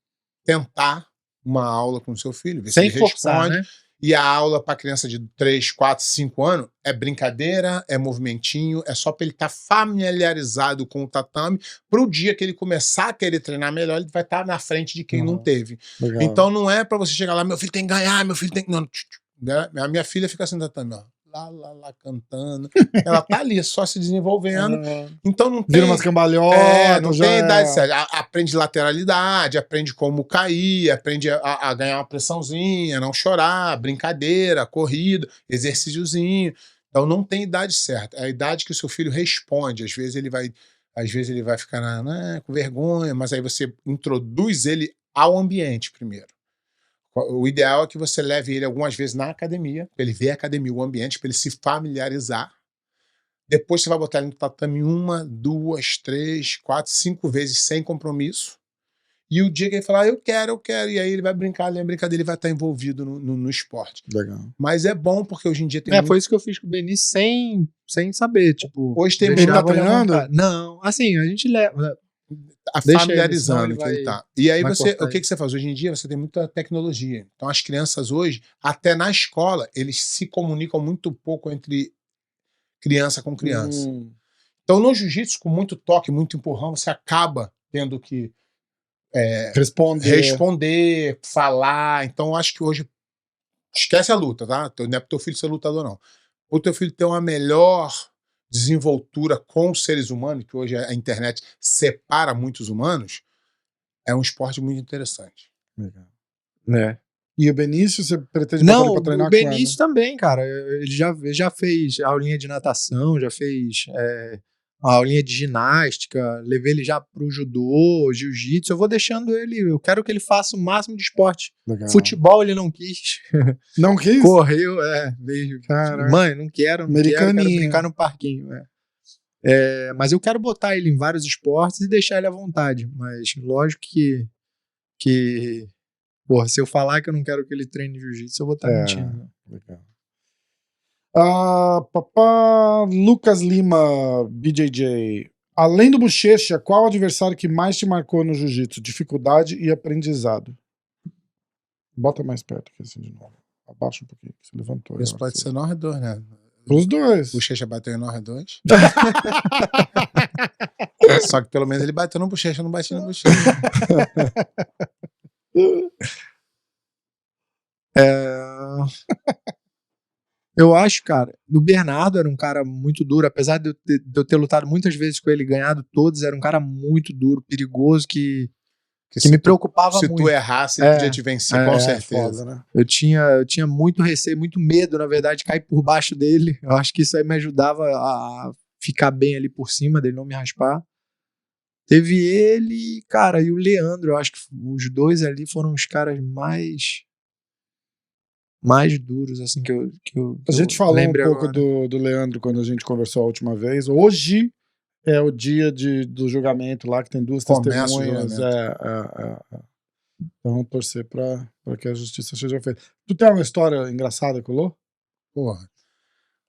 tentar uma aula com o seu filho, ver Sem se ele forçar, responde. né? E a aula para criança de 3, 4, 5 anos é brincadeira, é movimentinho, é só para ele estar familiarizado com o tatame. Para o dia que ele começar a querer treinar melhor, ele vai estar na frente de quem não teve. Legal. Então não é para você chegar lá, meu filho tem que ganhar, meu filho tem que. Não, né? A minha filha fica assim no tatame, ó. Lá, cantando. Ela tá ali, só se desenvolvendo. Então não tem. Vira umas cambalhotas. Não já tem é- idade certa. Aprende lateralidade, aprende como cair, aprende a ganhar uma pressãozinha, não chorar, brincadeira, corrida, exercíciozinho. Então não tem idade certa. É a idade que o seu filho responde. Às vezes ele vai ficar com vergonha, mas aí você introduz ele ao ambiente primeiro. O ideal é que você leve ele algumas vezes na academia, para ele ver a academia, o ambiente, para ele se familiarizar. Depois você vai botar ele no tatame 1, 2, 3, 4, 5 vezes sem compromisso. E o dia que ele falar, eu quero, e aí ele vai brincar, ali na brincadeira, ele vai estar envolvido no esporte. Legal. Mas é bom porque hoje em dia tem Foi isso que eu fiz com o Benício sem saber, tipo... Hoje tem Ele muito tá deixava ele à treinando? vontade. Não, assim, a gente leva... Deixa familiarizando ele, senão que ele ele vai- tá. E aí vai você, cortar o que você faz? Hoje em dia você tem muita tecnologia. Então as crianças hoje, até na escola, eles se comunicam muito pouco entre criança com criança. Então no jiu-jitsu, com muito toque, muito empurrão, você acaba tendo que responder, falar. Então eu acho que hoje esquece a luta, tá? Não é pro teu filho ser lutador, não. O teu filho ter uma melhor desenvoltura com os seres humanos, que hoje a internet separa muitos humanos, é um esporte muito interessante. Legal. É. E o Benício, você pretende botar Não, ele pra treinar o com ela? Benício também, cara. Ele já fez aulinha de natação, já fez a aulinha de ginástica, levei ele já pro judô, jiu-jitsu. Eu vou deixando ele, eu quero que ele faça o máximo de esporte. Legal. Futebol ele não quis. Não quis? Correu, veio. Caraca. Mãe, não quero, quero Americaninha. brincar no parquinho. Mas eu quero botar ele em vários esportes e deixar ele à vontade. Mas lógico que porra, se eu falar que eu não quero que ele treine jiu-jitsu, eu vou estar mentindo. Né? Legal. Lucas Lima, BJJ. Além do Bochecha, qual o adversário que mais te marcou no jiu-jitsu? Dificuldade e aprendizado. Bota mais perto aqui assim de novo. Abaixa um pouquinho. Você levantou. Isso pode ser nós dois, né? Os dois. O Bochecha bateu em nós dois. Só que pelo menos ele bateu no Bochecha, eu não bati no Bochecha. Eu acho, cara, o Bernardo era um cara muito duro, apesar de eu ter lutado muitas vezes com ele e ganhado todos, era um cara muito duro, perigoso, que me preocupava se muito. tu errasse, ele podia te vencer, com certeza. Foda, né? Eu tinha muito receio, muito medo, na verdade, de cair por baixo dele. Eu acho que isso aí me ajudava a ficar bem ali por cima dele, não me raspar. Teve ele, cara, e o Leandro. Eu acho que os dois ali foram os caras mais duros, assim, que eu A gente falou um pouco agora. do Leandro quando a gente conversou a última vez. Hoje é o dia do julgamento lá, que tem duas Começa o testemunhas. julgamento. Então vamos torcer pra que a justiça seja feita. Tu tem uma história engraçada com o Lô? Porra.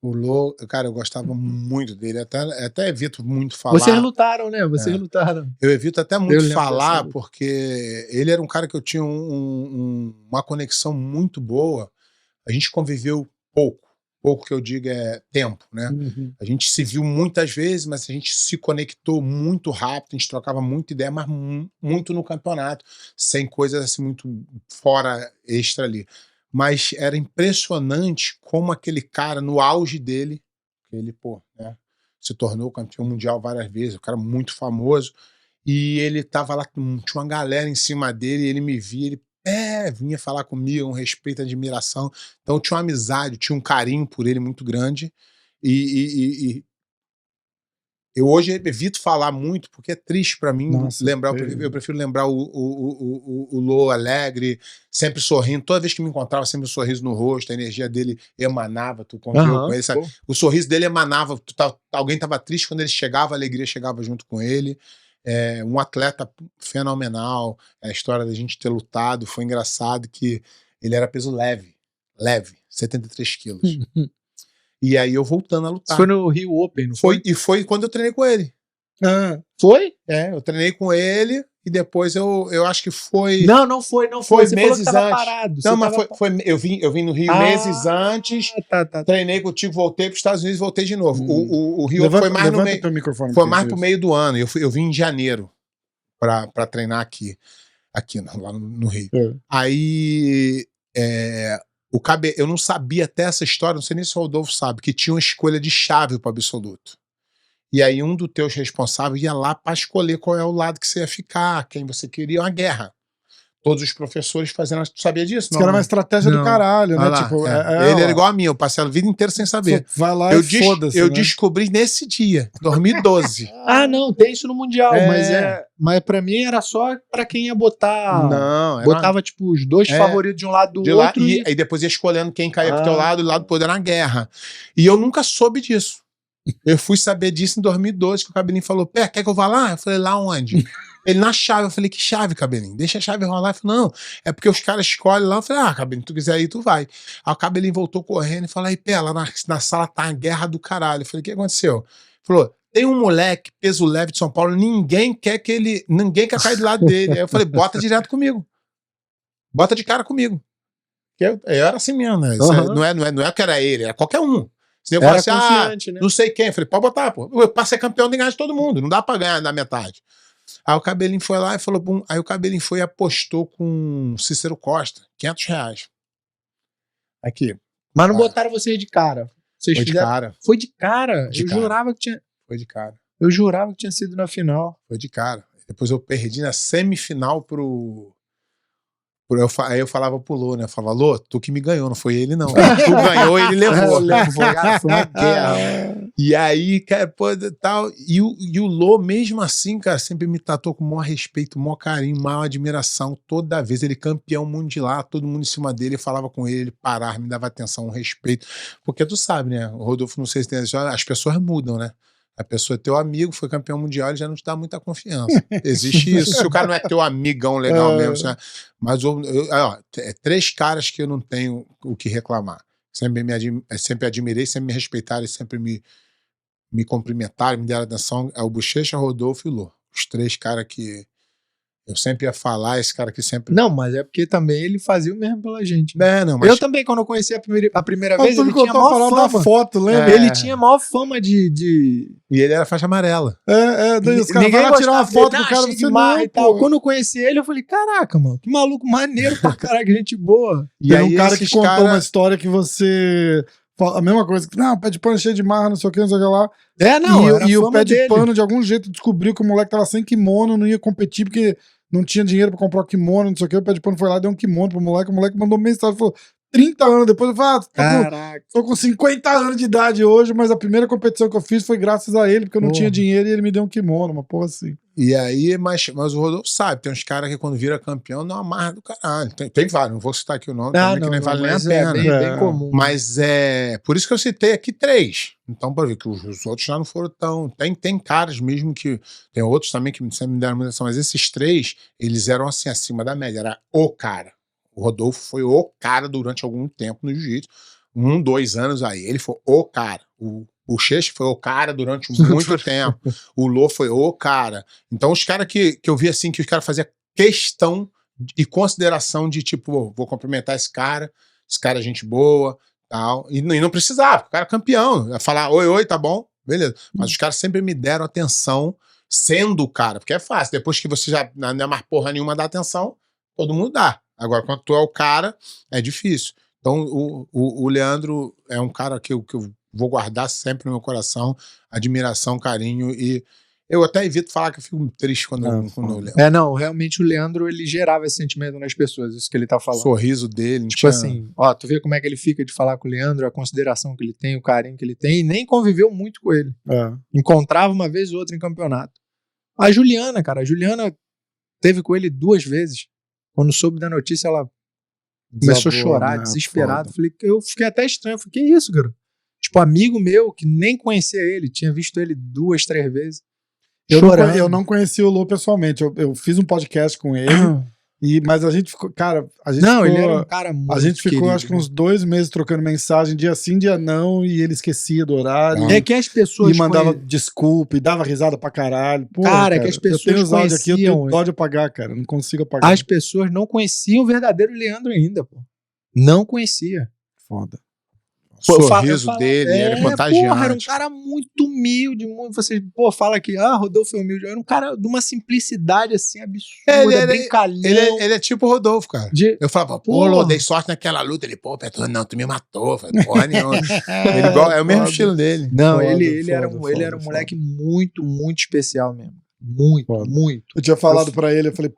O Lô, cara, eu gostava muito dele. Até evito muito falar. Vocês lutaram, né? Vocês lutaram. Eu evito até Eu muito lembro falar, dessa. porque ele era um cara que eu tinha uma conexão muito boa. A gente conviveu pouco. Pouco que eu digo é tempo, né? Uhum. A gente se viu muitas vezes, mas a gente se conectou muito rápido, a gente trocava muita ideia, mas muito no campeonato, sem coisas assim muito fora extra ali. Mas era impressionante como aquele cara, no auge dele, ele, né, se tornou campeão mundial várias vezes, um cara muito famoso, e ele tava lá, tinha uma galera em cima dele, e ele me via, ele vinha falar comigo, um respeito, admiração. Então tinha uma amizade, tinha um carinho por ele muito grande. E eu hoje evito falar muito, porque é triste pra mim lembrar. Eu prefiro lembrar o Lô alegre, sempre sorrindo. Toda vez que me encontrava, sempre um sorriso no rosto, a energia dele emanava, tu conviveu com ele, sabe? O sorriso dele emanava, alguém tava triste, quando ele chegava, a alegria chegava junto com ele. Um atleta fenomenal. A história da gente ter lutado foi engraçado, que ele era peso leve, 73 quilos. E aí eu voltando a lutar. Isso foi no Rio Open, não foi? E foi quando eu treinei com ele. Foi? Eu treinei com ele e depois eu acho que foi... Não foi. Foi Você meses falou que tava antes. parado. Não, mas eu vim no Rio meses antes, Tá. treinei contigo, voltei para os Estados Unidos e voltei de novo. O Rio Levanta, foi mais no meio... teu microfone Foi aqui, mais isso. pro meio do ano. Eu vim em janeiro para treinar aqui lá no Rio. Aí eu não sabia até essa história, não sei nem se o Rodolfo sabe, que tinha uma escolha de chave para absoluto. E aí um dos teus responsáveis ia lá para escolher qual é o lado que você ia ficar, quem você queria, uma guerra. Todos os professores fazendo... Tu sabia disso? Isso era uma estratégia do caralho, né? Lá, Tipo, ele era igual a mim, eu passei a vida inteira sem saber. Vai lá eu e foda-se, Eu né? descobri nesse dia, 2012. Não, tem isso no Mundial, mas pra mim era só pra quem ia botar. Não, botava tipo os dois favoritos de um lado do outro. E aí depois ia escolhendo quem caía pro teu lado, e do lado do poder na guerra. E eu nunca soube disso. Eu fui saber disso em 2012, que o Cabelinho falou, quer que eu vá lá? Eu falei, lá onde? Ele na chave, eu falei, que chave, Cabelinho? Deixa a chave rolar. Ele falou, não, é porque os caras escolhem lá. Eu falei, Cabelinho, tu quiser ir, tu vai. Aí o Cabelinho voltou correndo e falou, aí, lá na sala tá a guerra do caralho. Eu falei, o que aconteceu? Ele falou, tem um moleque, peso leve de São Paulo, ninguém quer cair do lado dele. Aí eu falei, bota direto comigo. Bota de cara comigo. Eu era assim mesmo, né? Não é que era ele, era qualquer um. Se eu falasse, né? Não sei quem. Eu falei, pode botar, pô. Pra ser campeão tem que ganhar de todo mundo. Não dá pra ganhar na metade. Aí o Cabelinho foi lá e falou, bum. Aí o Cabelinho foi e apostou com Cícero Costa, R$500. Aqui. Mas não botaram vocês de cara. Foi de cara. Foi de cara. De eu cara. jurava que tinha. Foi de cara. Eu jurava que tinha sido na final. Foi de cara. Depois eu perdi na semifinal aí eu falava pro Lô, né? Eu falava, Lô, tu que me ganhou, não foi ele, não. Tu ganhou, ele levou. Foi uma guerra. E aí, cara, pô, tal. E o Lô, mesmo assim, cara, sempre me tratou com o maior respeito, o maior carinho, maior admiração. Toda vez ele campeão mundial, todo mundo em cima dele, eu falava com ele parava, me dava atenção, um respeito. Porque tu sabe, né? O Rodolfo, não sei se tem as pessoas mudam, né? A pessoa é teu amigo, foi campeão mundial, ele já não te dá muita confiança. Existe isso. Se o cara não é teu amigão legal mesmo. Né? Mas é 3 caras que eu não tenho o que reclamar. Sempre admirei, sempre me respeitaram, sempre me cumprimentaram, me deram atenção. É o Bochecha, Rodolfo e o Lô. Os 3 caras que eu sempre ia falar, esse cara que sempre... Não, mas é porque também ele fazia o mesmo pela gente. Né? Não, mas... Eu também, quando eu conheci a primeira vez, ele tinha maior maior da fama. foto, lembra? Ele tinha maior fama de... E ele era faixa amarela. Daí os caras vão tirar uma foto com o cara cheio de você marra não, e tal. pô. Quando eu conheci ele, eu falei, caraca, mano, que maluco maneiro pra caralho, que gente boa. E E aí aí um cara que esses contou cara- uma história que você... A mesma coisa, que não, o pé de pano cheio de marra, não sei o que, não sei o que lá. É, não, era e a o fama pé de dele. pano, de algum jeito, descobriu que o moleque tava sem kimono, não ia competir porque não tinha dinheiro pra comprar o kimono, não sei o que. O pé de pano foi lá, deu um kimono pro moleque. O moleque mandou mensagem, falou: 30 anos depois. Eu falei: Caraca. tô com 50 anos de idade hoje, mas a primeira competição que eu fiz foi graças a ele, porque eu não tinha dinheiro e ele me deu um kimono, uma porra assim. E aí, mas o Rodolfo sabe, tem uns caras que quando vira campeão não amarra do caralho. Tem vários, não vou citar aqui o nome, também, que nem vale nem a mas pena. bem comum. Mas é por isso que eu citei aqui 3. Então, para ver que os outros já não foram tão. Tem caras mesmo que. Tem outros também que sempre me deram muita atenção, mas esses 3, eles eram assim, acima da média. Era o cara. O Rodolfo foi o cara durante algum tempo no jiu-jitsu. 1, 2 anos aí. Ele foi o cara. O Cheche foi o cara durante muito tempo. O Lô foi o cara. Então, os caras que eu vi assim, que os caras faziam questão e consideração de tipo, vou cumprimentar esse cara é gente boa, tal. E não precisava, o cara é campeão. Ia falar, oi, tá bom? Beleza. Mas os caras sempre me deram atenção sendo o cara, porque é fácil. Depois que você já não é mais porra nenhuma dá atenção, todo mundo dá. Agora, quando tu é o cara, é difícil. Então, o Leandro é um cara que eu vou guardar sempre no meu coração, admiração, carinho, e eu até evito falar que eu fico triste quando eu lembro. Não, realmente o Leandro, ele gerava esse sentimento nas pessoas, isso que ele tá O falando. sorriso dele. Tipo assim, ó, tu vê como é que ele fica de falar com o Leandro, a consideração que ele tem, o carinho que ele tem, e nem conviveu muito com ele. Encontrava uma vez ou outra em campeonato. A Juliana, cara, teve com ele 2 vezes. Quando soube da notícia, ela começou a chorar, desesperado. Eu fiquei até estranho. Eu falei, que isso, cara? Tipo, amigo meu, que nem conhecia ele, tinha visto ele 2, 3 vezes. Eu não conheci o Lô pessoalmente. Eu fiz um podcast com ele, mas a gente ficou, cara, ele era um cara muito a gente ficou, querido, acho que uns 2 meses trocando mensagem, dia sim, dia não, e ele esquecia do horário. É que as pessoas e mandava desculpa, e dava risada pra caralho. Porra, cara, que as pessoas eu tenho os áudios aqui, eu conheciam, tenho dó de apagar, cara. Eu não consigo apagar. As pessoas não conheciam o verdadeiro Leandro ainda, pô. Não conhecia. Foda. O sorriso dele era contagiante. Porra, era um cara muito humilde, você, fala que, Rodolfo é humilde. Era um cara de uma simplicidade, assim, absurda, brincalhão. Ele é tipo o Rodolfo, cara. Eu falava, Lô, dei sorte naquela luta. Ele, Petro, não, tu me matou. Eu falei, porra nenhuma. É o mesmo estilo dele. Não, ele era um moleque muito, muito especial mesmo. Muito. Eu tinha falado pra ele, eu falei,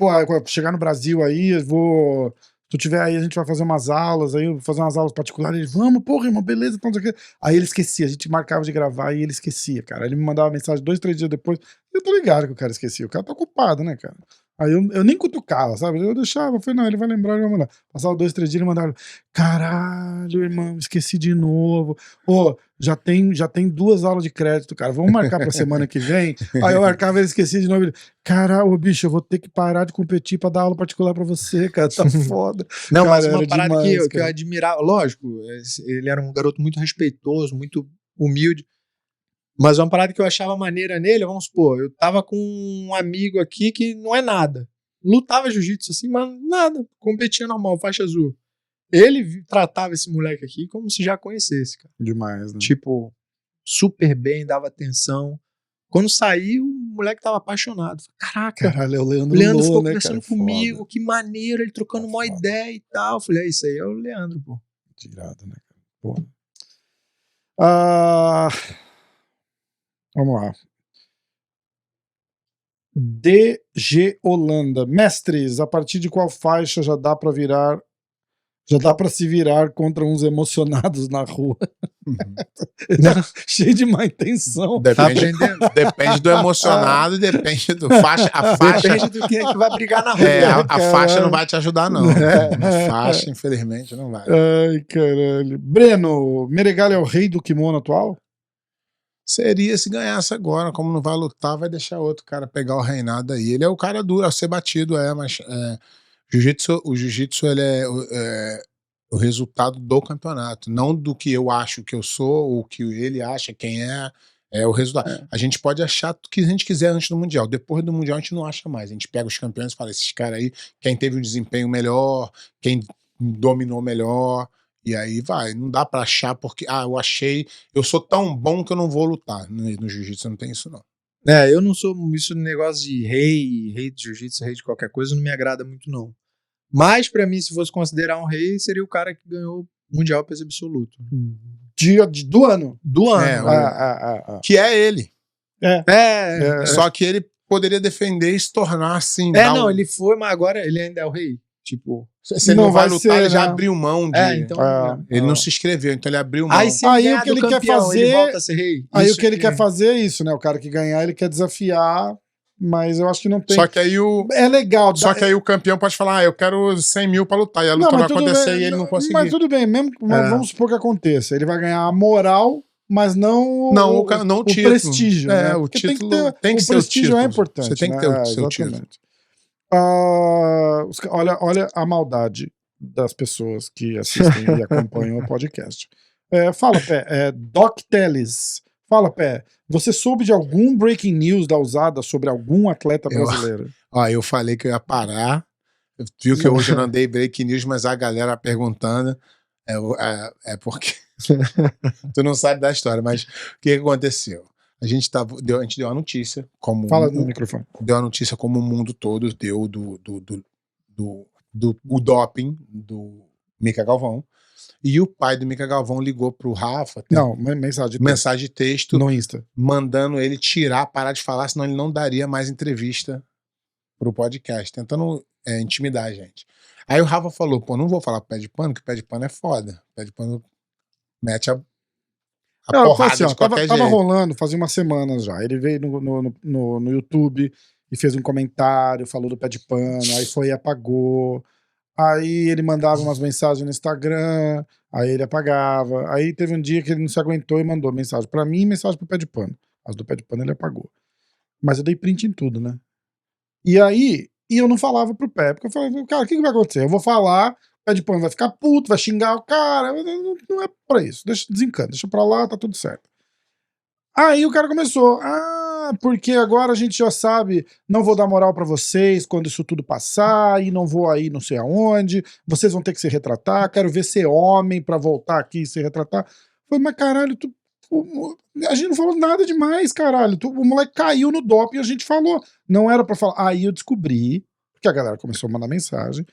chegar no Brasil aí, eu vou... Se tu tiver aí, a gente vai fazer umas aulas, aí eu vou fazer umas aulas particulares. Ele, vamos, porra, irmão, beleza, então, não sei o quê. Aí ele esquecia, a gente marcava de gravar e ele esquecia, cara. Ele me mandava mensagem 2, 3 dias depois. Eu tô ligado que o cara esquecia. O cara tá ocupado, né, cara? Aí eu nem cutucava, sabe? Eu deixava, eu falei, não, ele vai lembrar, ele vai mandar. Passava 2, 3 dias, ele mandava, caralho, irmão, esqueci de novo. Pô, já tem 2 aulas de crédito, cara, vamos marcar pra semana que vem? Aí eu marcava, ele esquecia de novo, ele, caralho, bicho, eu vou ter que parar de competir pra dar aula particular pra você, cara, tá foda. Não, Cara, mas uma era parada demais, que eu cara. admirava, lógico, ele era um garoto muito respeitoso, muito humilde, mas uma parada que eu achava maneira nele, vamos supor, eu tava com um amigo aqui que não é nada, lutava jiu-jitsu assim, mas nada, competia normal, faixa azul. Ele tratava esse moleque aqui como se já conhecesse, cara. Demais, né? Tipo, super bem, dava atenção. Quando saiu, o moleque tava apaixonado. Caraca, Caralho, é o o Leandro Leandro Lô, ficou né, conversando cara? comigo, Foda. que maneiro, ele trocando uma Foda. ideia e tal. Eu falei, isso aí é o Leandro, pô. Tirado, né, cara? Porra. Ah, vamos lá. DG Holanda. Mestres, a partir de qual faixa já dá pra virar. Já dá pra se virar contra uns emocionados na rua? Ele tá cheio de má intenção. Tá Depende, aprendendo? depende do emocionado e depende do faixa. A faixa, Depende do que vai brigar na rua. a faixa não vai te ajudar, não. É. A faixa, infelizmente, não vai. Ai, caralho. Breno, Meregali é o rei do kimono atual? Seria se ganhasse agora, como não vai lutar, vai deixar outro cara pegar o reinado aí. Ele é o cara duro a ser batido, mas o jiu-jitsu ele é o resultado do campeonato, não do que eu acho que eu sou, ou que ele acha quem é o resultado. A gente pode achar o que a gente quiser antes do Mundial, depois do Mundial a gente não acha mais, a gente pega os campeões e fala, esses caras aí, quem teve um desempenho melhor, quem dominou melhor, e aí vai, não dá pra achar porque, eu sou tão bom que eu não vou lutar. No jiu-jitsu não tem isso não. Eu não sou isso de negócio de rei de jiu-jitsu, rei de qualquer coisa, não me agrada muito, não. Mas, pra mim, se fosse considerar um rei, seria o cara que ganhou o Mundial peso absoluto. Do ano. Do ano. Que é ele. É. Só que ele poderia defender e se tornar assim. Ele foi, mas agora ele ainda é o rei. Tipo. Se ele não vai lutar, ser, ele já né? abriu mão de. Então. Ele não se inscreveu, então ele abriu mão. Aí, se Aí ele o que ele ganhar do quer campeão, fazer- ele volta a ser rei. Aí Isso o que ele quer fazer é isso, né? O cara que ganhar, ele quer desafiar, mas eu acho que não tem. Só que aí É legal. Só que aí o campeão pode falar, eu quero 100 mil pra lutar, e a luta não, mas vai tudo acontecer bem, e ele não conseguir. Mas tudo bem, mesmo mas vamos supor que aconteça. Ele vai ganhar a moral, mas não Não, não o título. prestígio. Né? O Porque título tem que ter, o prestígio título. é importante. Você tem que né? ter o seu título. Exatamente. Olha a maldade das pessoas que assistem e acompanham o podcast. Fala, Pé. Doc Teles. Fala, Pé. Você soube de algum breaking news da usada sobre algum atleta brasileiro? Eu falei que eu ia parar. Viu que hoje eu não dei break news, mas a galera perguntando. Porque. Tu não sabe da história, mas o que aconteceu? A gente deu a notícia. Fala no microfone. Deu a notícia como o mundo todo deu o doping do Mica Galvão. E o pai do Mica Galvão ligou pro Rafa. Não, mensagem de texto. Mensagem de texto. No Insta. Mandando ele parar de falar, senão ele não daria mais entrevista pro podcast, tentando intimidar a gente. Aí o Rafa falou, não vou falar pro Pé de Pano, que o Pé de Pano é foda. O Pé de Pano mete a porrada assim, de qualquer tava jeito. rolando fazia umas semanas já. Ele veio no YouTube e fez um comentário, falou do Pé de Pano, aí foi e apagou. Aí ele mandava umas mensagens no Instagram, aí ele apagava. Aí teve um dia que ele não se aguentou e mandou mensagem pra mim e mensagem pro Pé de Pano. As do Pé de Pano ele apagou. Mas eu dei print em tudo, né? E aí, eu não falava pro Pé, porque eu falei, cara, o que vai acontecer? Eu vou falar, o Pé de Pano vai ficar puto, vai xingar o cara, não é pra isso, desencana, deixa pra lá, tá tudo certo. Aí o cara começou, porque agora a gente já sabe, não vou dar moral pra vocês quando isso tudo passar, e não vou aí não sei aonde, vocês vão ter que se retratar, quero ver ser homem pra voltar aqui e se retratar. Eu falei, mas caralho, a gente não falou nada demais, caralho, o moleque caiu no doping e a gente falou, não era pra falar. Aí eu descobri, porque a galera começou a mandar mensagem,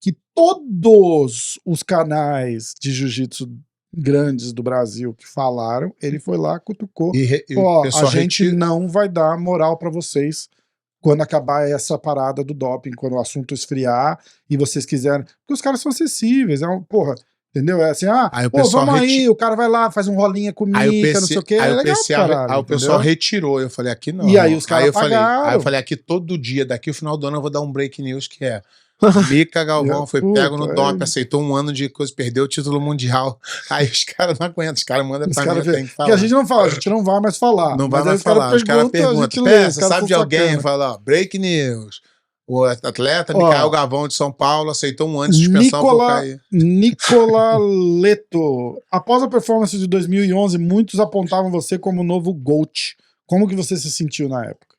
que todos os canais de jiu-jitsu grandes do Brasil que falaram, ele foi lá, cutucou, o pessoal a gente não vai dar moral pra vocês quando acabar essa parada do doping, quando o assunto esfriar e vocês quiserem, porque os caras são acessíveis, Entendeu? É assim, Aí o pô, pessoal vamos aí, o cara vai lá, faz um rolinha com Aí mica, não sei o quê. aí É o legal, PC caralho, aí o pessoal entendeu? retirou. Eu falei, aqui não. E aí os caras Aí eu pagaram. falei, aqui todo dia, daqui o final do ano eu vou dar um break news que é Mica Galvão foi Puta, pego no doping, aceitou um ano de coisa, perdeu o título mundial. Aí os caras não aguentam, os caras mandam Os pra cara mim, eu tenho que porque a falar. gente não fala, a gente não vai mais falar. Não vai Mas aí mais falar. Os caras a perguntam, gente lê, os você caras sabe são de alguém? sacana. Fala, ó, break news. O atleta Ó, Micael Galvão de São Paulo aceitou um ano de suspensão por cair. Nicola Leto. Após a performance de 2011, muitos apontavam você como o novo GOAT. Como que você se sentiu na época?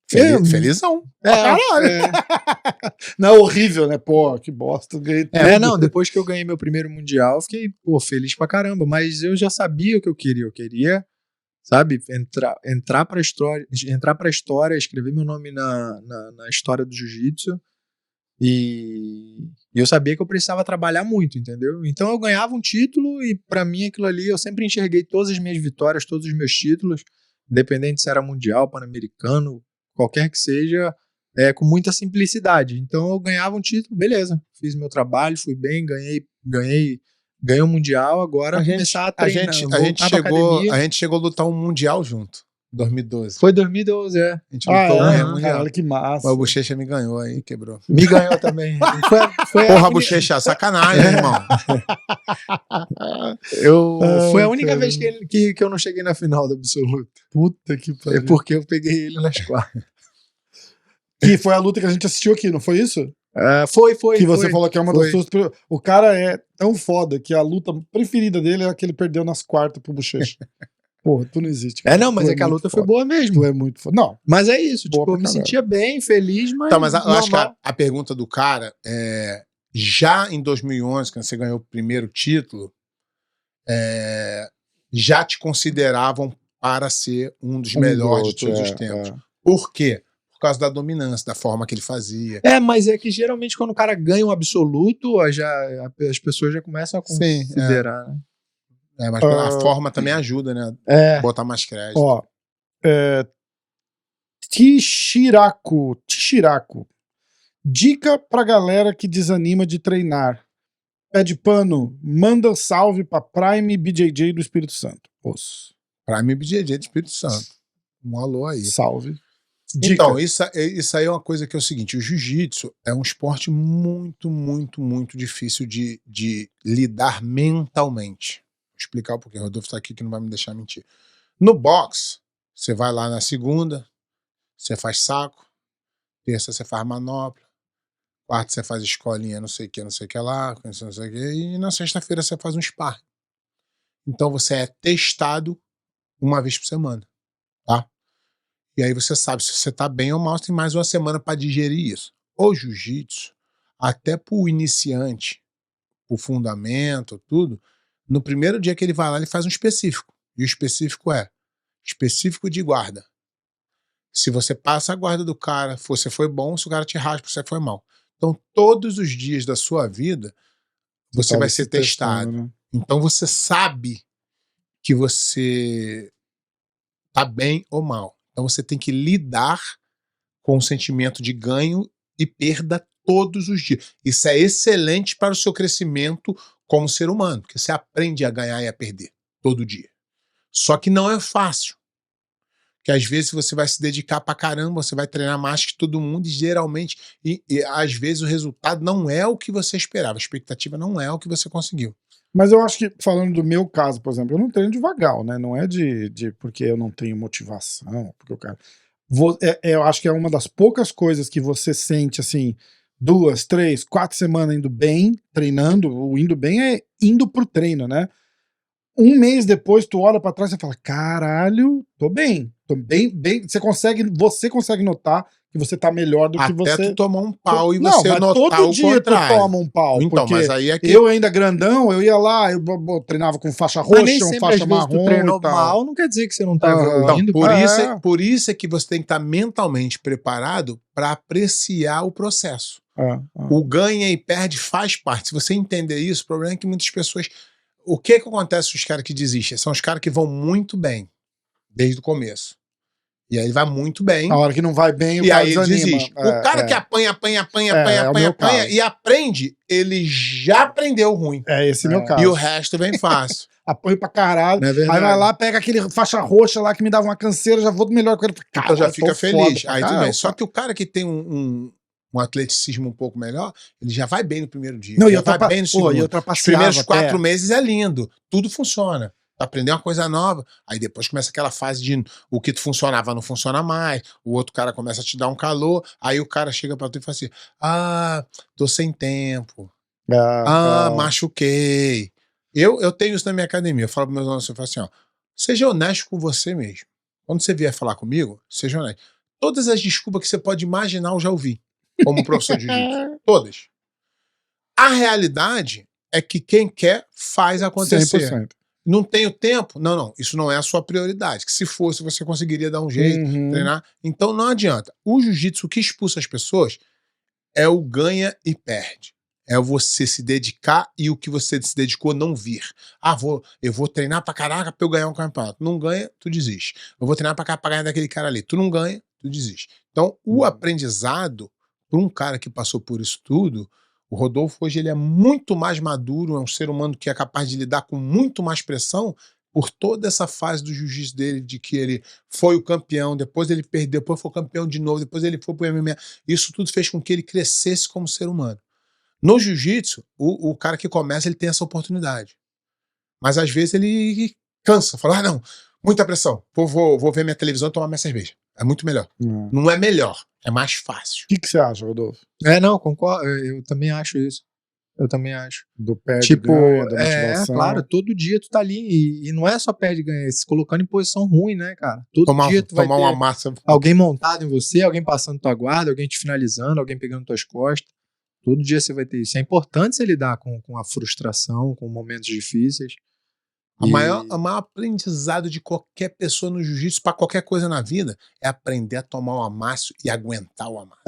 Felizão. Caralho. Não, horrível, né? Pô, que bosta. Ganhei tudo. Não, depois que eu ganhei meu primeiro mundial, eu fiquei, pô, feliz pra caramba, mas eu já sabia o que eu queria. Eu queria, sabe, entrar pra história, escrever meu nome na história do jiu-jitsu. E eu sabia que eu precisava trabalhar muito, entendeu? Então eu ganhava um título e pra mim aquilo ali, eu sempre enxerguei todas as minhas vitórias, todos os meus títulos, independente se era mundial, pan-americano, qualquer que seja, com muita simplicidade. Então eu ganhava um título, beleza, fiz meu trabalho, fui bem, ganhei um mundial, agora começar a treinar, a gente chegou a lutar um mundial junto, 2012. Foi 2012, A gente lutou um mundial. Caralho, que massa. O Bochecha me ganhou aí, quebrou. Me ganhou também. Porra, Bochecha, sacanagem, irmão. Foi a única vez que eu não cheguei na final do absoluto. Puta que pariu. É porque eu peguei ele nas quartas. Que foi a luta que a gente assistiu aqui, não foi isso? Foi. Que você falou que é uma das suas. O cara é tão foda que a luta preferida dele é a que ele perdeu nas quartas pro Bochecha. Porra, tu não existe. Cara. Não, mas é que a luta foi boa mesmo. Tu é muito foda. Não. Mas é isso, Boa tipo, eu me sentia bem, feliz, mas. Então, mas eu acho que a pergunta do cara é. Já em 2011, quando você ganhou o primeiro título, já te consideravam para ser um dos melhores de todos os tempos. Por quê? Por causa da dominância, da forma que ele fazia. Mas é que geralmente quando o cara ganha um absoluto, as pessoas já começam a considerar, né? Mas a forma também ajuda, né? Botar mais crédito. Ó, Tishiraku. Dica pra galera que desanima de treinar. Pé de pano, manda salve pra Prime BJJ do Espírito Santo. Prime BJJ do Espírito Santo. Um alô aí. Salve. Dica. Então, isso aí é uma coisa que é o seguinte: o jiu-jitsu é um esporte muito, muito, muito difícil de lidar mentalmente. Vou explicar o porquê. O Rodolfo tá aqui que não vai me deixar mentir. No boxe, você vai lá na segunda, você faz saco, terça você faz manopla, quarta você faz escolinha, não sei o que lá, não sei o que, e na sexta-feira você faz um sparring. Então você é testado uma vez por semana, tá? E aí você sabe se você tá bem ou mal, você tem mais uma semana para digerir isso. O jiu-jitsu, até pro iniciante, pro fundamento, tudo, no primeiro dia que ele vai lá, ele faz um específico. E o específico é específico de guarda. Se você passa a guarda do cara, você foi bom, se o cara te raspa, você foi mal. Então, todos os dias da sua vida, você vai ser testado. Né? Então, você sabe que você tá bem ou mal. Então, você tem que lidar com o sentimento de ganho e perda todos os dias. Isso é excelente para o seu crescimento como ser humano, porque você aprende a ganhar e a perder todo dia. Só que não é fácil. Que às vezes você vai se dedicar pra caramba, você vai treinar mais que todo mundo e geralmente, e às vezes o resultado não é o que você esperava, a expectativa não é o que você conseguiu. Mas eu acho que, falando do meu caso, por exemplo, eu não treino devagar, né? Não é porque eu não tenho motivação, porque o cara... eu acho que é uma das poucas coisas que você sente, assim, 2, 3, 4 semanas indo bem, treinando. O indo bem é indo pro treino, né? Um mês depois, tu olha pra trás e fala, caralho, tô bem. Você consegue notar que você tá melhor do que você... Até tu tomar um pau e não, você notar o todo dia contrário. tu toma um pau. Então, mas aí é que... Eu ainda grandão, eu ia lá, eu treinava com faixa roxa, faixa marrom tu treinou e tal. mal, não quer dizer que você não tá evoluindo. Então, por isso é que você tem que estar mentalmente preparado para apreciar o processo. O ganha e perde faz parte. Se você entender isso, o problema é que muitas pessoas... O que acontece com os caras que desistem? São os caras que vão muito bem desde o começo. E aí ele vai muito bem. A hora que não vai bem, o E cara aí ele desanima. desiste. O cara que apanha É o meu caso. e aprende, ele já aprendeu ruim. É esse meu caso. E o resto vem fácil. Apanho pra caralho. Não é Aí verdade? vai lá, pega aquele faixa roxa lá que me dava uma canseira, já vou do melhor com ele. Então já fica feliz. Aí tudo bem. Só Só que o cara que tem um atleticismo um pouco melhor, ele já vai bem no primeiro dia. não, já vai bem no segundo. Os primeiros 4 meses é lindo. Tudo funciona. Aprender uma coisa nova. Aí depois começa aquela fase de o que funcionava não funciona mais. O outro cara começa a te dar um calor. Aí o cara chega pra tu e fala assim: ah, tô sem tempo. Machuquei. Eu tenho isso na minha academia. Eu falo para meus alunos, eu falo assim, ó, seja honesto com você mesmo. Quando você vier falar comigo, seja honesto. Todas as desculpas que você pode imaginar, eu já ouvi, como professor de jiu-jitsu. Todas. A realidade é que quem quer, faz acontecer. 100%. Não tenho tempo? Não. Isso não é a sua prioridade. Que se fosse, você conseguiria dar um jeito, treinar. Então não adianta. O jiu-jitsu, o que expulsa as pessoas é o ganha e perde. É você se dedicar e o que você se dedicou não vir. Eu vou treinar pra caraca pra eu ganhar um campeonato. Não ganha, tu desiste. Eu vou treinar pra cá pra ganhar daquele cara ali. Tu não ganha, tu desiste. Então, o aprendizado, para um cara que passou por isso tudo, o Rodolfo hoje ele é muito mais maduro, é um ser humano que é capaz de lidar com muito mais pressão por toda essa fase do jiu-jitsu dele, de que ele foi o campeão, depois ele perdeu, depois foi campeão de novo, depois ele foi pro MMA. Isso tudo fez com que ele crescesse como ser humano. No jiu-jitsu, o cara que começa, ele tem essa oportunidade. Mas às vezes ele cansa, fala, não, muita pressão, vou ver minha televisão e tomar minha cerveja. É muito melhor. Não é melhor, é mais fácil. O que você acha, Rodolfo? Não, concordo, eu também acho isso. Eu também acho. Do perde Tipo, ganha, da motivação. claro, todo dia tu tá ali, e não é só perde e ganha, se colocando em posição ruim, né, cara? Todo dia tu vai tomar ter uma massa. alguém montado em você, alguém passando tua guarda, alguém te finalizando, alguém pegando tuas costas. Todo dia você vai ter isso. É importante você lidar com a frustração, com momentos difíceis. O maior aprendizado de qualquer pessoa no jiu-jitsu, para qualquer coisa na vida, é aprender a tomar o amasso e aguentar o amasso.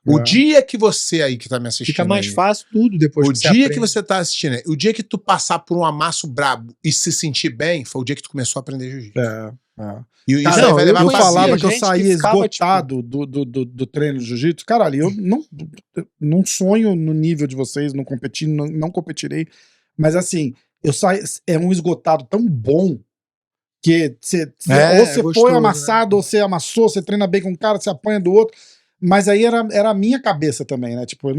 O dia que você aí que tá me assistindo, fica mais aí, fácil tudo depois o que dia você aprende. que você tá assistindo, o dia que tu passar por um amasso brabo e se sentir bem, foi o dia que tu começou a aprender jiu-jitsu. E isso Cara, aí vai levar eu pra falava vida. que eu gente saía que ficava, esgotado do treino de jiu-jitsu. Caralho, eu não sonho no nível de vocês, não competi, não competirei. Mas assim, eu saio, é um esgotado tão bom que ou você gostoso, foi amassado, né? ou você amassou, você treina bem com um cara, você apanha do outro. Mas aí era a minha cabeça também, né? Tipo, eu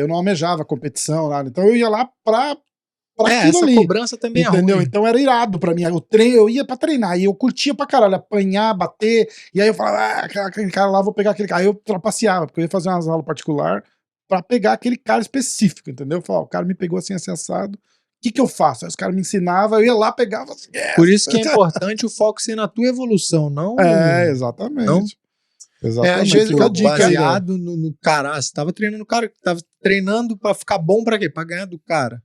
não almejava competição, nada. Então eu ia lá pra aquilo essa ali. cobrança também Entendeu? é ruim. Então era irado pra mim. Eu ia pra treinar e eu curtia pra caralho, apanhar, bater. E aí eu falava, aquele cara lá, vou pegar aquele cara. Aí eu trapaceava, porque eu ia fazer umas aulas particulares pra pegar aquele cara específico, entendeu? Eu falava, o cara me pegou assim, assado. O que eu faço? Aí os caras me ensinavam, eu ia lá, pegava assim. Por isso que é importante o foco ser na tua evolução, não. Exatamente. Não? Exatamente. às vezes Fica a eu dica aí, ó. Baseado no cara. Você tava treinando o cara, tava treinando pra ficar bom pra quê? Pra ganhar do cara.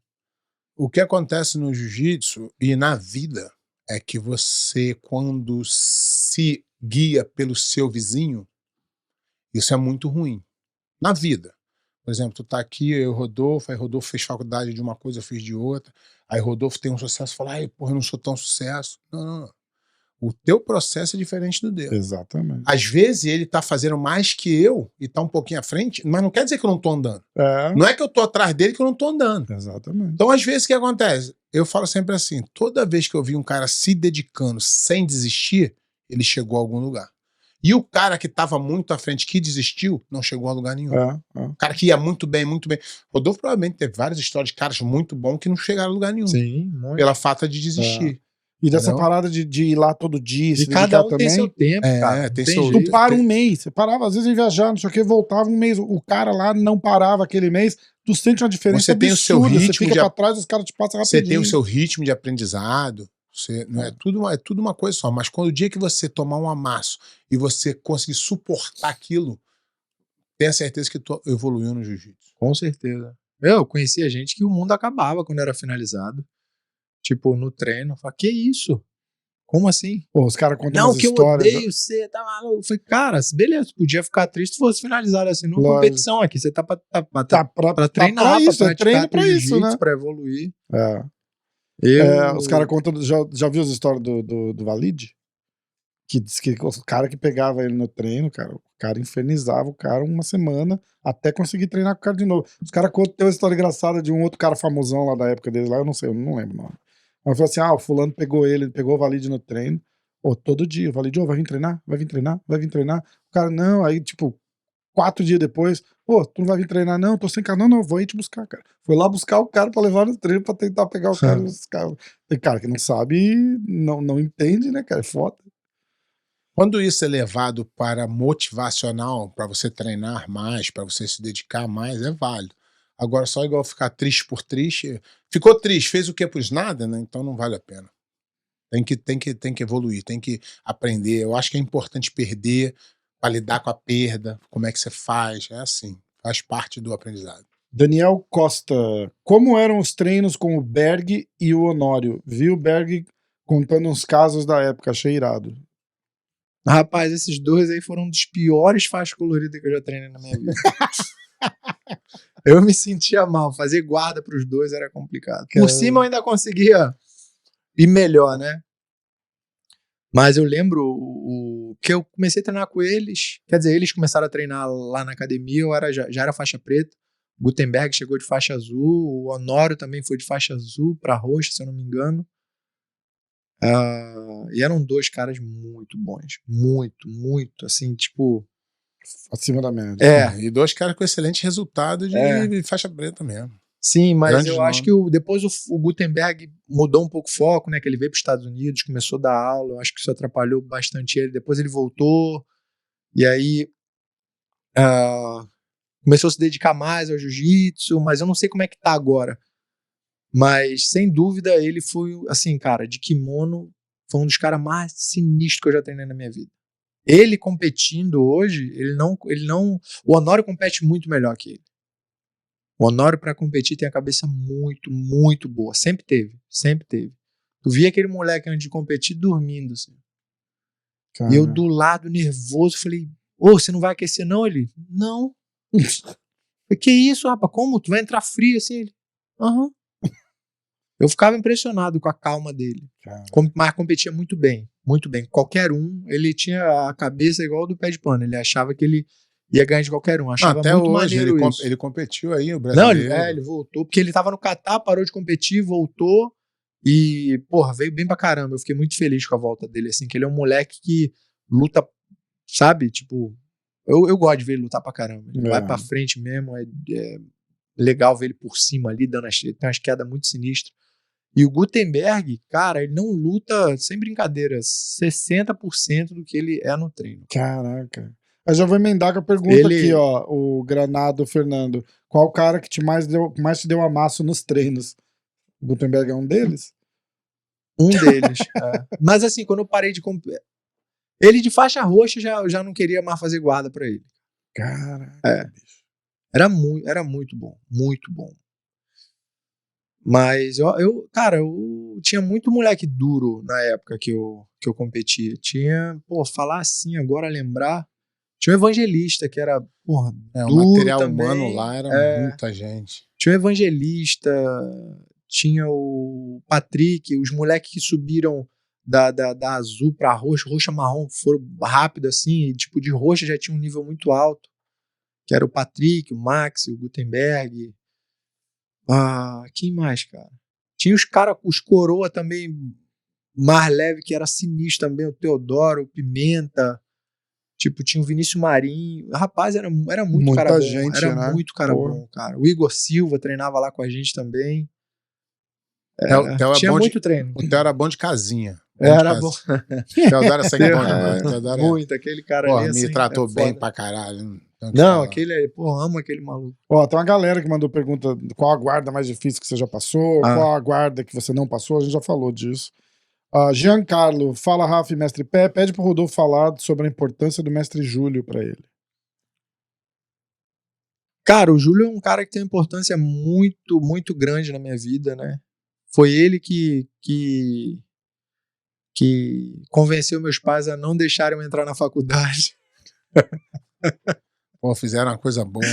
O que acontece no jiu-jitsu e na vida é que você, quando se guia pelo seu vizinho, isso é muito ruim. Na vida. Por exemplo, tu tá aqui, eu e o Rodolfo, aí Rodolfo fez faculdade de uma coisa, eu fiz de outra. Aí Rodolfo tem um sucesso, fala, ai, porra, eu não sou tão sucesso. Não. O teu processo é diferente do dele. Exatamente. Às vezes ele tá fazendo mais que eu e tá um pouquinho à frente, mas não quer dizer que eu não tô andando. Não é que eu tô atrás dele que eu não tô andando. Exatamente. Então, às vezes, o que acontece? Eu falo sempre assim, toda vez que eu vi um cara se dedicando sem desistir, ele chegou a algum lugar. E o cara que tava muito à frente, que desistiu, não chegou a lugar nenhum. O cara que ia muito bem, muito bem. Rodolfo provavelmente teve várias histórias de caras muito bons que não chegaram a lugar nenhum. Sim, muito. Pela falta de desistir. E dessa Entendeu? parada de ir lá todo dia, se E cada dedicar um tem seu tempo, cara. tem Não seu jeito. Tu para um mês, você parava, às vezes ia viajar, não sei o que, voltava um mês, o cara lá não parava aquele mês, tu sente uma diferença Você tem o seu absurda, ritmo você fica de pra trás, os caras te passam Você rapidinho. tem o seu ritmo de aprendizado, não é tudo uma coisa só, mas quando o dia que você tomar um amasso e você conseguir suportar aquilo, tenha certeza que tu evoluiu no jiu-jitsu. Com certeza. Eu conhecia gente que o mundo acabava quando era finalizado. Tipo, no treino. Eu falei, que isso? Como assim? Pô, os caras contam Não, umas que eu histórias. odeio você, tá maluco. Eu falei, cara, beleza, podia ficar triste se fosse finalizado assim numa Lógico. competição aqui. Você tá pra pra treinar, pra isso, pra é treino praticar pra teu isso, jiu-jitsu, né? pra evoluir. Os caras contam, já viu as histórias do Valide? que diz que o cara que pegava ele no treino, cara, o cara infernizava o cara uma semana até conseguir treinar com o cara de novo. Os caras contam uma história engraçada de um outro cara famosão lá da época dele, lá eu não sei, eu não lembro o nome. Mas falou assim: o fulano pegou ele, pegou o Valide no treino, todo dia, o Valide, vai vir treinar? Vai vir treinar? Vai vir treinar? O cara, não, aí tipo, 4 dias depois, tu não vai vir treinar não? Tô sem cara, não, vou aí te buscar, cara. Foi lá buscar o cara pra levar no treino pra tentar pegar o cara. Os caras. Tem cara que não sabe, não entende, né, cara, é foda. Quando isso é levado para motivacional, para você treinar mais, para você se dedicar mais, é válido. Agora, só igual ficar triste por triste. Ficou triste, fez o que por nada, né? Então não vale a pena. Tem que evoluir, tem que aprender. Eu acho que é importante perder para lidar com a perda. Como é que você faz? É assim, faz parte do aprendizado. Daniel Costa, como eram os treinos com o Berg e o Honório? Vi o Berg contando uns casos da época, achei irado. Rapaz, esses dois aí foram um dos piores faixas coloridas que eu já treinei na minha vida. Eu me sentia mal, fazer guarda pros dois era complicado. Por cima eu ainda conseguia ir melhor, né? Mas eu lembro que eu comecei a treinar com eles, quer dizer, eles começaram a treinar lá na academia, eu já era faixa preta, o Gutenberg chegou de faixa azul, o Honório também foi de faixa azul pra roxa, se eu não me engano. E eram dois caras muito bons, muito, assim, tipo... Acima da média. E dois caras com excelente resultado de faixa preta mesmo. Sim, mas Grandes eu acho que depois o Gutenberg mudou um pouco o foco, né? Que ele veio para os Estados Unidos, começou a dar aula, eu acho que isso atrapalhou bastante ele. Depois ele voltou, e aí começou a se dedicar mais ao jiu-jitsu, mas eu não sei como é que tá agora. Mas, sem dúvida, ele foi, assim, cara, de kimono, foi um dos caras mais sinistros que eu já treinei na minha vida. Ele competindo hoje, ele não... O Honório compete muito melhor que ele. O Honório, pra competir, tem a cabeça muito boa. Sempre teve. Tu via aquele moleque antes de competir dormindo, assim. Cara. E eu do lado, nervoso, falei, você não vai aquecer não? Ele, não. Falei, que isso, rapaz? Como? Tu vai entrar frio assim? Ele, aham. Eu ficava impressionado com a calma dele. Mas competia muito bem. Qualquer um, ele tinha a cabeça igual do pé de pano. Ele achava que ele ia ganhar de qualquer um. Achava até muito hoje maneiro isso. Ele competiu aí, o brasileiro. Não, ele voltou, porque ele tava no Catar, parou de competir, voltou e, veio bem pra caramba. Eu fiquei muito feliz com a volta dele, assim, que ele é um moleque que luta, sabe? Tipo, eu gosto de ver ele lutar pra caramba. Ele vai pra frente mesmo, é legal ver ele por cima ali, tem umas quedas muito sinistras. E o Gutenberg, cara, ele não luta, sem brincadeira, 60% do que ele é no treino. Caraca. Eu já vou emendar com a pergunta aqui, ó. O Granado Fernando. Qual o cara que mais te deu amasso nos treinos? O Gutenberg é um deles? Um deles. Mas assim, quando eu parei de competir. Ele de faixa roxa eu já não queria mais fazer guarda pra ele. Caraca. Era muito bom. Muito bom. Mas cara, eu tinha muito moleque duro na época que eu competia. Tinha, falar assim, agora lembrar. Tinha um Evangelista que era, o duro material também. humano lá era muita gente. Tinha o Evangelista, tinha o Patrick, os moleques que subiram da azul pra roxa marrom, foram rápido assim, e tipo, de roxa já tinha um nível muito alto, que era o Patrick, o Max, o Gutenberg. Quem mais, cara? Tinha os caras, os coroa também, mais leve, que era sinistro também, o Teodoro, o Pimenta. Tipo, tinha o Vinícius Marinho. Rapaz, era muito muita cara bom. gente, era né? muito cara bom, cara. O Igor Silva treinava lá com a gente também. Tinha muito treino. O Theo era bom de casinha. Era bom. O Teodoro era sangue bom demais. Muito, aquele cara ali. Me tratou bem pra caralho. Não, aquele, amo aquele maluco. Ó, tem uma galera que mandou pergunta: qual a guarda mais difícil que você já passou? Qual a guarda que você não passou? A gente já falou disso. Giancarlo, fala Rafa e Mestre Pé, pede pro Rodolfo falar sobre a importância do Mestre Júlio pra ele. Cara, o Júlio é um cara que tem uma importância muito grande na minha vida, né? Foi ele que convenceu meus pais a não deixarem eu entrar na faculdade. Fizeram uma coisa boa.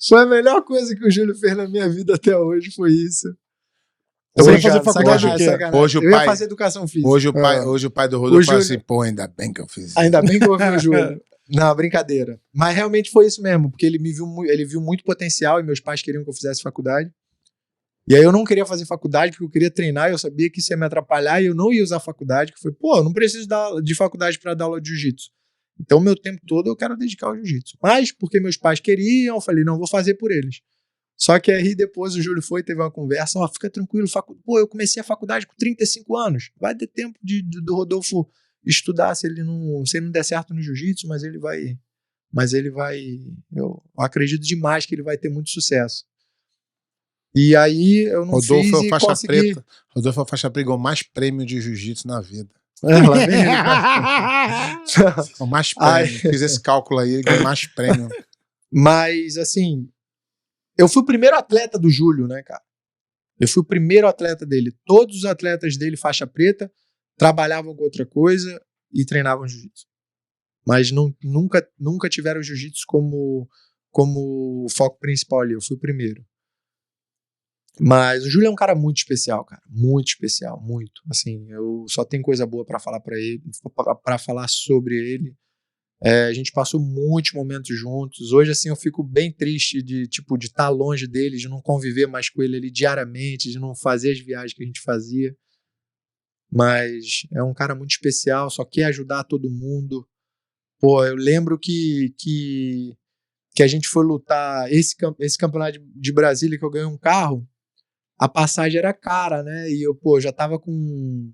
Foi a melhor coisa que o Júlio fez na minha vida até hoje, foi isso. Você vai Hoje, fazer faculdade de quê? Hoje o Eu ia pai- fazer educação física. Hoje o pai do Rodolfo fala Júlio- assim, pô, ainda bem que eu fiz isso. Ainda bem que eu ouvi o Júlio. Não, brincadeira. Mas realmente foi isso mesmo, porque ele viu muito potencial e meus pais queriam que eu fizesse faculdade. E aí eu não queria fazer faculdade porque eu queria treinar e eu sabia que isso ia me atrapalhar e eu não ia usar faculdade, que foi, pô, eu não preciso de faculdade para dar aula de jiu-jitsu. Então o meu tempo todo eu quero dedicar ao jiu-jitsu. Mas porque meus pais queriam, eu falei, não, vou fazer por eles. Só que aí depois o Júlio teve uma conversa, ó, fica tranquilo, pô, eu comecei a faculdade com 35 anos, vai ter tempo do Rodolfo estudar se ele não der certo no jiu-jitsu, mas ele vai, eu acredito demais que ele vai ter muito sucesso. E aí eu não Rodolfo fiz é o e faixa consegui. preta. Rodolfo é o faixa preta, ganhou mais prêmio de jiu-jitsu na vida. Lá vem ele, cara. O mais prêmio. Fiz esse cálculo aí, ele ganhou mais prêmio. Mas, assim, eu fui o primeiro atleta do Júlio, né, cara? Eu fui o primeiro atleta dele. Todos os atletas dele, faixa preta, trabalhavam com outra coisa e treinavam jiu-jitsu. Mas nunca tiveram jiu-jitsu como foco principal ali. Eu fui o primeiro. Mas o Júlio é um cara muito especial, cara. Muito especial, muito. Assim, eu só tenho coisa boa pra falar para ele, para falar sobre ele. A gente passou muitos momentos juntos. Hoje, assim, eu fico bem triste de estar longe dele, de não conviver mais com ele ali diariamente, de não fazer as viagens que a gente fazia. Mas é um cara muito especial, só quer ajudar todo mundo. Pô, eu lembro que a gente foi lutar esse campeonato de Brasília, que eu ganhei um carro, a passagem era cara, né? E eu, pô, já tava com...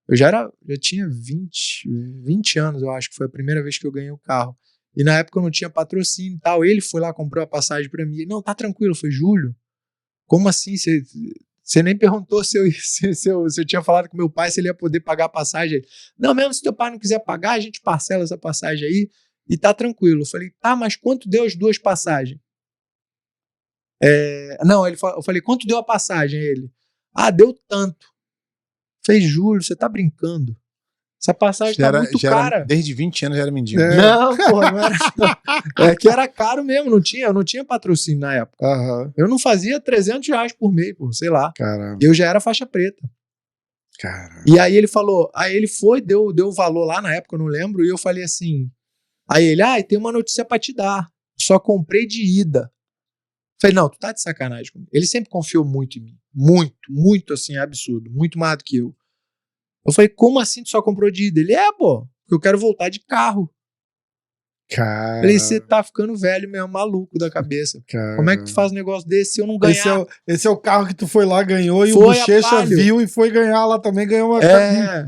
Eu já tinha 20 anos, eu acho, que foi a primeira vez que eu ganhei o carro. E na época eu não tinha patrocínio e tal. Ele foi lá, comprou a passagem pra mim. Não, tá tranquilo, foi Júlio. Como assim? Você nem perguntou se eu tinha falado com meu pai se ele ia poder pagar a passagem. Não, mesmo se teu pai não quiser pagar, a gente parcela essa passagem aí e tá tranquilo. Eu falei, tá, mas quanto deu as 2 passagens? Não, eu falei, quanto deu a passagem? Ele, deu tanto. Falei, Júlio, você tá brincando? Essa passagem tá muito cara. Desde 20 anos já era mendigo. Não, pô, não era. É que era caro mesmo, eu não tinha patrocínio na época. Aham. Eu não fazia R$300 por mês, pô, sei lá. Caramba. Eu já era faixa preta. Caramba. E aí ele falou, ele foi, deu o valor lá na época, eu não lembro, e eu falei assim, aí ele, tem uma notícia pra te dar, só comprei de ida. Falei, não, tu tá de sacanagem comigo. Ele sempre confiou muito em mim, muito assim, absurdo, muito mais do que eu. Eu falei, como assim tu só comprou de ida? Ele, pô, eu quero voltar de carro. Cara. Falei, você tá ficando velho mesmo, maluco da cabeça. Cara. Como é que tu faz um negócio desse se eu não ganhar? Esse é o carro que tu foi lá, ganhou, e o Foi a Bochecha Palio. viu e foi ganhar lá também, ganhou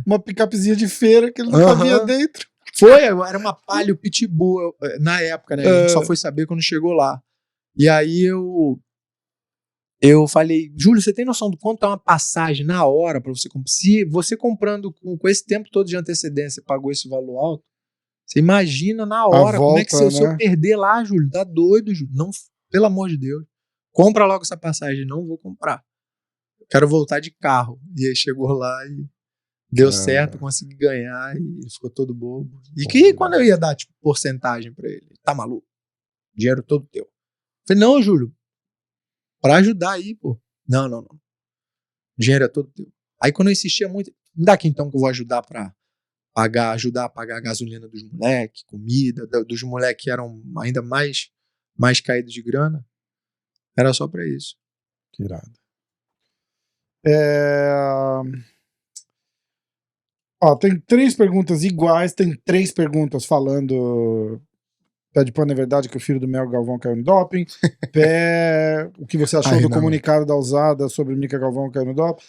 uma picapezinha de feira que ele não Aham. cabia dentro. Foi, era uma Palio Pitbull na época, né? A gente só foi saber quando chegou lá. E aí eu falei, Júlio, você tem noção do quanto é uma passagem na hora pra você comprar? Se você comprando com esse tempo todo de antecedência pagou esse valor alto, você imagina na hora, como é que se eu perder lá, Júlio? Tá doido, Júlio? Não, pelo amor de Deus. Compra logo essa passagem. Não vou comprar. Eu quero voltar de carro. E aí chegou lá e deu certo, consegui ganhar e ele ficou todo bobo. E que quando eu ia dar, tipo, porcentagem pra ele? Tá maluco? Dinheiro todo teu. Falei, não, Júlio, pra ajudar aí, pô. Não. Dinheiro é todo teu. Aí quando eu insistia muito, me dá aqui então que eu vou ajudar ajudar a pagar a gasolina dos moleques, comida, dos moleques que eram ainda mais caídos de grana. Era só pra isso. Que irado. Tem 3 perguntas iguais, tem 3 perguntas falando... Pé de pano, é verdade que o filho do Mel Galvão caiu no doping. O que você achou do comunicado da Usada sobre Mica Galvão caiu no doping.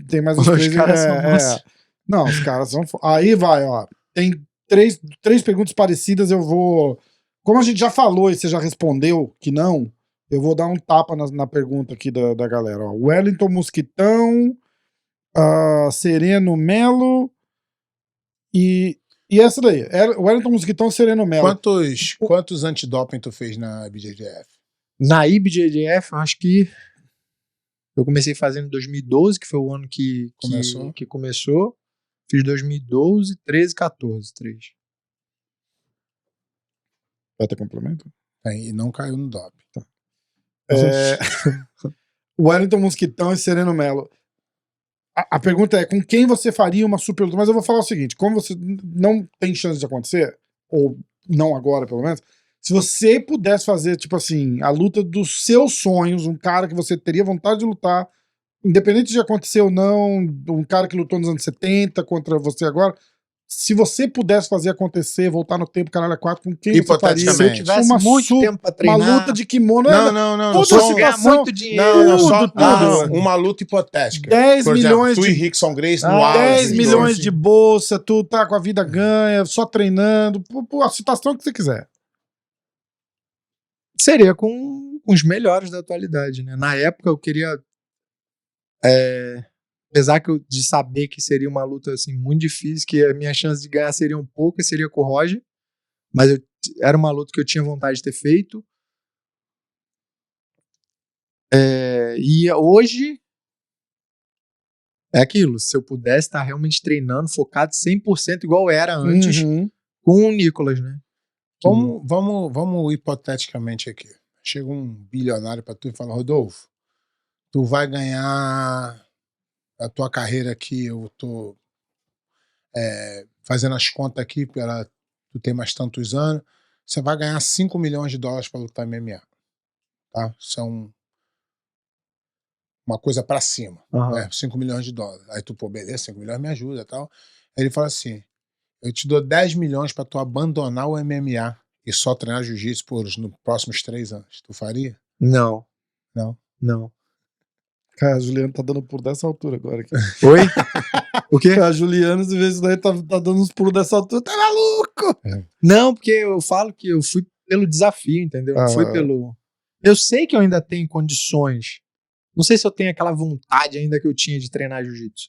Tem mais uns 3. Os caras são Não, os caras são... Aí vai, ó. Tem 3 perguntas parecidas, eu vou... Como a gente já falou e você já respondeu que não, eu vou dar um tapa na pergunta aqui da galera. Ó. Wellington Mosquitão, Sereno Melo e essa daí, o Wellington Mosquitão, Sereno Melo. Quantos antidoping tu fez na IBJJF? Na IBJJF, eu acho que eu comecei fazendo em 2012, que foi o ano que começou. Fiz 2012, 13, 14, 3. Vai ter complemento? E não caiu no doping. Tá. Wellington Mosquitão e Sereno Melo. A pergunta é, com quem você faria uma super luta? Mas eu vou falar o seguinte, como você não tem chance de acontecer, ou não agora pelo menos, se você pudesse fazer, tipo assim, a luta dos seus sonhos, um cara que você teria vontade de lutar, independente de acontecer ou não, um cara que lutou nos anos 70 contra você agora, se você pudesse fazer acontecer, voltar no tempo, caralho, 4, com quem você faria? Hipoteticamente. Se eu tivesse muito tempo pra treinar... Uma luta de kimono, Não. toda Só ganhar situação, muito dinheiro. tudo. Uma luta hipotética. 10 Por exemplo, milhões tu de- e Rickson Grace no 10 auge. milhões sim. de bolsa, tu tá com a vida ganha, só treinando, a situação que você quiser. Seria com os melhores da atualidade, né? Na época eu queria... apesar de saber que seria uma luta assim, muito difícil, que a minha chance de ganhar seriam poucas, seria com o Roger, mas era uma luta que eu tinha vontade de ter feito. E hoje é aquilo, se eu pudesse estar realmente treinando, focado 100% igual era antes, Uhum. com o Nicolas, né? Vamos hipoteticamente aqui. Chega um bilionário pra tu e fala, Rodolfo, tu vai ganhar a tua carreira aqui, eu tô fazendo as contas aqui, tu tem mais tantos anos, você vai ganhar 5 milhões de dólares pra lutar MMA. Tá? Isso é uma coisa pra cima. Uhum. 5 milhões de dólares. Aí tu, pô, beleza, 5 milhões me ajuda e tal. Aí ele fala assim, eu te dou 10 milhões pra tu abandonar o MMA e só treinar jiu-jitsu nos próximos 3 anos. Tu faria? Não. Não. Não. Cara, a Juliana tá dando pulo dessa altura agora aqui. Oi? O quê? A Juliana, às vezes, daí tá dando uns pulos dessa altura, tá maluco? Não, porque eu falo que eu fui pelo desafio, entendeu? Não foi pelo... Eu sei que eu ainda tenho condições. Não sei se eu tenho aquela vontade ainda que eu tinha de treinar jiu-jitsu.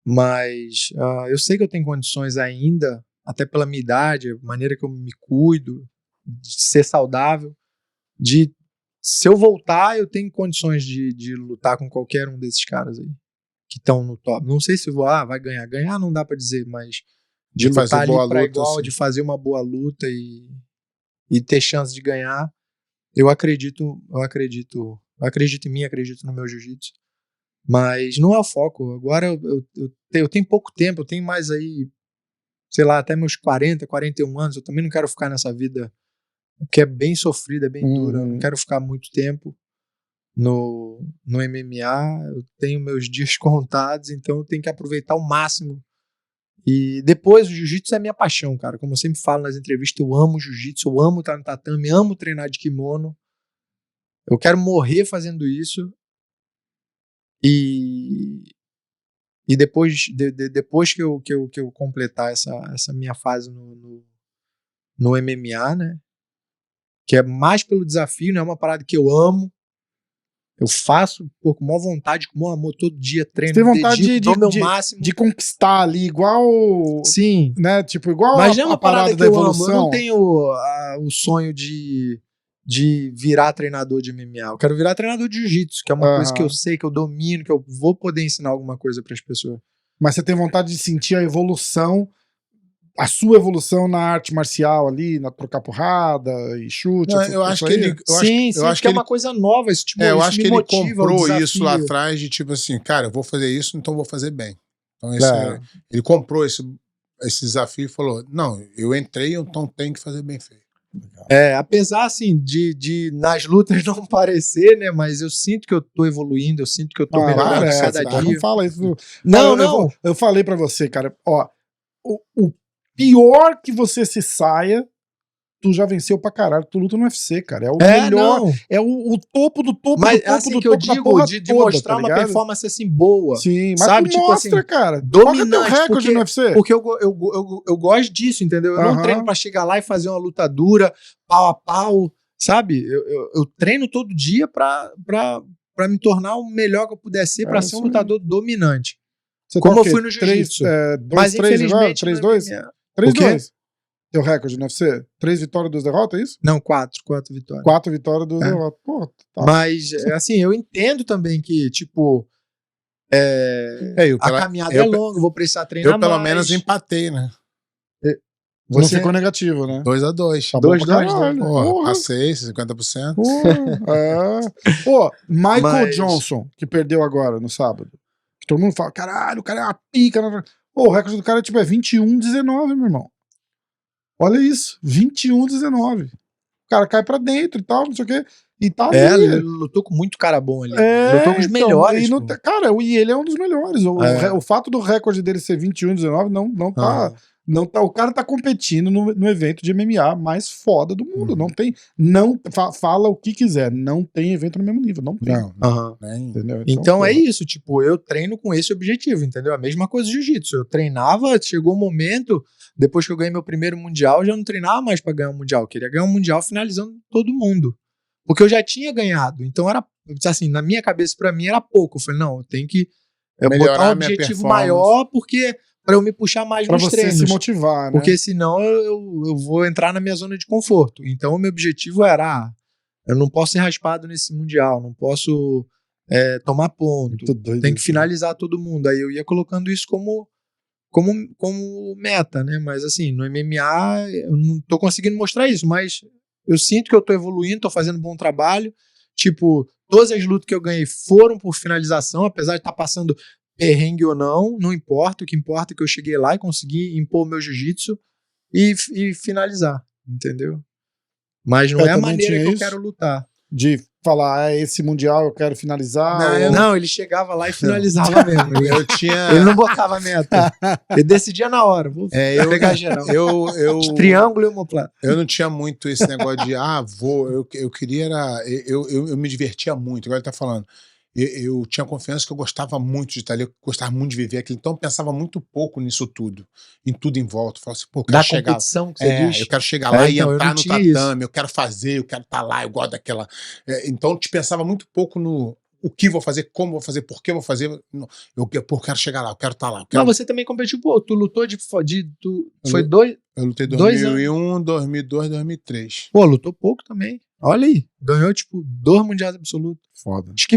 Mas eu sei que eu tenho condições ainda, até pela minha idade, a maneira que eu me cuido, de ser saudável, se eu voltar, eu tenho condições de lutar com qualquer um desses caras aí, que estão no top. Não sei se vai ganhar. Ganhar não dá pra dizer, mas de fazer lutar ali boa pra luta, igual, assim. de fazer uma boa luta e ter chance de ganhar, eu acredito em mim, acredito no meu jiu-jitsu. Mas não é o foco. Agora eu tenho pouco tempo, eu tenho mais aí, sei lá, até meus 40, 41 anos. Eu também não quero ficar nessa vida que é bem sofrida, é bem dura. Eu não quero ficar muito tempo no MMA. Eu tenho meus dias contados, então eu tenho que aproveitar ao máximo. E depois o jiu-jitsu é minha paixão, cara. Como eu sempre falo nas entrevistas, eu amo jiu-jitsu, eu amo estar no tatame, amo treinar de kimono. Eu quero morrer fazendo isso. E depois que eu completar essa minha fase no MMA, né? Que é mais pelo desafio, não é uma parada que eu amo. Eu faço com maior vontade, com maior amor, todo dia treino, Você tem vontade dedico, dou meu máximo. de conquistar ali, igual... Sim. Né? Tipo, igual Mas não é uma parada que da eu amo. evolução. Eu não tenho o sonho de virar treinador de MMA. Eu quero virar treinador de jiu-jitsu, que é uma coisa que eu sei, que eu domino, que eu vou poder ensinar alguma coisa para as pessoas. Mas você tem vontade de sentir a evolução, a sua evolução na arte marcial ali, na trocar porrada e chute. Não, eu acho que ele... Sim, eu acho que é ele, uma coisa nova. Isso, tipo, eu isso acho me que ele motiva, o comprou desafio. isso lá atrás de tipo assim, cara, eu vou fazer isso, então vou fazer bem. Então É. ele comprou esse desafio e falou, não, eu entrei, então tenho que fazer bem feito. Apesar, assim, de nas lutas não parecer, né, mas eu sinto que eu tô evoluindo, eu sinto que eu tô melhorando cada dia. Não fala isso. Não. Eu falei pra você, cara, ó, o pior que você se saia, tu já venceu pra caralho, tu luta no UFC, cara, é o melhor, não. é o topo do topo Mas do topo assim do que eu topo da digo, porra de toda, mostrar tá uma ligado? performance assim boa. Sim, mas sabe? tu Tipo mostra, assim, cara. dominante, Qual que é teu recorde no UFC? Porque eu gosto disso, entendeu? Eu não treino pra chegar lá e fazer uma luta dura, pau a pau, sabe? Eu treino todo dia pra me tornar o melhor que eu puder ser, pra ser um lutador dominante. Você como tá eu fui no jiu-jitsu. 2-3 agora? 3-2? 3-2. quê? Teu recorde no UFC? 3 vitórias, 2 derrotas, é isso? Não, 4 vitórias. 4 vitórias, 2 derrotas. Pô, tá. Mas, assim, eu entendo também que, tipo, a caminhada é longa, eu vou precisar treinar eu pelo mais. menos empatei, né? Não Você ficou negativo, né? 2-2. Tá bom Dois, pra dois, caralho. Porra. Passei, 50%. Pô, Michael Mas- Johnson, que perdeu agora no sábado. Que todo mundo fala, caralho, o cara é uma pica. Pô, o recorde do cara tipo, é 21-19, meu irmão. Olha isso, 21-19. O cara cai pra dentro e tal, não sei o quê. E tá ele ali. lutou com muito cara bom ali. É, Lutou com os então, melhores. e não pô. tá- cara, e ele é um dos melhores. O fato do recorde dele ser 21-19 não tá. Não tá, o cara tá competindo no evento de MMA mais foda do mundo. Não tem. Fala o que quiser. Não tem evento no mesmo nível. Não tem. Não, Aham. nem. Entendeu? Então é porra. isso, tipo, eu treino com esse objetivo, entendeu? A mesma coisa do jiu-jitsu. Eu treinava, chegou um momento, depois que eu ganhei meu primeiro mundial, eu já não treinava mais pra ganhar um mundial. Eu queria ganhar um mundial finalizando todo mundo. Porque eu já tinha ganhado. Então era, assim, na minha cabeça, pra mim era pouco. Eu falei, não, eu tenho que Melhorar botar um a minha objetivo performance. maior, porque pra eu me puxar mais Pra nos você treinos. se motivar, né? Porque senão eu vou entrar na minha zona de conforto. Então o meu objetivo era, eu não posso ser raspado nesse mundial, não posso tomar ponto, Muito doido tem que isso, finalizar todo mundo. Aí eu ia colocando isso como meta, né? Mas assim, no MMA eu não tô conseguindo mostrar isso, mas eu sinto que eu tô evoluindo, tô fazendo bom trabalho. Tipo, todas as lutas que eu ganhei foram por finalização, apesar de estar passando perrengue ou não importa. O que importa é que eu cheguei lá e consegui impor meu jiu-jitsu e finalizar, entendeu? Mas não Eu é a também maneira tinha que eu isso. quero lutar. De falar, esse mundial eu quero finalizar. Não, ele chegava lá e finalizava mesmo. Eu tinha. Ele não botava meta. Ele decidia na hora. Vou eu, pegar geral. eu, Triângulo e omoplata. eu não tinha muito esse negócio de, eu queria era. Eu me divertia muito, igual ele tá falando. Eu tinha confiança que eu gostava muito de estar ali, eu gostava muito de viver aquilo, então eu pensava muito pouco nisso tudo, em tudo em volta. Eu falava assim, pô, eu quero Da chegar. competição que você diz. Eu quero chegar lá e então, eu entrar não no tinha tatame, eu quero fazer, eu quero estar lá, eu gosto daquela. Então eu te pensava muito pouco no o que vou fazer, como vou fazer, por que vou fazer. Não, eu quero chegar lá, eu quero estar lá. Mas você também competiu, pô, tu lutou foi Eu lutei em 2 anos. 2001, 2002, 2003. Pô, lutou pouco também. Olha aí, ganhou tipo 2 mundiais absolutos. Foda. Acho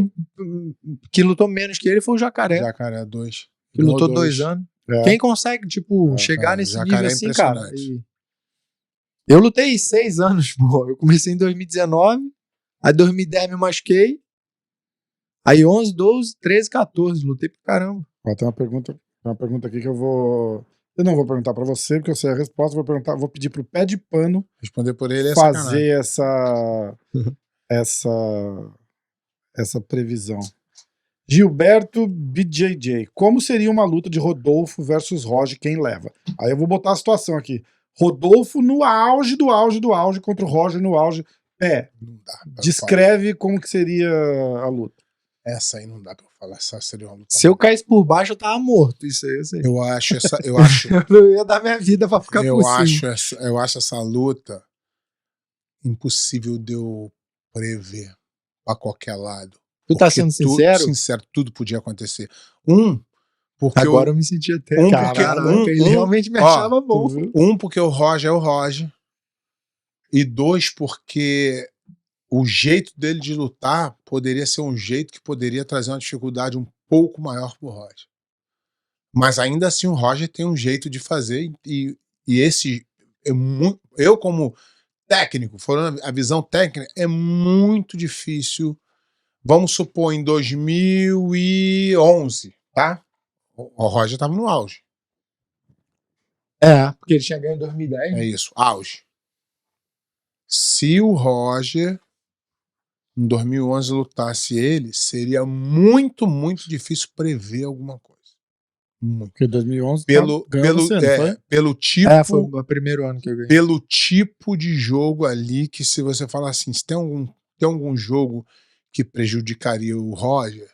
que lutou menos que ele foi o Jacaré, Jacaré 2. que lutou 2 anos. É. Quem consegue, tipo, É, chegar cara, nesse Jacaré nível é assim, cara? impressionante. Eu lutei 6 anos, pô. Eu comecei em 2019, aí 2010 me machuquei, aí 11, 12, 13, 14, lutei pra caramba. Ó, tem uma pergunta aqui que eu não vou perguntar pra você, porque eu sei a resposta, vou pedir pro Pé de Pano Responder por ele é sacanagem. fazer essa previsão. Gilberto BJJ, como seria uma luta de Rodolfo versus Roger, quem leva? Aí eu vou botar a situação aqui. Rodolfo no auge do auge contra o Roger no auge. Não dá pra eu Descreve como que seria a luta. falar. Essa aí não dá pra eu falar. Essa seria uma luta. Se eu caísse por baixo, eu tava morto. Isso aí eu sei. Eu acho Eu não ia dar minha vida pra ficar por cima. eu acho essa luta impossível de eu prever pra qualquer lado. Tu tá Porque sendo sincero? Sincero, tudo podia acontecer. Porque Agora eu me senti até. porque- ele realmente me ó, achava bom. porque o Roger é o Roger. E 2, porque o jeito dele de lutar poderia ser um jeito que poderia trazer uma dificuldade um pouco maior pro Roger. Mas ainda assim o Roger tem um jeito de fazer e esse eu como técnico, falando a visão técnica, é muito difícil. Vamos supor em 2011, tá? O Roger estava no auge. Porque ele tinha ganho em 2010. É isso, auge. Se o Roger em 2011 lutasse ele, seria muito, muito difícil prever alguma coisa. Muito. Porque 2011 Pelo tipo, Foi o primeiro ano que eu ganhei. pelo tipo de jogo ali, que se você falar assim, se tem algum jogo que prejudicaria o Roger,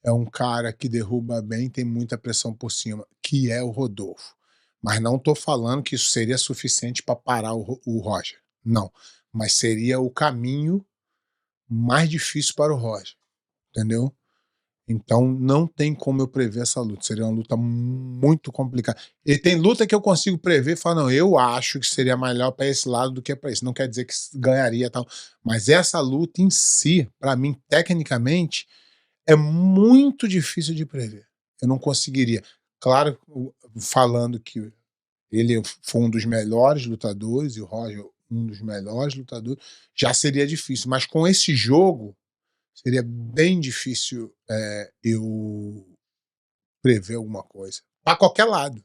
é um cara que derruba bem, tem muita pressão por cima, que é o Rodolfo. Mas não tô falando que isso seria suficiente para parar o Roger. Não. Mas seria o caminho mais difícil para o Roger. Entendeu? Então não tem como eu prever essa luta. Seria uma luta muito complicada. E tem luta que eu consigo prever e falar, não, eu acho que seria melhor para esse lado do que para esse. Não quer dizer que ganharia e tal. Mas essa luta em si, para mim, tecnicamente, é muito difícil de prever. Eu não conseguiria. Claro, falando que ele foi um dos melhores lutadores e o Roger um dos melhores lutadores, já seria difícil. Mas com esse jogo, seria bem difícil eu prever alguma coisa. Para qualquer lado.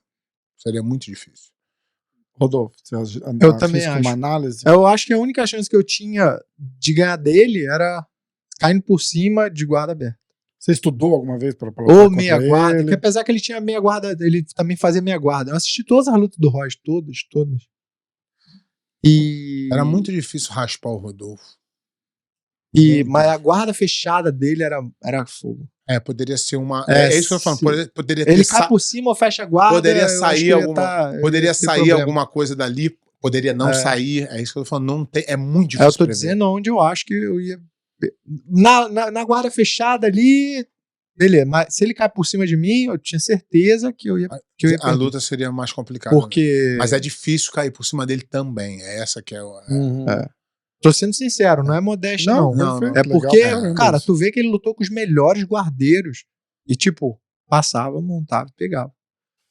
Seria muito difícil. Rodolfo, você Eu também fez acho. uma análise? Eu acho que a única chance que eu tinha de ganhar dele era caindo por cima de guarda aberta. Você estudou alguma vez para Ou meia guarda, porque apesar que ele tinha meia guarda, ele também fazia meia guarda. Eu assisti todas as lutas do Royce, todas. E Era muito difícil raspar o Rodolfo. mas a guarda fechada dele era fogo. Poderia ser uma. É, É isso que eu tô falando. Poderia ter Ele cai por cima ou fecha a guarda. poderia eu acho sair que alguma. Poderia ia ter sair problema. alguma coisa dali, poderia não sair. É isso que eu tô falando. Não tem, é muito difícil. Eu tô prever. dizendo onde eu acho que eu ia. Na guarda fechada ali, beleza. Mas se ele cai por cima de mim, eu tinha certeza que eu ia. A perder. luta seria mais complicada. Porque. Mas é difícil cair por cima dele também. É essa que é o. Tô sendo sincero, não é modéstia, não. perfeito, É legal porque, pra caramba cara, isso. tu vê que ele lutou com os melhores guardeiros e, tipo, passava, montava e pegava.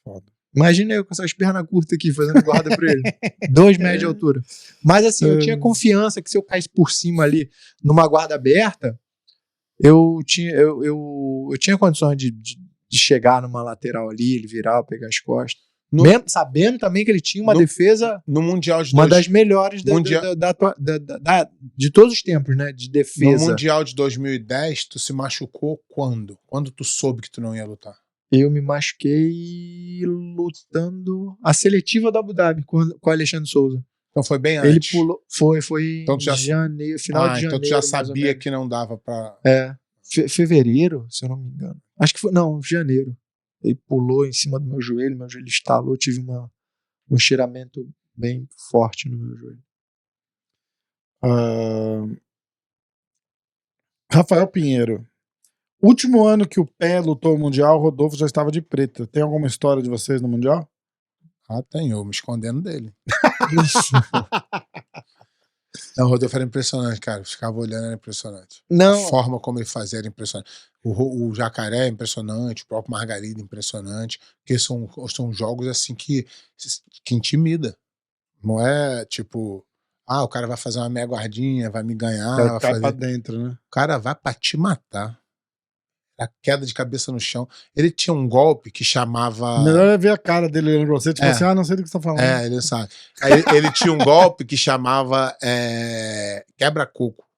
Foda. Imagina eu com essas pernas curtas aqui fazendo guarda pra ele. 2 metros de altura. Mas, assim, eu tinha confiança que se eu caísse por cima ali numa guarda aberta, eu tinha condições de chegar numa lateral ali, ele virar, pegar as costas. Mesmo sabendo também que ele tinha uma defesa, No Mundial de uma das melhores de todos os tempos, né? De No defesa. Mundial de 2010, tu se machucou quando? Quando tu soube que tu não ia lutar? Eu me machuquei lutando a seletiva da Abu Dhabi com o Alexandre Souza. Então foi bem Ele antes. pulou. Foi Então tu já- em janeiro, final de janeiro. então tu já mais ou sabia menos. que não dava pra. Fevereiro, se eu não me engano. Acho que foi. Não, janeiro. Ele pulou em cima do meu joelho estalou, tive um estiramento bem forte no meu joelho. Rafael Pinheiro. Último ano que o Pé lutou o Mundial, o Rodolfo já estava de preta. Tem alguma história de vocês no Mundial? Tem, eu me escondendo dele. Não, o Rodolfo era impressionante, cara. Eu ficava olhando, era impressionante. Não. A forma como ele fazia era impressionante. O Jacaré é impressionante, o próprio Margarida é impressionante, porque são jogos assim que intimida. Não é tipo, o cara vai fazer uma meia guardinha, vai me ganhar, vai Vai fazer... pra dentro, né? O cara vai pra te matar. A queda de cabeça no chão. Ele tinha um golpe que chamava... Melhor é ver a cara dele olhando pra você, tipo assim, não sei do que você tá falando. Ele sabe. Aí ele tinha um golpe que chamava quebra-coco.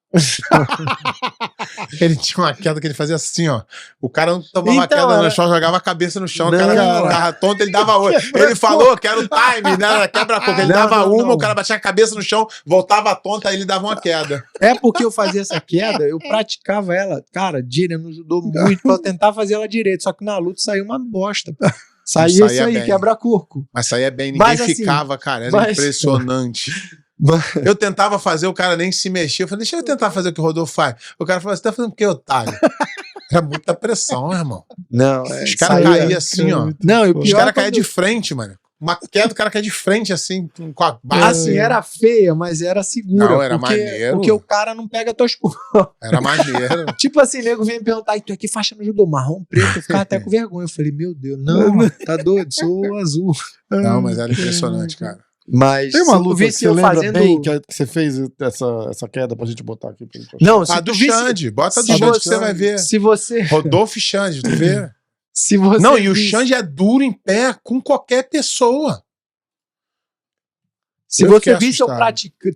Ele tinha uma queda que ele fazia assim, ó. O cara não tomava queda no chão, jogava a cabeça no chão, o cara ficava tonto, ele dava outra. Ele falou que era o time, né? Quebra-coco. Ele dava uma, o cara batia a cabeça no chão, voltava tonto, aí ele dava uma queda. É porque eu fazia essa queda, eu praticava ela, cara, direito, me ajudou muito pra eu tentar fazer ela direito, só que na luta saiu uma bosta. Saía isso aí, bem. quebra-coco. Mas saía bem, ninguém Mas, assim, ficava, cara, era impressionante. Eu tentava fazer, o cara nem se mexia. Eu falei, deixa eu tentar fazer o que o Rodolfo faz. O cara falou, você tá fazendo o que, otário? Era muita pressão, irmão. Não, os caras caíam assim, ó. Não, e o Os pior caras é caíam quando... de frente, mano. Uma queda, o cara caía de frente, assim, com a base. Assim, era feia, mas era segura. Não, era porque, maneiro. Porque o cara não pega tuas coisas. Era maneiro. Tipo assim, nego vem me perguntar, tu aqui faixa no judô, marrom, preto, eu ficava até com vergonha. Eu falei, meu Deus, não, tá doido, sou azul. Não, mas era impressionante, cara. Mas tem uma luta que você lembra fazendo... bem que você fez essa queda pra gente botar aqui? Pra gente não, se do Xande, bota do Xande que você vai ver. Se você... Rodolfo e Xande, tu vê? Se você não, e o Xande é duro em pé com qualquer pessoa. Se você visse eu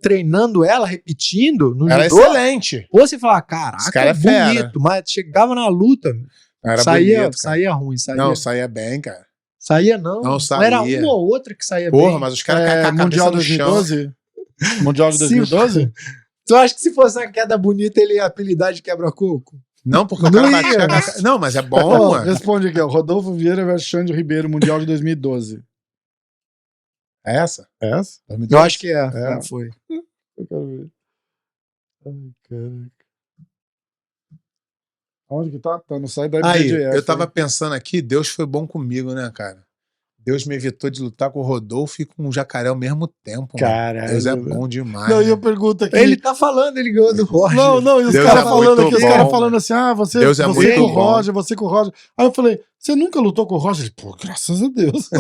treinando ela, repetindo no era judô, excelente. Ou você fala, caraca, cara é bonito, mas chegava na luta, saía ruim. Não, saía bem, cara. Saía não saía. Era uma ou outra que saía bem. Porra, mas os caras caem com a Mundial cabeça no 2012? Mundial de 2012? Tu acha que se fosse uma queda bonita, ele ia apelidar de quebra-coco? Não, porque o cara batia... Não, mas é bom, mano. Responde aqui, ó. Rodolfo Vieira versus Xande Ribeiro, Mundial de 2012. É essa? É essa? 2012? Eu acho que é. Foi. Eu quero ver. Ai, caraca. Onde que tá? Tá no site da Aí, IBJJF. eu tava pensando aqui, Deus foi bom comigo, né, cara? Deus me evitou de lutar com o Rodolfo e com o Jacaré ao mesmo tempo. Caralho, Deus é velho. bom demais. Não, e eu né? pergunto aqui. Ele tá falando, ele ganhou do Roger. Não, e os Deus caras é falando muito aqui, os bom, caras mano. falando assim, você Deus é com muito o bom. Roger, você com o Roger. Aí eu falei, você nunca lutou com o Roger? Ele, pô, graças a Deus.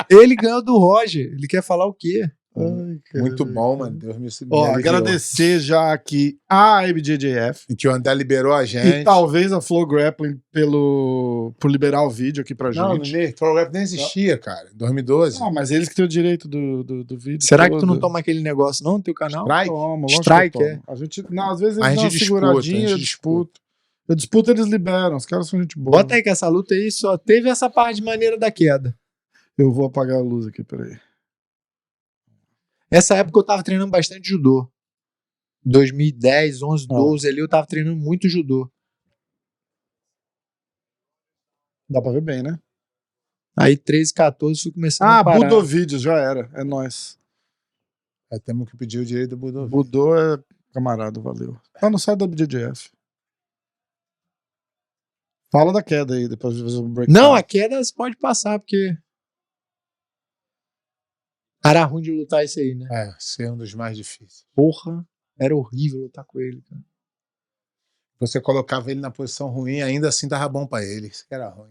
Ele ganhou do Roger. Ele quer falar o quê? Ai, cara. Muito bom, mano. Deus me Ó, aliviou. agradecer já aqui a IBJJF E que o André liberou a e gente. talvez a Flow Grappling por liberar o vídeo aqui pra Não, gente. nem, Flow Rap nem existia, cara. Em 2012. Não, mas eles que têm o direito do vídeo. Será que tu não todo. toma aquele negócio não no teu canal? Strike? Toma, lógico Strike, que eu tomo. A gente, não, às vezes A eles dão uma gente disputa, seguradinha, a gente eu disputo. Eu disputo, eles liberam. Os caras são gente boa. Bota aí que essa luta aí só teve essa parte de maneira da queda. Eu vou apagar a luz aqui, peraí. Essa época eu tava treinando bastante judô. 2010, 11, 12 ali eu tava treinando muito judô. Dá pra ver bem, né? Aí 13, 14 fui começando a parar. Budovídeos, já era. É nóis. Aí temos que pedir o direito do Budô. Budô é camarada, valeu. Tá no site da BJJF. Fala da queda aí, depois de fazer um breakdown. Não, a queda você pode passar, porque... Era ruim de lutar esse aí, né? É, ser um dos mais difíceis. Porra, era horrível lutar com ele, cara. Você colocava ele na posição ruim, ainda assim dava bom pra ele. Isso que era ruim.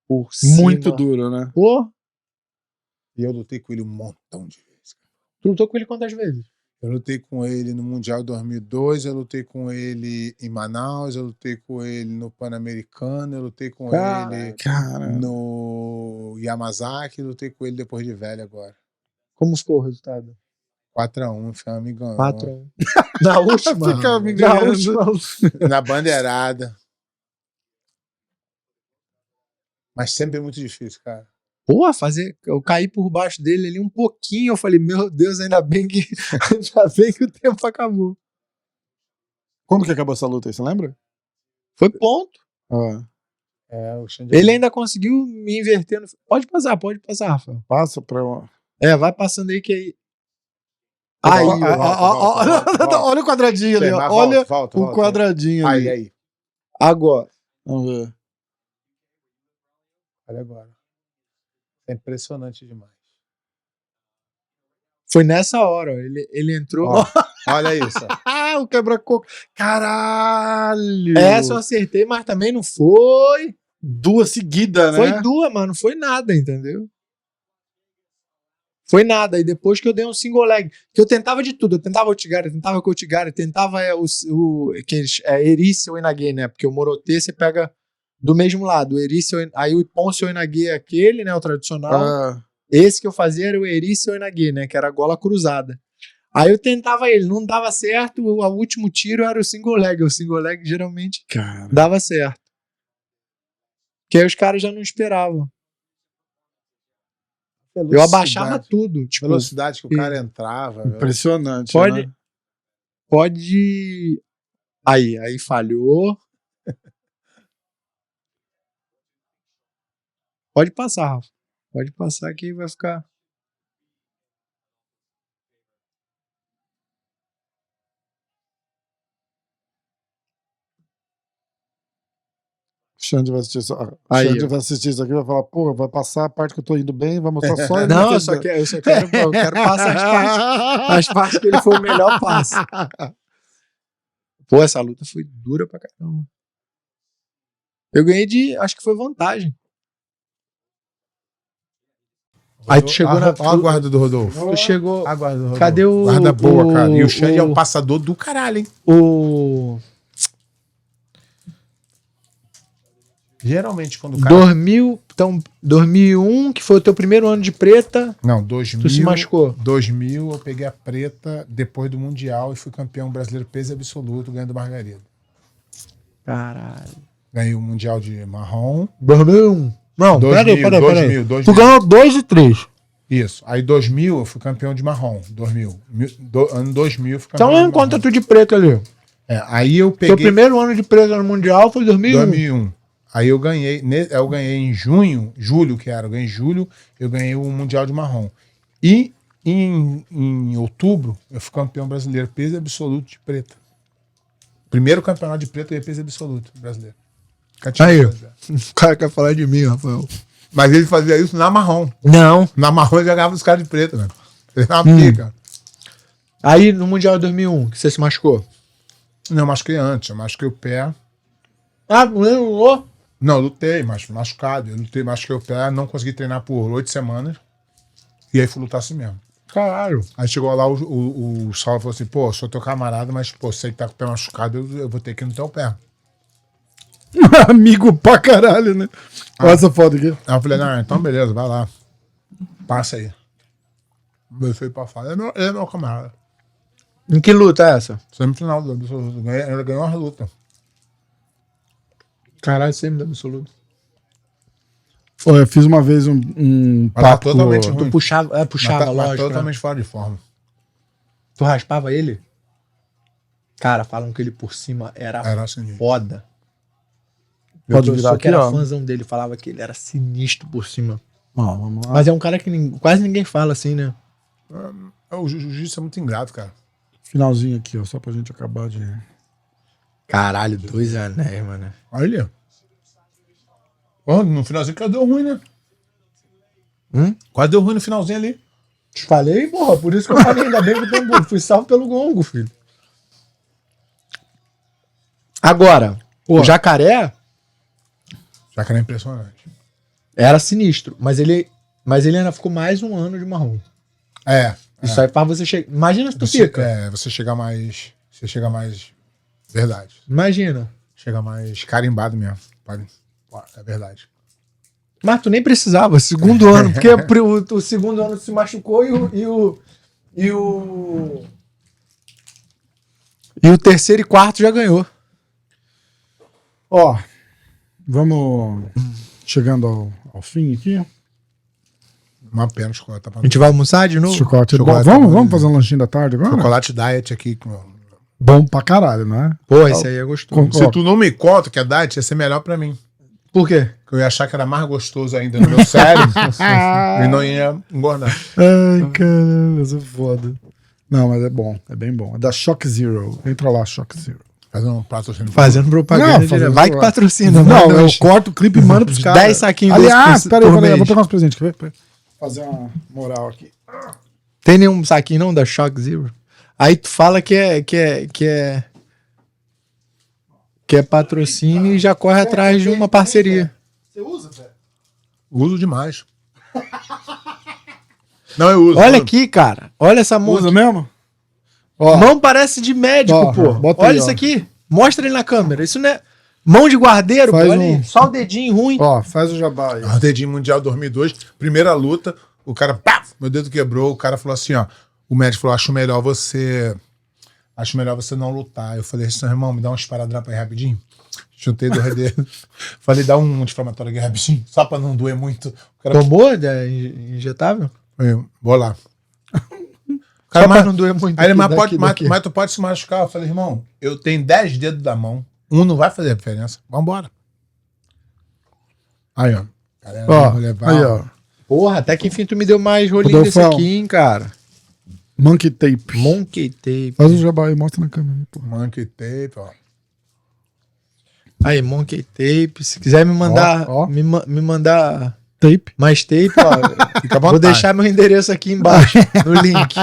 Por cima. Muito duro, né? Pô, E eu lutei com ele um montão de vezes. tu lutou com ele quantas vezes? Eu lutei com ele no Mundial 2002, eu lutei com ele em Manaus, eu lutei com ele no Pan-Americano, eu lutei com ele Cara, no Yamazaki, lutei com ele depois de velho agora. Como ficou o resultado? 4-1, foi um amigão. 4-1. Na última. Fica me Na ganhando. última. Na bandeirada. Mas sempre muito difícil, cara. Porra, eu caí por baixo dele ali um pouquinho, eu falei, meu Deus, ainda bem que o tempo acabou. Como que acabou essa luta aí, você lembra? Foi ponto. O Xande Ele ainda conseguiu me inverter. Pode passar, Rafael. Passa pra... Vai passando aí que aí... Aí, volta. olha o quadradinho ali, ó. Olha o quadradinho ali. Aí. Agora. Vamos ver. Olha agora. É impressionante demais. Foi nessa hora, ó. Ele entrou. Ó, olha isso. ó. O quebra-coco. Caralho! Essa eu acertei, mas também não foi. Duas seguidas, né? Foi duas, mas não foi nada, entendeu? Foi nada. E depois que eu dei um single leg, que eu tentava de tudo. Eu tentava Otigara, tentava Kotigara, tentava Erice ou Inage, né? Porque o Morote você pega do mesmo lado. O Erice, aí o Ponce ou Inage é aquele, né? O tradicional. Esse que eu fazia era o Erice ou Inage, né? Que era a gola cruzada. Aí eu tentava ele, não dava certo. O último tiro era o single leg. O single leg geralmente dava certo. Que aí os caras já não esperavam. Eu abaixava tudo. Tipo, Velocidade que o cara entrava. Impressionante. Pode. Né? Pode. Aí falhou. Pode passar, Rafa. Pode passar que vai ficar. O Xande vai assistir isso aqui e vai falar, pô, vai passar a parte que eu tô indo bem, vai mostrar só... Não, eu só quero passar as partes que ele foi o melhor passe. Pô, essa luta foi dura pra caramba. Eu ganhei acho que foi vantagem. Aí tu chegou na... Olha a guarda do Rodolfo. Tu chegou... A guarda do Rodolfo. Cadê o... Guarda boa, cara. E o Xande é um passador do caralho, hein? Geralmente, quando o cara... 2001, que foi o teu primeiro ano de preta. Não, 2000. Tu se machucou. 2000, eu peguei a preta depois do Mundial e fui campeão brasileiro peso absoluto, ganhando Margarida. Caralho. Ganhei o Mundial de marrom. 2001. Não, 2000, peraí. 2000. Tu ganhou 2 e 3. Isso. Aí 2000 eu fui campeão de marrom. 2000. Ano 2000 eu fui campeão Então de não conta marrom. tu de preto ali. Aí eu peguei... Teu primeiro ano de preta no Mundial foi 2001. 2001. Aí eu ganhei em julho, eu ganhei em julho, eu ganhei o Mundial de marrom. E em outubro, eu fui campeão brasileiro, peso absoluto de preta. Primeiro campeonato de preta e peso absoluto brasileiro. Aí, o cara quer falar de mim, Rafael. Mas ele fazia isso na marrom. Não. Na marrom ele jogava os caras de preto, velho. Ele era uma pica. Aí no Mundial de 2001, que você se machucou. Não, eu machuquei antes. Eu machuquei o pé. Ah, não lembro. Não, eu lutei, mas fui machucado. Eu lutei, machuquei o pé, não consegui treinar por 8 semanas. E aí fui lutar assim mesmo. Caralho. Aí chegou lá, o Saulo falou assim, pô, sou teu camarada, mas, pô, você que tá com o pé machucado, eu vou ter que ir no teu pé. Amigo pra caralho, né? Olha essa foto aqui. Aí eu falei, não, então beleza, vai lá. Passa aí. Eu fui pra fora. Ele é meu camarada. Em que luta é essa? Semifinal do absoluto. Ele ganhou uma luta. Caralho, sempre do absoluto. Pô, eu fiz uma vez um Mas tá papo totalmente com... ruim. Tu puxava, Mas lógico. Né? totalmente fora de forma. Tu raspava ele? Cara, falam que ele por cima era Era assim. foda. Pode Eu virar sou que aqui, era ó. fãzão dele, falava que ele era sinistro por cima. Ó, vamos lá. Mas é um cara que quase ninguém fala assim, né? O jiu-jitsu é muito ingrato, cara. Finalzinho aqui, ó, só pra gente acabar de... Caralho, 2 anéis, mano. Olha ali. Pô, no finalzinho quase deu ruim, né? Quase deu ruim no finalzinho ali. Te falei, porra, por isso que eu falei, ainda bem que eu fui salvo pelo gongo, filho. Agora, o Jacaré Já que era impressionante. era sinistro, mas ele ainda ficou mais um ano de marrom. Isso aí pra você chegar. Imagina se tu fica. Você chega mais. Você chega mais. Verdade. Imagina. Chega mais carimbado mesmo. É verdade. Mas tu nem precisava, segundo ano, porque o segundo ano se machucou e o terceiro e quarto já ganhou. Ó, vamos chegando ao fim aqui. Uma pena o chocolate. Tá A gente vai almoçar de novo? Chocolate é bom. Chocolate Vamos, é bom. vamos fazer um lanchinho da tarde agora? Chocolate diet aqui. Bom pra caralho, né? Pô, esse aí é gostoso. Se tu não me conta que é diet, ia ser melhor pra mim. Por quê? Porque eu ia achar que era mais gostoso ainda no meu cérebro e não ia engordar. Ai, caramba, isso é foda. Não, mas é bom, é bem bom. É da Shock Zero. Entra lá, Shock Zero. Fazendo um patrocínio. Fazendo propaganda. Não, fazendo vai que propaganda. patrocina. Não, manda eu uns corto o clipe e mando pros caras. 10 saquinhos Aliás, desse peraí, por eu vou mês. pegar uns presentes. Quer ver? Fazer uma moral aqui. Tem nenhum saquinho não da Shock Zero? Aí tu fala que é patrocínio e já corre atrás de uma parceria. Você usa, velho? Uso demais. Não, eu uso. Olha aqui, cara. Olha essa mão. Usa aqui. mesmo? Ó, Mão parece de médico, Ó, pô. bota Olha aí, isso ó. aqui. Mostra ele na câmera. Isso não é mão de guardeiro, pô. Faz Olha aí. um- Só o dedinho ruim. ó, faz o jabá aí. Dedinho Mundial 2002, primeira luta, o cara, pá, meu dedo quebrou, o cara falou assim, ó, o médico falou, acho melhor você não lutar. Eu falei, assim, irmão, me dá um esparadrapo aí rapidinho. Chutei do dedo. Falei, dá um anti-inflamatório aqui rapidinho, só pra não doer muito. O cara, Tomou? É injetável? vou lá. O Só cara, pra não doer muito. aí ele, aqui, daqui. mas tu pode se machucar. Eu falei, irmão, eu tenho 10 dedos da mão, um não vai fazer diferença. Vambora. Aí, ó. Galera, Ó, vou levar, aí, ó. Porra, até que enfim tu me deu mais rolinho desse Rodolfão. aqui, hein, cara. Monkey Tape. Monkey tape. Faz o jabá aí, mostra na câmera. Pô. Monkey tape, ó. Aí, Monkey tape. Se quiser me mandar, Ó, ó. Me mandar Tape. mais tape, ó. Fica à Vou vontade. deixar meu endereço aqui embaixo, no link.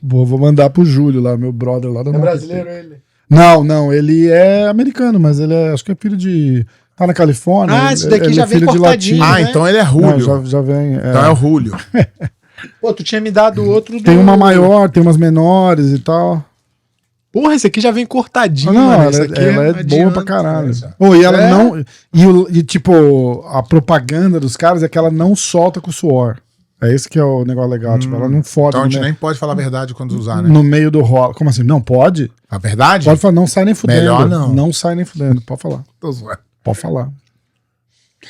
Vou mandar pro Júlio lá, meu brother lá da É Monkey brasileiro Tape. ele? Não, ele é americano, mas ele é, acho que é filho de... Tá na Califórnia. Ah, ele- esse daqui ele já é vem filho de cortadinho, latino. Ah, né? então ele é Não, Julio. já vem... Então é o Julio. Pô, tu tinha me dado outro do... Tem uma maior, tem umas menores e tal. Porra, esse aqui já vem cortadinho, Não, mano. ela, Esse aqui ela é não boa pra adianta. caralho. essa. Oh, e ela É? não. E tipo, a propaganda dos caras é que ela não solta com suor. É esse que é o negócio legal. Tipo, ela não fode Então a no, gente me- nem pode falar a verdade quando usar, né? no meio do rolo. Como assim? Não pode? A verdade? Pode falar, não sai nem fudendo. Melhor não. Não sai nem fudendo. Pode falar. Tô zoando. Pode falar.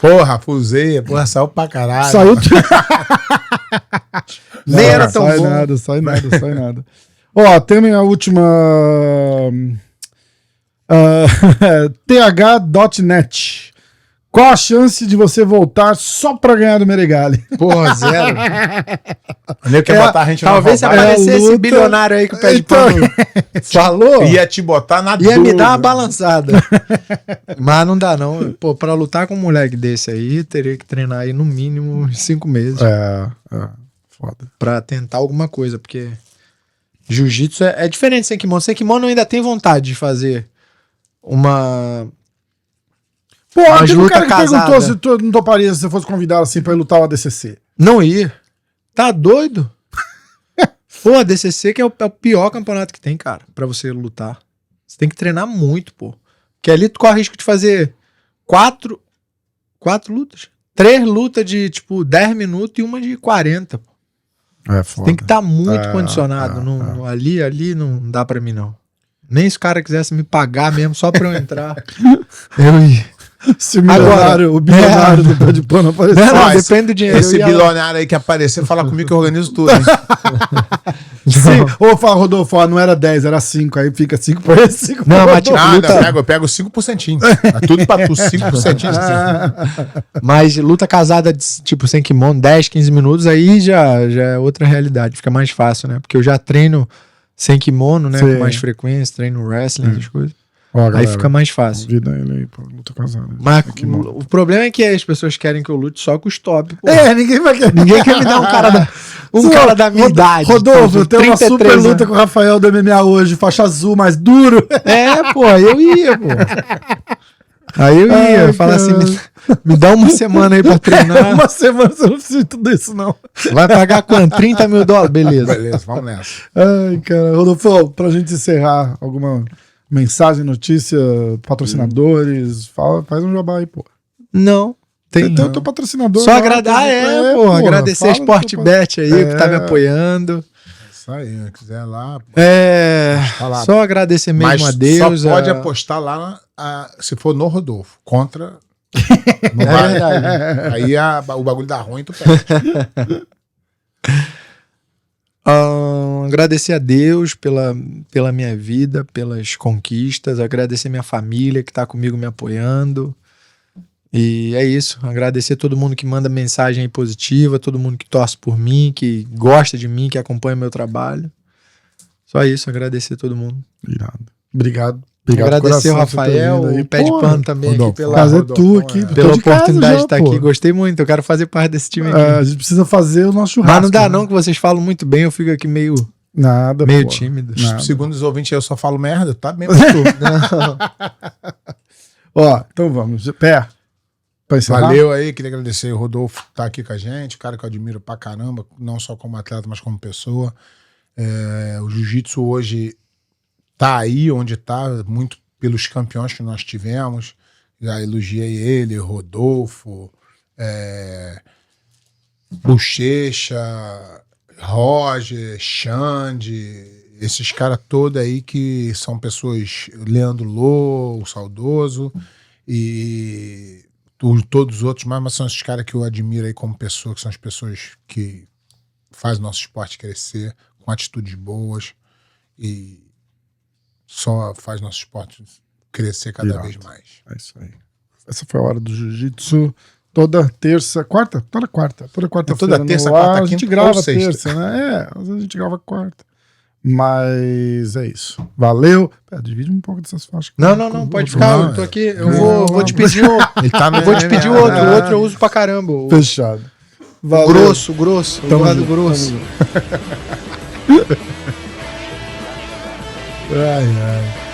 Porra, fusei. Porra, saiu pra caralho. Saiu. Nem era tão sai bom. nada, sai nada. Ó, tem a última. TH.net. Qual a chance de você voltar só pra ganhar do Meregali? Porra, zero. O nego quer botar a gente Talvez se na roubada. aparecer esse luta. bilionário aí que o pé de Então- pano falou, Ia te botar na ia me dar uma dúvida. balançada. Mas não dá, não. Pô, pra lutar com um moleque desse aí, teria que treinar aí no mínimo uns 5 meses Foda. pra tentar alguma coisa, porque jiu-jitsu é diferente sem kimono. Sem kimono eu ainda tenho vontade de fazer uma... Pô, Mas teve um luta cara que casada. perguntou se tu não toparia se você fosse convidado assim pra ir lutar o ADCC. Não ir. Tá doido? Pô, a DCC que é o pior campeonato que tem, cara, pra você lutar. Você tem que treinar muito, pô. Porque ali tu corre o risco de fazer 4 lutas. 3 lutas de, tipo, 10 minutos e uma de 40, pô. É foda. Tem que estar muito condicionado. Ali não dá pra mim, não. Nem se o cara quisesse me pagar mesmo só pra eu entrar. Eu ia. Se o milionário, o bilionário do pé de pano aparecer. Não, Ó, depende do dinheiro. Esse Eu ia- bilionário aí que aparecer, fala comigo que eu organizo tudo, hein? Sim. Ou fala, Rodolfo, não era 10, era 5. Aí fica 5 pra esse, 5 Não, mas tipo, Nada, luta- eu pego 5%. É tudo pra tu, 5%. Mas luta casada, tipo, sem kimono, 10, 15 minutos, aí já é outra realidade. Fica mais fácil, né? Porque eu já treino sem kimono, né? Sim. Com mais frequência, treino wrestling, essas coisas. Ó, Aí galera, fica mais fácil. Convida ele aí, pô, luta casada. Mas Que bom. o problema é que as pessoas querem que eu lute só com os top. Pô. Ninguém vai querer. Ninguém quer me dar um cara da, cara da minha idade. Rodolfo, tipo, tem uma 33 super luta anos. com o Rafael do MMA hoje, faixa azul, mais duro. É, pô, eu ia, pô. Aí eu ia, Ai, falar assim, cara. me dá uma semana aí pra treinar. Uma semana você não precisa de tudo isso, não. Vai pagar quanto? 30 mil dólares? Beleza. Beleza, vamos nessa. Ai, cara. Rodolfo, pra gente encerrar, alguma mensagem, notícia, patrocinadores, faz um jabá aí, pô. Não, tem Tem o não. teu patrocinador. Só lá, agradar, pô, pô, agradecer a fala do Sportbet aí, É. que tá me apoiando. Isso aí, se quiser lá. É, Tá lá. só agradecer mesmo Mas a Deus. só pode a- apostar lá se for no Rodolfo. Contra. Não É vai. verdade. Aí o bagulho dá ruim, tu perde. Agradecer a Deus pela minha vida, pelas conquistas, agradecer minha família que tá comigo me apoiando. E é isso, agradecer todo mundo que manda mensagem aí positiva, todo mundo que torce por mim, que gosta de mim, que acompanha meu trabalho. Só isso, agradecer todo mundo. Irado. Obrigado. Agradecer o coração, por ter Rafael, vindo aí. o Pé de Pô, Pano também Rodolfo, aqui pela, Casa é Rodolfo, tu aqui. é. tô pela de casa oportunidade já, de estar pô. aqui. Gostei muito, eu quero fazer parte desse time aqui. A gente precisa fazer o nosso churrasco. Mas não dá né? não, que vocês falam muito bem, eu fico aqui meio Nada, pô. tímido. Nada. Segundo os ouvintes, eu só falo merda, tá bem pra tu. Ó, então vamos. Pé. Pra encerrar? Valeu aí, queria agradecer o Rodolfo que tá aqui com a gente, cara que eu admiro pra caramba, não só como atleta, mas como pessoa. O jiu-jitsu hoje tá aí onde tá, muito pelos campeões que nós tivemos. Já elogiei ele, Rodolfo, Bochecha, Roger, Xande, esses caras todos aí que são pessoas, Leandro Lô, o saudoso, e todos os outros, mas são esses caras que eu admiro aí como pessoa, que são as pessoas que fazem o nosso esporte crescer, com atitudes boas, e só faz nosso esporte crescer cada Irado. vez mais. É isso aí. Essa foi a hora do jiu-jitsu. Toda terça, quarta? Toda quarta. Toda quarta-feira. Toda terça, no ar. quarta, A gente quinta grava ou sexta. terça, né? Às vezes a gente grava quarta. Mas é isso. Valeu. Divide um pouco dessas faixas. Não, pode ficar, eu tô aqui, eu vou te pedir Ele tá no eu vou te pedir MMA, outro, né? o outro eu uso pra caramba. O Fechado. Valeu. grosso, eu Tamo gosto do junto, grosso. tamo junto. Ai, ai.